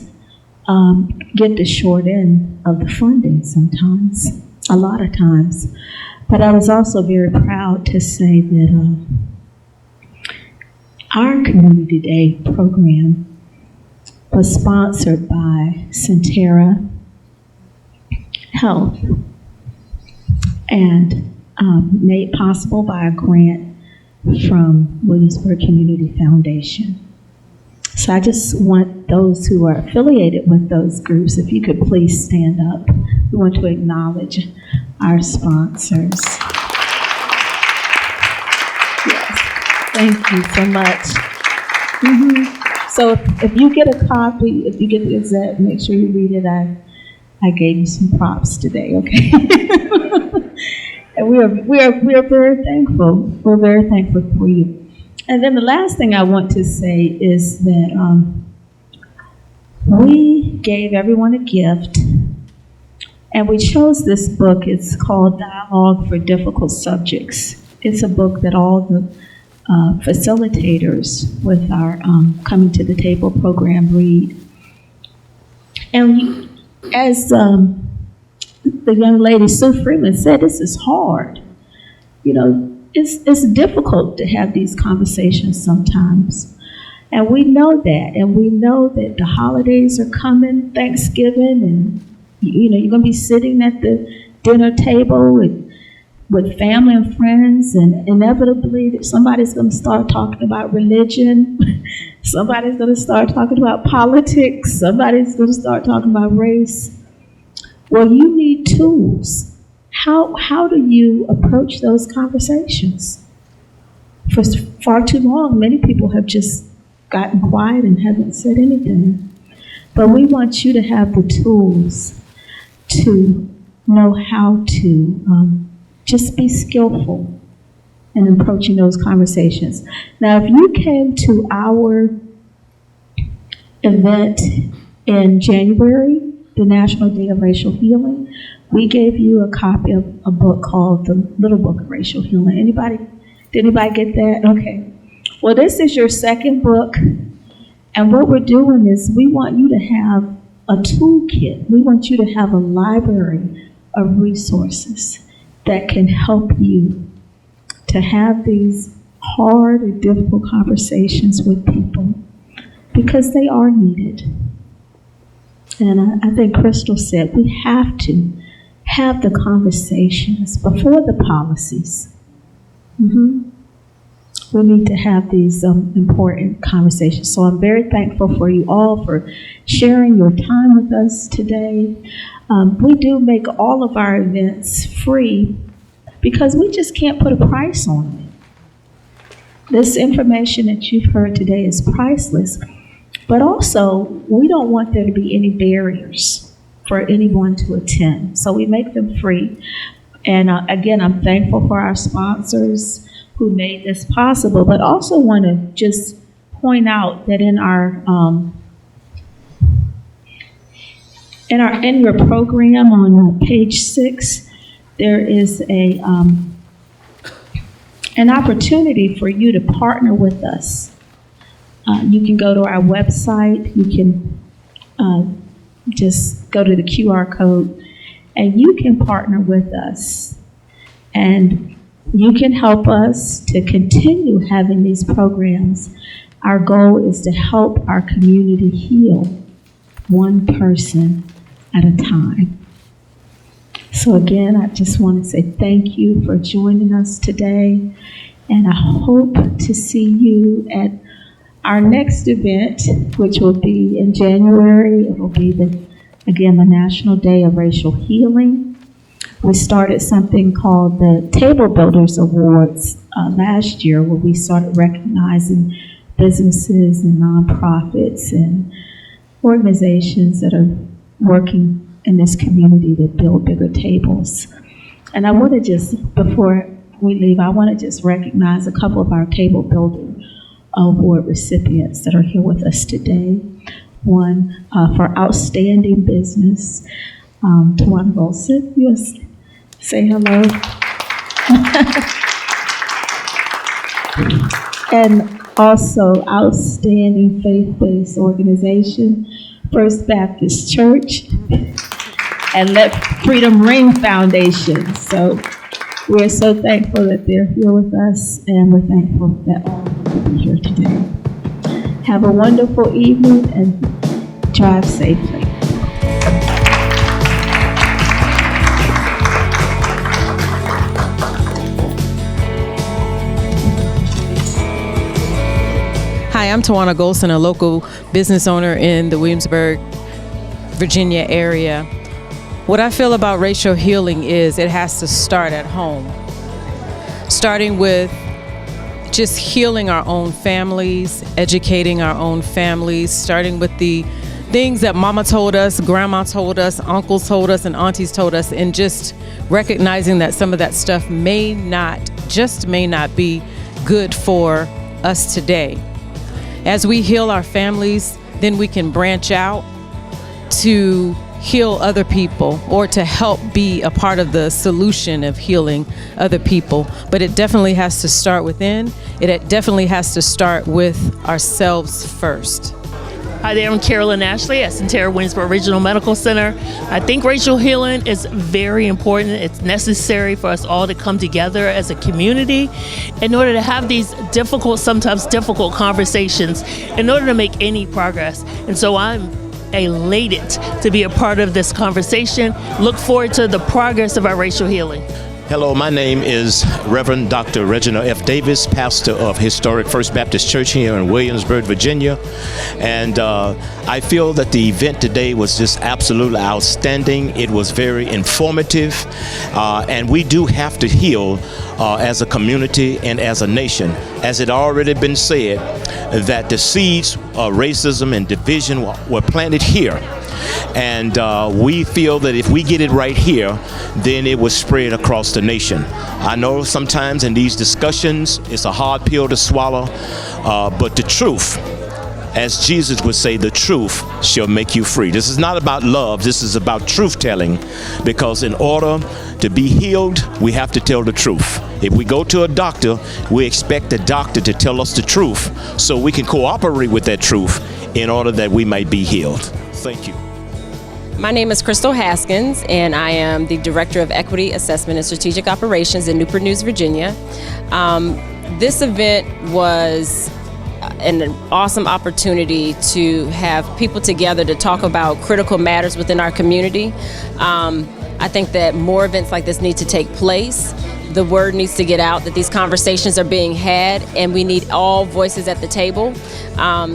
get the short end of the funding sometimes, a lot of times. But I was also very proud to say that our Community Day program was sponsored by Centera Health and made possible by a grant from Williamsburg Community Foundation. So I just want those who are affiliated with those groups, if you could please stand up. We want to acknowledge our sponsors. Yes, thank you so much. So if you get a copy, if you get the Gazette, make sure you read it. I gave you some props today, okay? And we are very thankful. We're very thankful for you. And then the last thing I want to say is that we gave everyone a gift, and we chose this book. It's called Dialogue for Difficult Subjects. It's a book that all the facilitators with our Coming to the Table program read. And as the young lady Sue Freeman said, this is hard. It's difficult to have these conversations sometimes. And we know that. And we know that the holidays are coming, Thanksgiving, and you're going to be sitting at the dinner table with family and friends, and inevitably somebody's going to start talking about religion. Somebody's going to start talking about politics. Somebody's going to start talking about race. Well, you need tools. How do you approach those conversations? For far too long, many people have just gotten quiet and haven't said anything. But we want you to have the tools to know how to just be skillful in approaching those conversations. Now, if you came to our event in January, the National Day of Racial Healing, we gave you a copy of a book called The Little Book of Racial Healing. Did anybody get that? Okay. Well, this is your second book, and what we're doing is we want you to have a toolkit. We want you to have a library of resources that can help you to have these hard and difficult conversations with people, because they are needed. And I think Crystal said we have to have the conversations before the policies. We need to have these important conversations. So I'm very thankful for you all for sharing your time with us today. We do make all of our events free because we just can't put a price on it. This information that you've heard today is priceless, But also, we don't want there to be any barriers for anyone to attend. So we make them free. And again, I'm thankful for our sponsors who made this possible, but also want to just point out that in your program on page 6, there is an opportunity for you to partner with us. You can go to our website. You can just go to the QR code, and you can partner with us. And you can help us to continue having these programs. Our goal is to help our community heal one person at a time. So again, I just want to say thank you for joining us today, and I hope to see you at our next event, which will be in January. It will be the National Day of Racial Healing. We started something called the Table Builders Awards last year, where we started recognizing businesses and nonprofits and organizations that are working in this community to build bigger tables. And I want to just, before we leave, I want to just recognize a couple of our Table Builder Award recipients that are here with us today. One for outstanding business, Tawana Volson. You say hello. And also outstanding faith-based organization, First Baptist Church, and Let Freedom Ring Foundation. So we're so thankful that they're here with us, and we're thankful that all of you are here today. Have a wonderful evening and drive safely. Hi, I'm Tawana Golson, a local business owner in the Williamsburg, Virginia area. What I feel about racial healing is it has to start at home, starting with just healing our own families, educating our own families, starting with the things that mama told us, grandma told us, uncles told us, and aunties told us, and just recognizing that some of that stuff may not be good for us today. As we heal our families, then we can branch out to heal other people or to help be a part of the solution of healing other people. But it definitely has to start within. It definitely has to start with ourselves first. Hi there, I'm Carolyn Ashley at Centera Williamsburg Regional Medical Center. I think racial healing is very important. It's necessary for us all to come together as a community in order to have these sometimes difficult conversations in order to make any progress. And so I'm elated to be a part of this conversation. Look forward to the progress of our racial healing. Hello, my name is Reverend Dr. Reginald F. Davis, pastor of Historic First Baptist Church here in Williamsburg, Virginia. And I feel that the event today was just absolutely outstanding. It was very informative. And we do have to heal as a community and as a nation. As it already been said, that the seeds of racism and division were planted here. And we feel that if we get it right here, then it will spread across the nation. I know sometimes in these discussions, it's a hard pill to swallow, but the truth, as Jesus would say, the truth shall make you free. This is not about love. This is about truth telling, because in order to be healed, we have to tell the truth. If we go to a doctor, we expect the doctor to tell us the truth so we can cooperate with that truth in order that we might be healed. Thank you. My name is Crystal Haskins, and I am the Director of Equity Assessment and Strategic Operations in Newport News, Virginia. This event was an awesome opportunity to have people together to talk about critical matters within our community. I think that more events like this need to take place. The word needs to get out that these conversations are being had, and we need all voices at the table.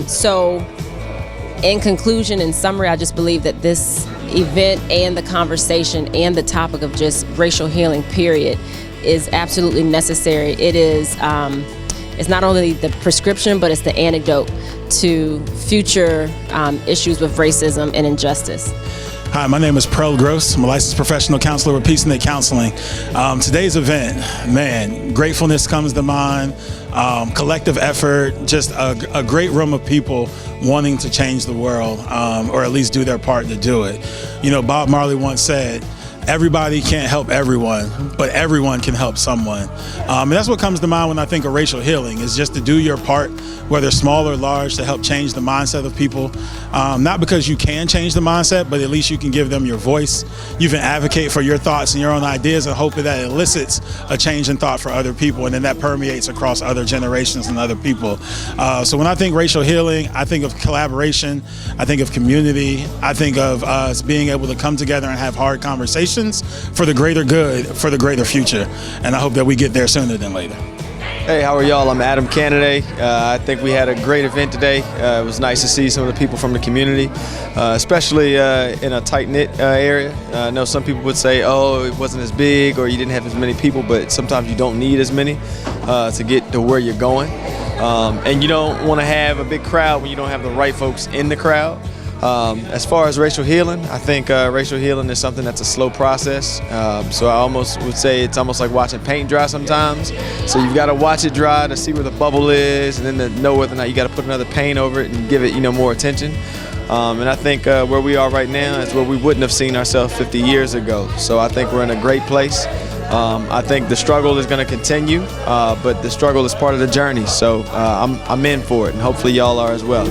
So in conclusion, in summary, I just believe that this event and the conversation and the topic of just racial healing, period, is absolutely necessary. It is It's not only the prescription, but it's the antidote to future issues with racism and injustice. Hi, my name is Pearl Gross. I'm a licensed professional counselor with Peace Knit Counseling. Today's event, man, gratefulness comes to mind, collective effort, just a great room of people wanting to change the world, or at least do their part to do it. You know, Bob Marley once said, everybody can't help everyone, but everyone can help someone. And that's what comes to mind when I think of racial healing, is just to do your part, whether small or large, to help change the mindset of people. Not because you can change the mindset, but at least you can give them your voice. You can advocate for your thoughts and your own ideas and hope that elicits a change in thought for other people, and then that permeates across other generations and other people. So when I think racial healing, I think of collaboration, I think of community, I think of us being able to come together and have hard conversations for the greater good, for the greater future. And I hope that we get there sooner than later. Hey, how are y'all? I'm Adam Canaday. I think we had a great event today. It was nice to see some of the people from the community, especially in a tight-knit area. I know some people would say, oh, it wasn't as big or you didn't have as many people, but sometimes you don't need as many to get to where you're going. And you don't want to have a big crowd when you don't have the right folks in the crowd. As far as racial healing, I think racial healing is something that's a slow process. So I almost would say it's almost like watching paint dry sometimes. So you've got to watch it dry to see where the bubble is, and then to know whether or not you got to put another paint over it and give it, more attention. And I think where we are right now is where we wouldn't have seen ourselves 50 years ago. So I think we're in a great place. I think the struggle is going to continue, but the struggle is part of the journey. So I'm in for it, and hopefully y'all are as well.